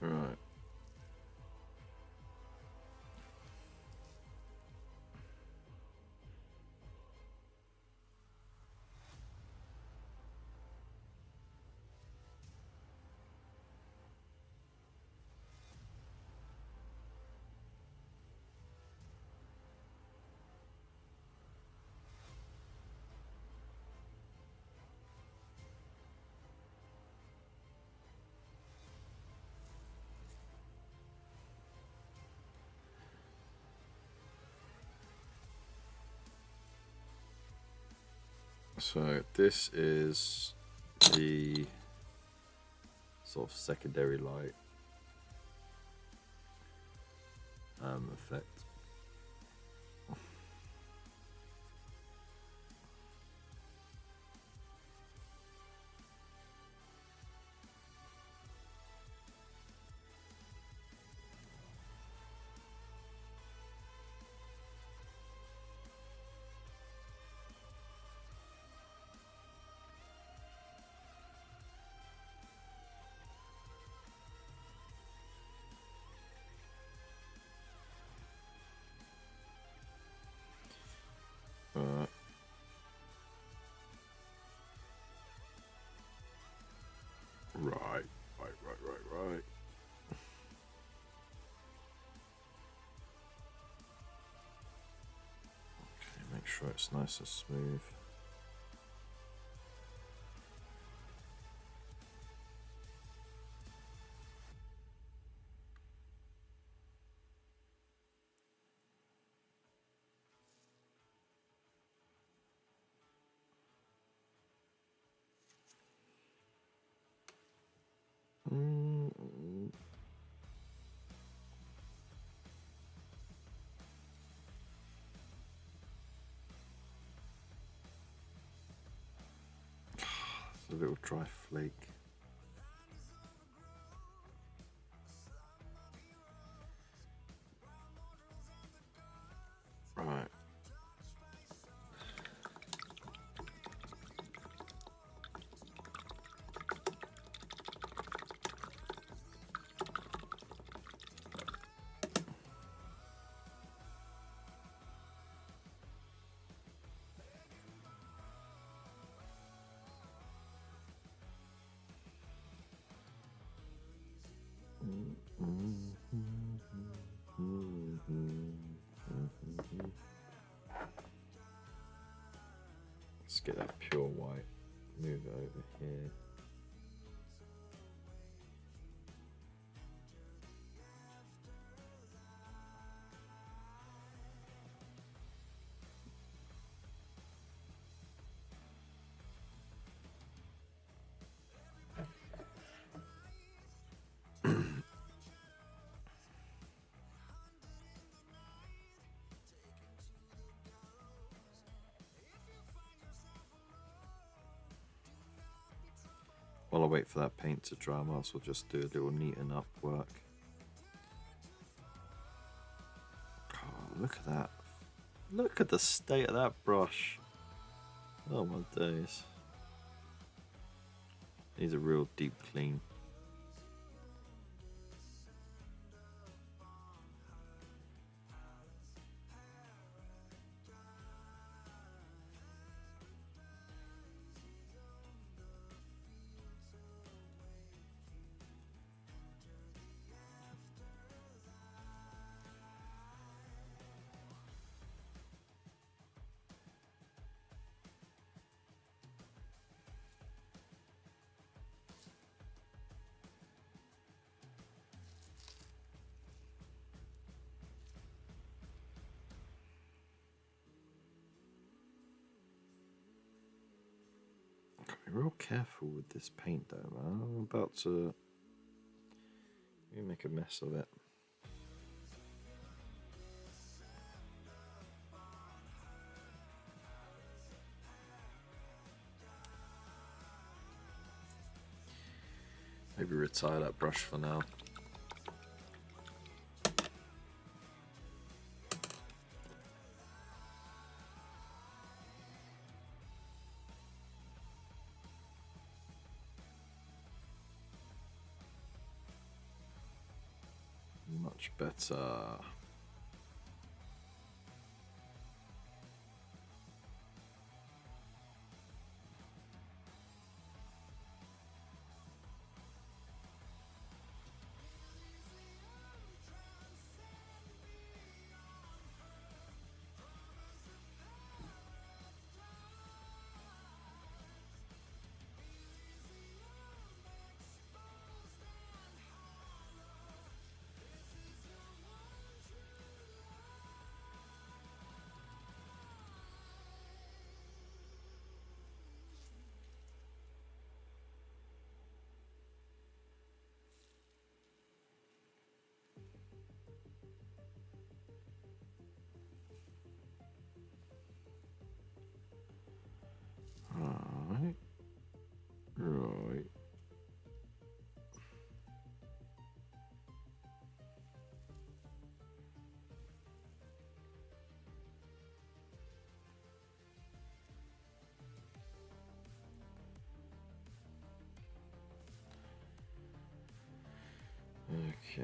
right. So this is the sort of secondary light effect. Right. Right. Okay, make sure it's nice and smooth. A little dry flake. Right. get that pure white. Move it over here. While I wait for that paint to dry, I might as well just do a little neaten up work. Oh, look at that. Look at the state of that brush. Oh my days. Needs a real deep clean. Be real careful with this paint though, man. I'm about to make a mess of it. Maybe retire that brush for now. Much better. Right. Right. Okay.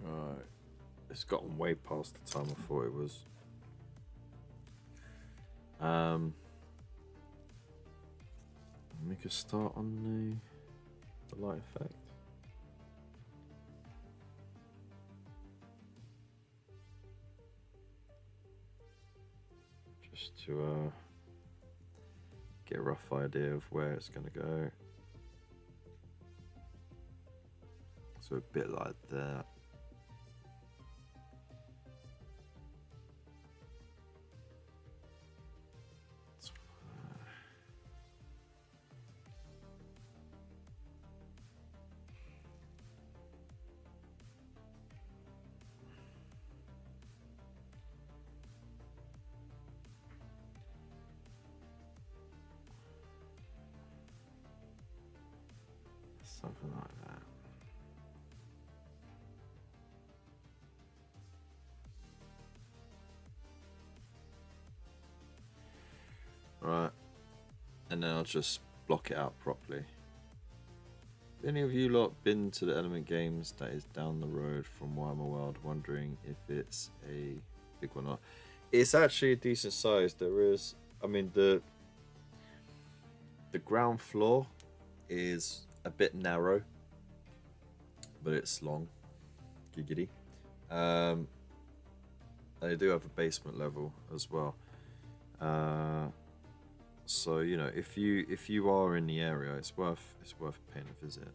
Right. It's gotten way past the time I thought it was. Make a start on the light effect. Just to get a rough idea of where it's going to go. So a bit like that. Something like that. Right, and then I'll just block it out properly. Any of you lot been to the Element Games that is down the road from Warhammer World, wondering if it's a big one or not? It's actually a decent size. There is, I mean, the ground floor is a bit narrow, but it's long. Giggity. They do have a basement level as well. So you know, if you are in the area, it's worth paying a visit.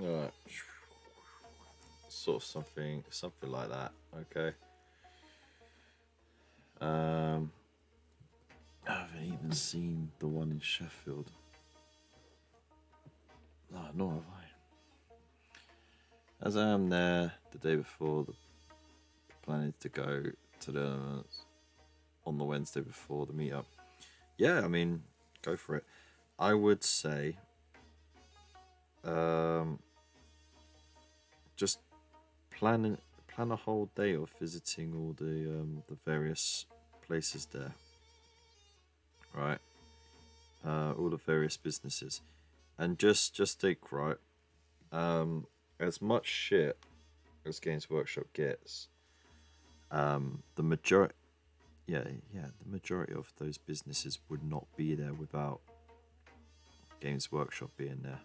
All right. Sort of something like that. Okay. I haven't even seen the one in Sheffield. No, nor have I. As I am there the day before, planning to go to the on the Wednesday before the meetup. Yeah, I mean, go for it. I would say, just plan a whole day of visiting all the various places there. Right, all the various businesses, and just think, right, as much shit as Games Workshop gets, the majority of those businesses would not be there without Games Workshop being there,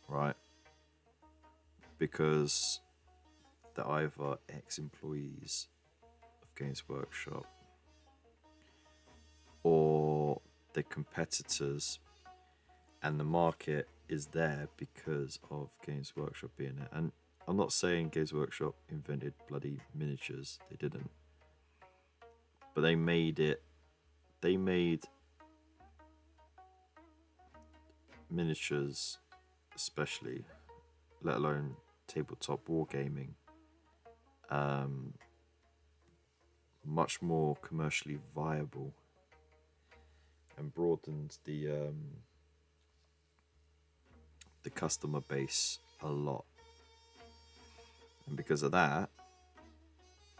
right? Because they're either ex-employees of Games Workshop or they're competitors, and the market is there because of Games Workshop being there. And I'm not saying Games Workshop invented bloody miniatures, they didn't. But they made miniatures, especially, let alone tabletop wargaming, much more commercially viable, and broadened the customer base a lot. And because of that,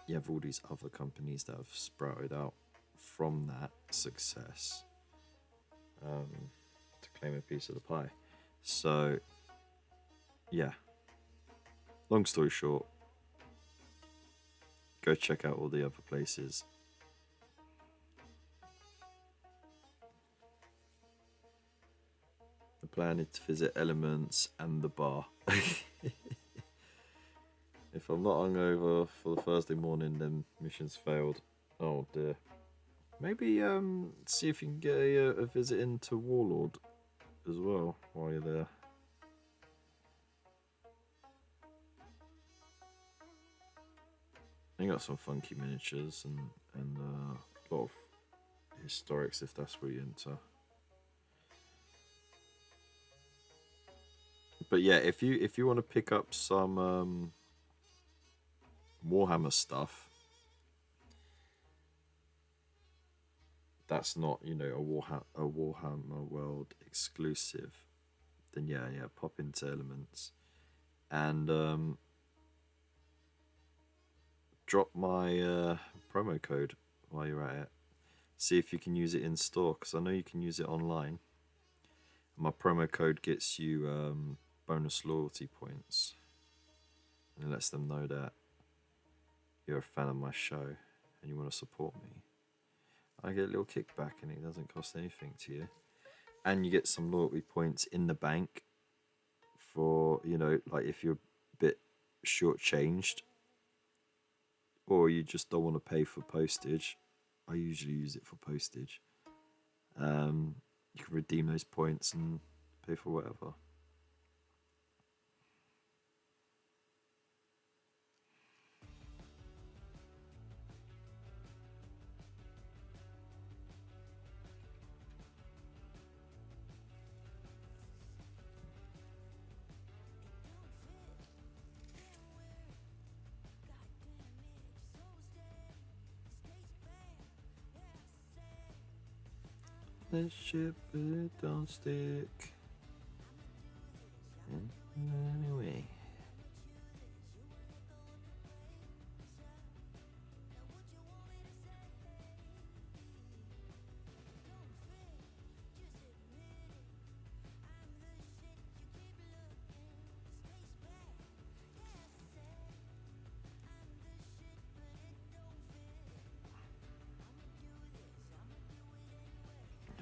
you have all these other companies that have sprouted out from that success, to claim a piece of the pie. So, yeah. Long story short, go check out all the other places. The plan is to visit Elements and the bar. If I'm not hungover for the Thursday morning, then mission's failed. Oh dear. Maybe see if you can get a visit into Warlord as well while you're there. You got some funky miniatures and a lot of historics if that's what you're into. But yeah, if you want to pick up some Warhammer stuff, that's not, you know, a Warhammer World exclusive, then yeah, pop into Elements and drop my promo code while you're at it. See if you can use it in store, because I know you can use it online. My promo code gets you bonus loyalty points, and it lets them know that you're a fan of my show and you want to support me. I get a little kickback, and it doesn't cost anything to you. And you get some loyalty points in the bank for, you know, like if you're a bit shortchanged or you just don't want to pay for postage. I usually use it for postage. You can redeem those points and pay for whatever. This ship, it don't stick. Anyway.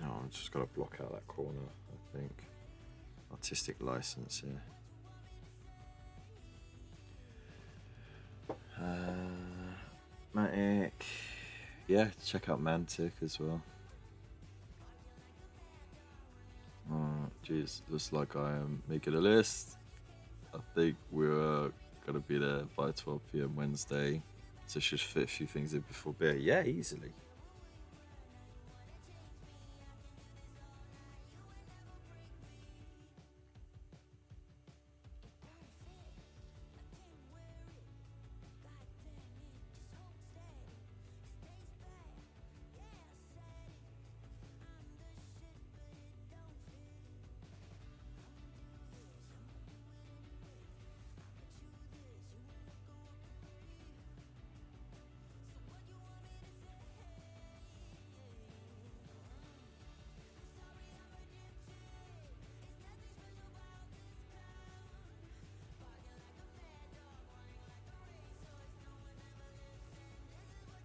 Oh, I'm just got to block out that corner, I think. Artistic license here. Matic. Yeah, check out Mantic as well. Oh, jeez, looks like I am making a list. I think we're gonna be there by 12 p.m. Wednesday, so should fit a few things in before beer. Yeah, easily.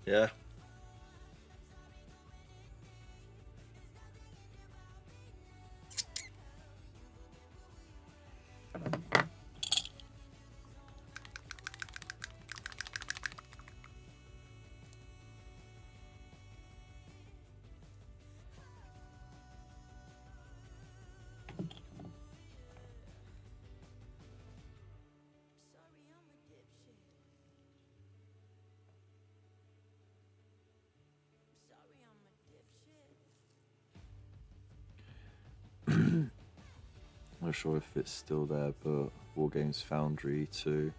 Yeah. Not sure if it's still there, but Wargames Foundry 2.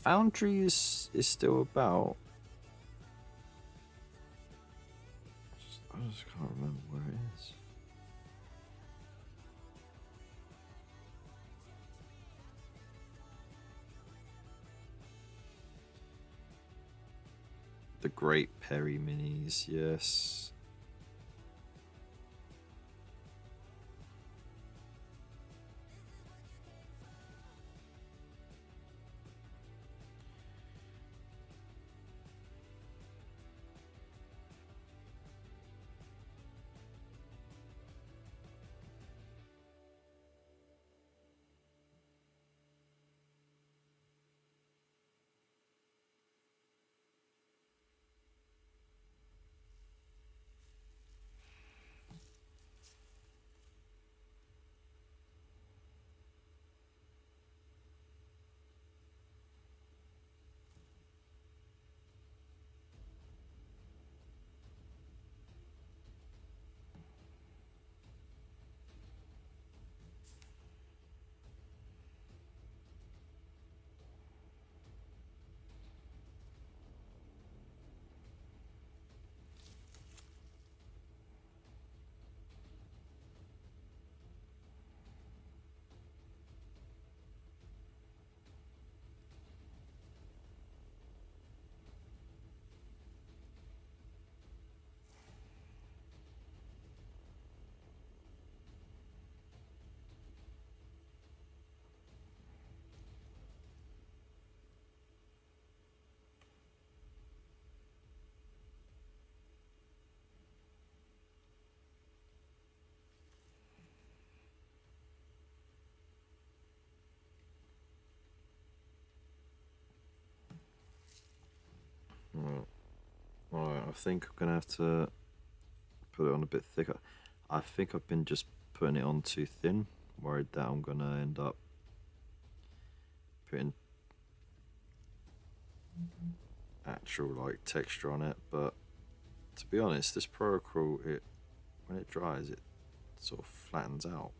Foundry is still about. I just can't remember where it is. The Great Perry Minis, yes. Alright, I think I'm gonna have to put it on a bit thicker. I think I've been just putting it on too thin. Worried that I'm gonna end up putting actual like texture on it, but to be honest, this Pro Acryl, it when it dries, it sort of flattens out.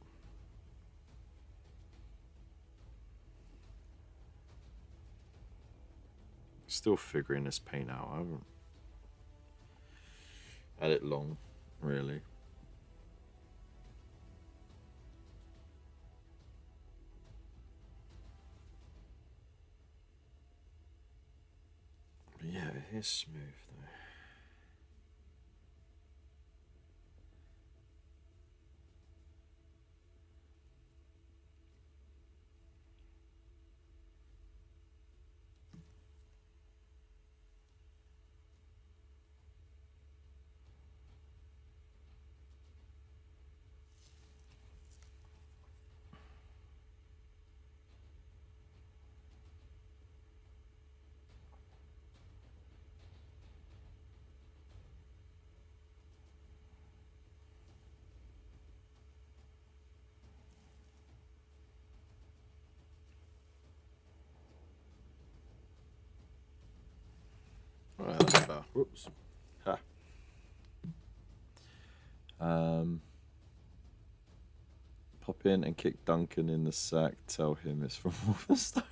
Still figuring this paint out. I haven't had it long, really. But yeah, it is smooth though. Alright, that's about. Whoops. Ha. Pop in and kick Duncan in the sack. Tell him it's from Wolfenstein.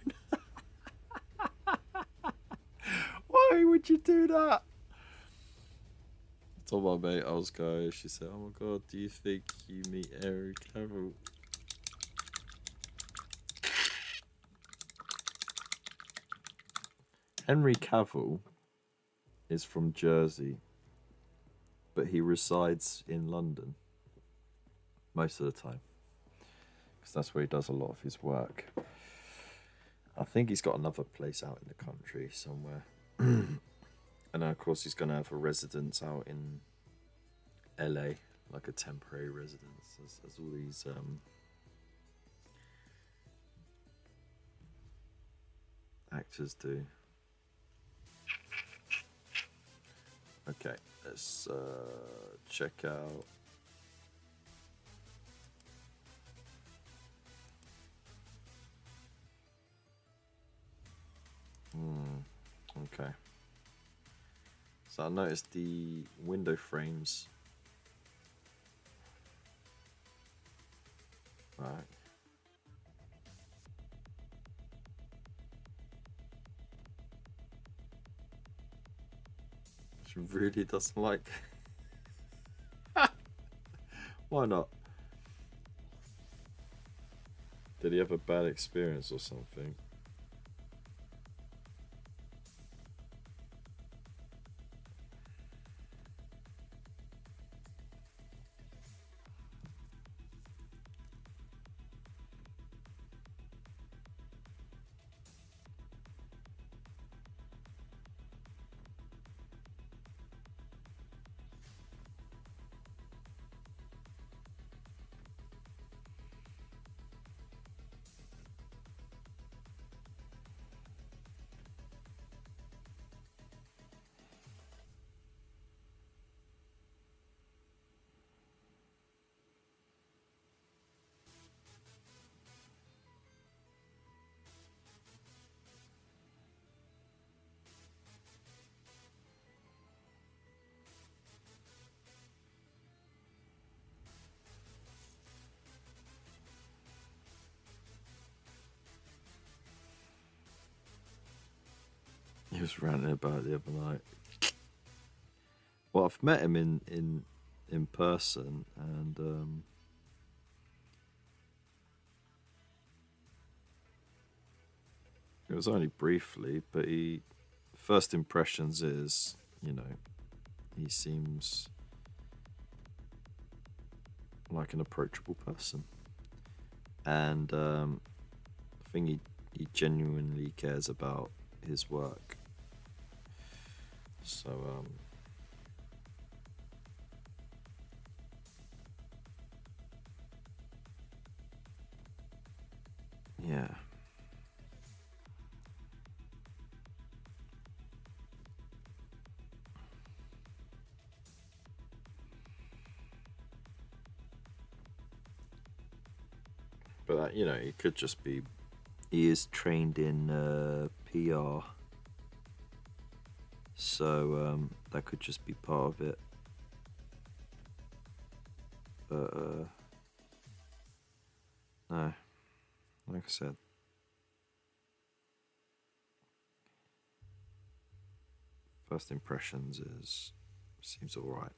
Why would you do that? I told my mate I was going. She said, "Oh my god, do you think you meet Henry Cavill?" Henry Cavill is from Jersey, but he resides in London most of the time because that's where he does a lot of his work. I think he's got another place out in the country somewhere. And then, of course, he's going to have a residence out in LA, like a temporary residence, as all these actors do. Okay, let's check out. Okay. So I noticed the window frames. Right. She really doesn't like. Why not? Did he have a bad experience or something? He was ranting about it the other night. Well, I've met him in person, and it was only briefly. But he first impressions is, he seems like an approachable person, and I think he genuinely cares about his work. So yeah. But that, you know, it could just be he is trained in PR, so that could just be part of it. But no, like I said, first impressions seems all right.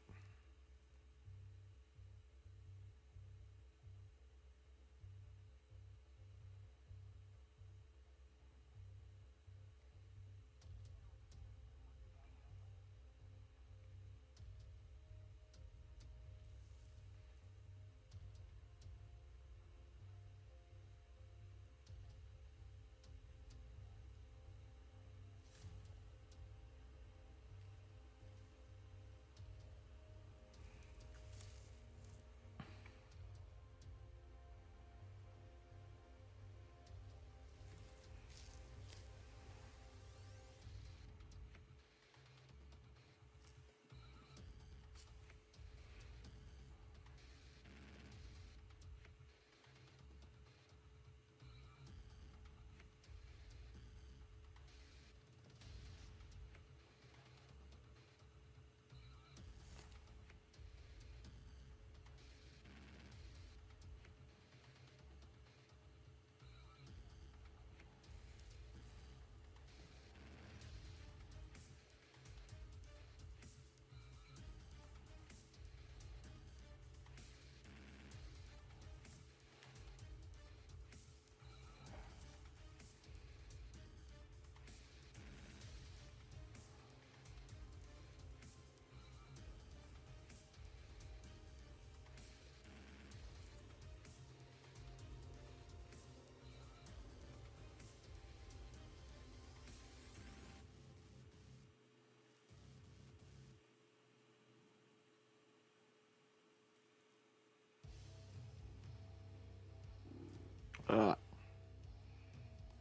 Ah,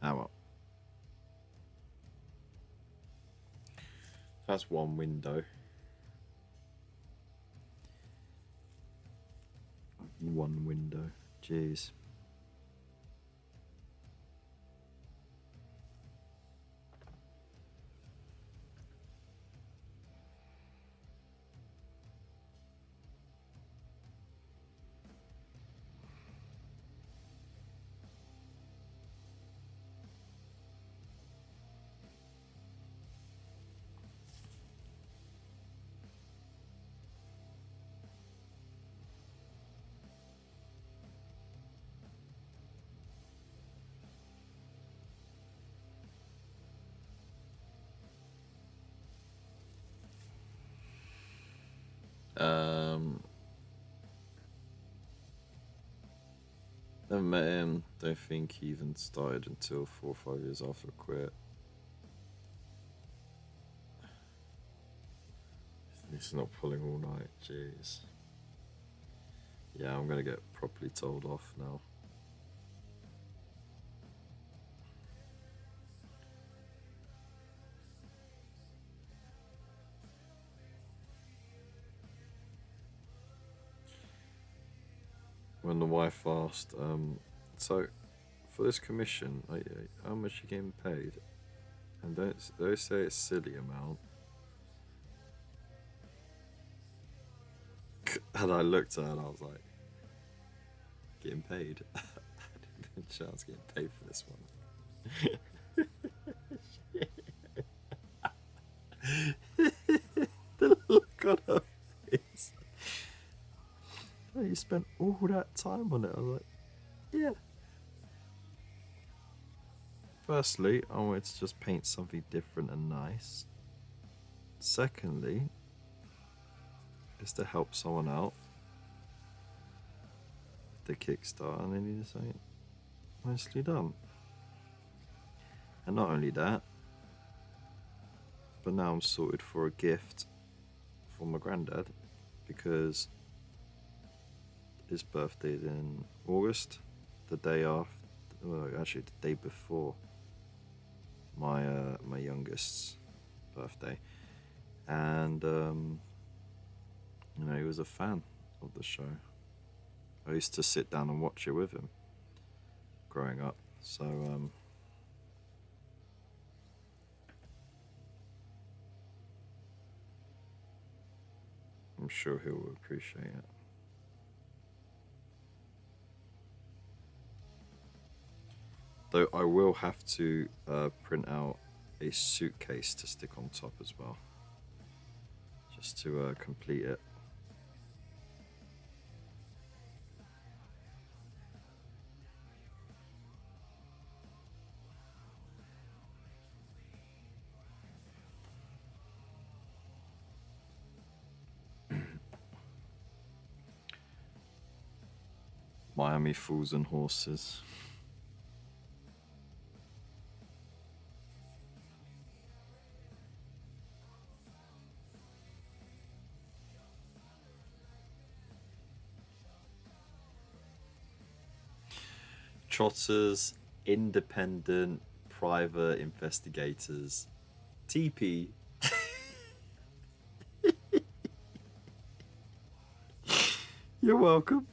well. That's one window. One window. Jeez. Never met him. Don't think he even started until 4 or 5 years after I quit. He's not pulling all night. Jeez. Yeah, I'm gonna get properly told off now. When the wife asked, so for this commission, how much are you getting paid? And don't say it's silly amount. And I looked at her and I was like, getting paid? I didn't think I was getting paid for this one. The look on her face. Oh, you spent all that time on it. I was like, yeah. Firstly, I wanted to just paint something different and nice. Secondly, is to help someone out. The Kickstarter, and then you just say, nicely done. And not only that, but now I'm sorted for a gift for my granddad because his birthday is in August, the day after, well, actually the day before my my youngest's birthday, and you know, he was a fan of the show. I used to sit down and watch it with him. growing up. So I'm sure he'll appreciate it. Though I will have to print out a suitcase to stick on top as well, just to complete it. Miami Fools and Horses. Trotters, independent, private investigators, TP. You're welcome.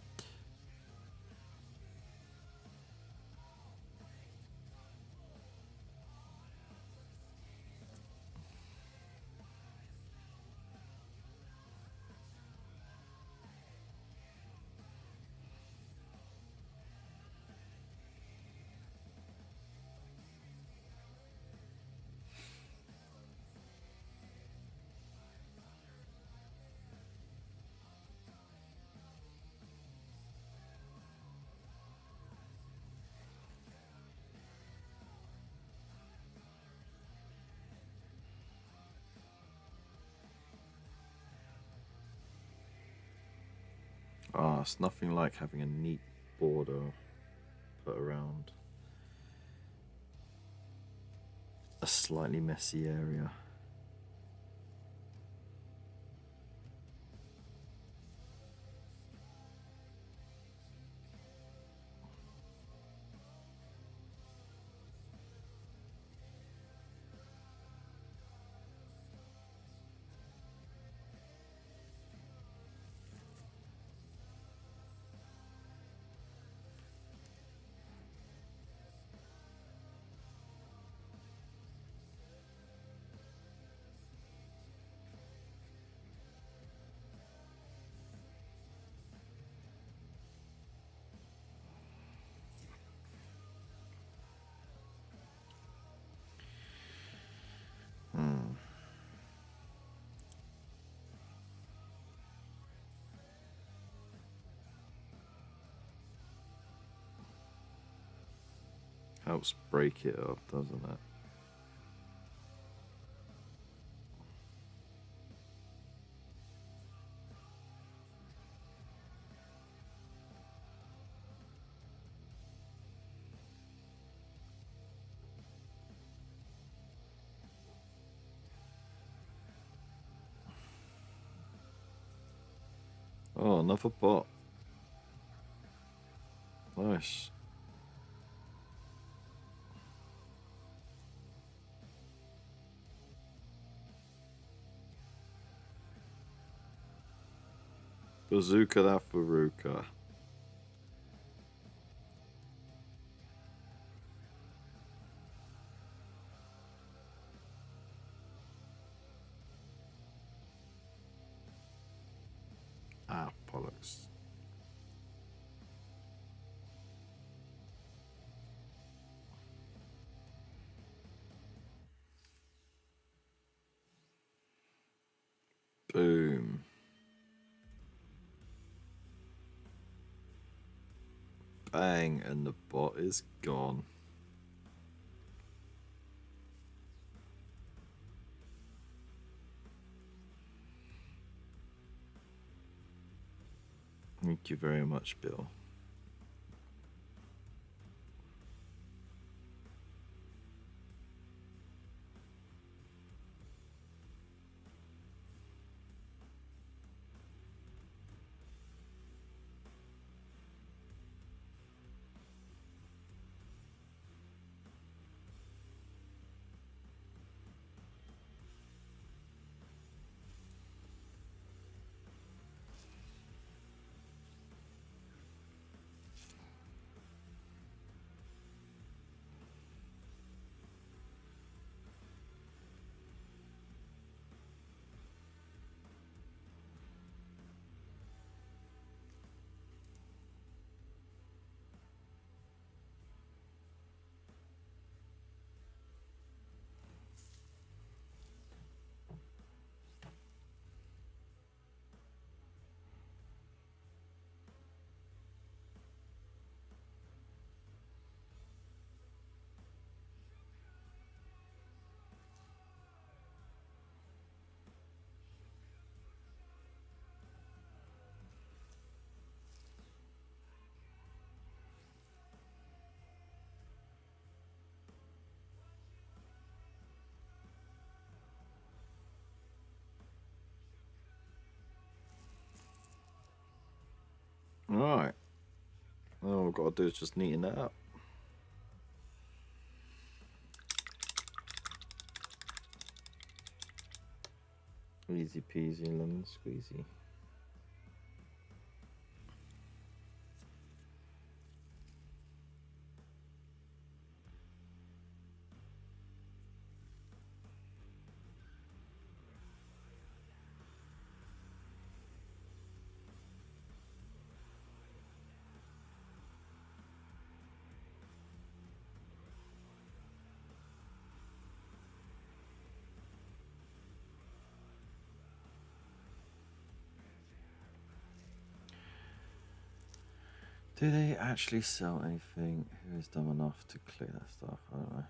Ah, it's nothing like having a neat border put around a slightly messy area. Helps break it up, doesn't it? Oh, another bot. Nice. Bazooka that Faruka. Ah, bollocks. Boom. Bang, and the bot is gone. Thank you very much, Bill. got to do is just neaten that up. Easy peasy lemon squeezy. Do they actually sell anything? Who is dumb enough to click that stuff? I don't know.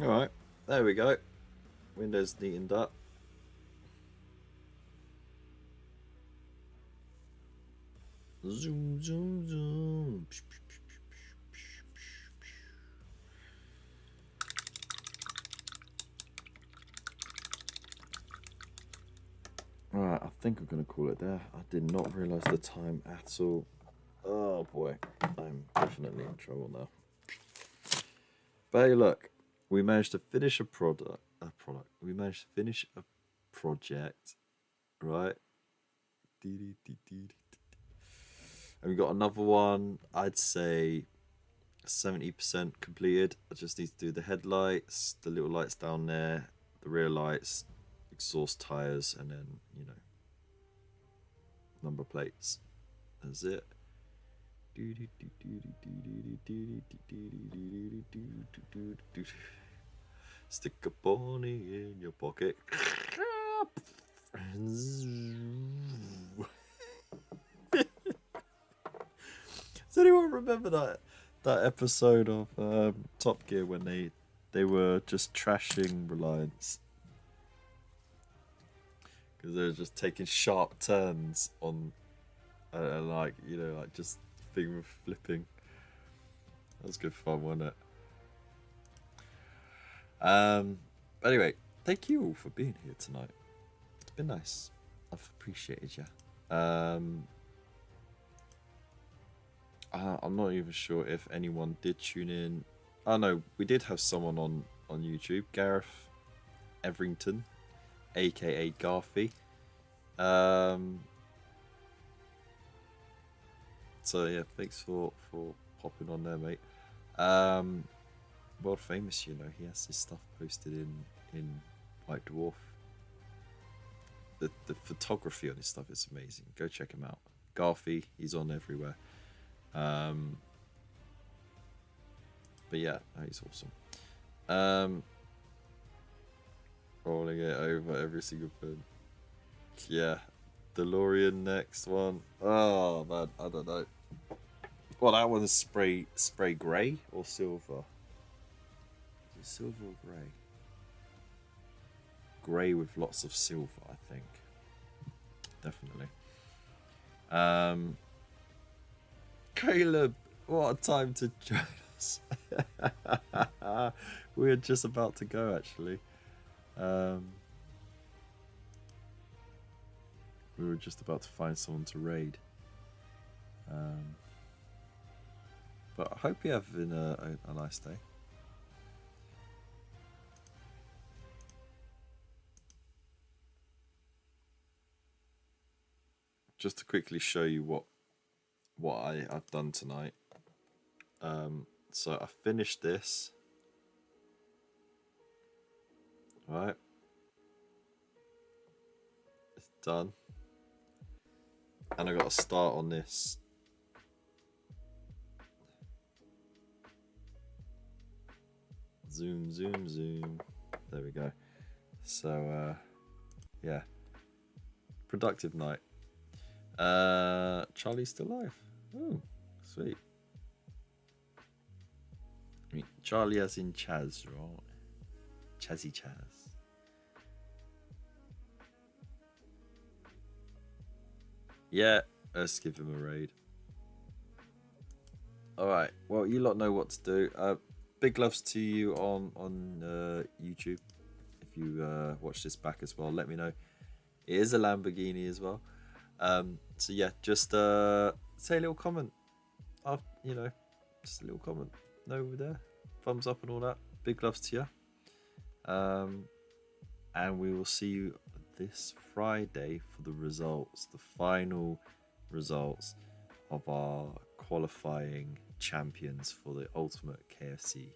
Alright, there we go. Windows neatened up. Zoom, zoom, zoom. Alright, I think I'm going to call it there. I did not realise the time at all. Oh boy, I'm definitely in trouble now. But hey, look, we managed to finish a product. We managed to finish a project, right? And we got another one. I'd say 70% completed. I just need to do the headlights, the little lights down there, the rear lights, exhaust tires, and then, you know, number plates. That's it. Stick a pony in your pocket. Does anyone remember that episode of Top Gear when they were just trashing Reliance because they were just taking sharp turns on, like just thing with flipping. That was good fun, wasn't it? Anyway, thank you all for being here tonight. It's been nice. I've appreciated you. I'm not even sure if anyone did tune in. Oh no, we did have someone on YouTube, Gareth Everington, aka Garthy. So yeah, thanks for popping on there, mate. World famous, he has his stuff posted in White Dwarf. The photography on his stuff is amazing. Go check him out. Garthy, he's on everywhere. But yeah, he's awesome. Rolling it over every single film. Yeah, DeLorean next one. Oh man, I don't know. Well, that one's spray grey or silver. Is it silver or grey? Grey with lots of silver, I think. Definitely. Caleb, what a time to join us. We're just about to go, actually. We were just about to find someone to raid. But I hope you're having a nice day. Just to quickly show you what I've done tonight. So I finished this. Right. It's done. And I got to start on this. Zoom, zoom, zoom. There we go. So, yeah. Productive night. Charlie's still alive. Oh, sweet. I mean, Charlie as in Chaz, right? Chazzy Chaz. Yeah, let's give him a raid. Alright, well, you lot know what to do. Big loves to you on YouTube. If you watch this back as well, let me know. It is a Lamborghini as well. So yeah, just say a little comment. Just a little comment over there. Thumbs up and all that. Big loves to you. And we will see you this Friday for the results, the final results of our qualifying champions for the Ultimate KFC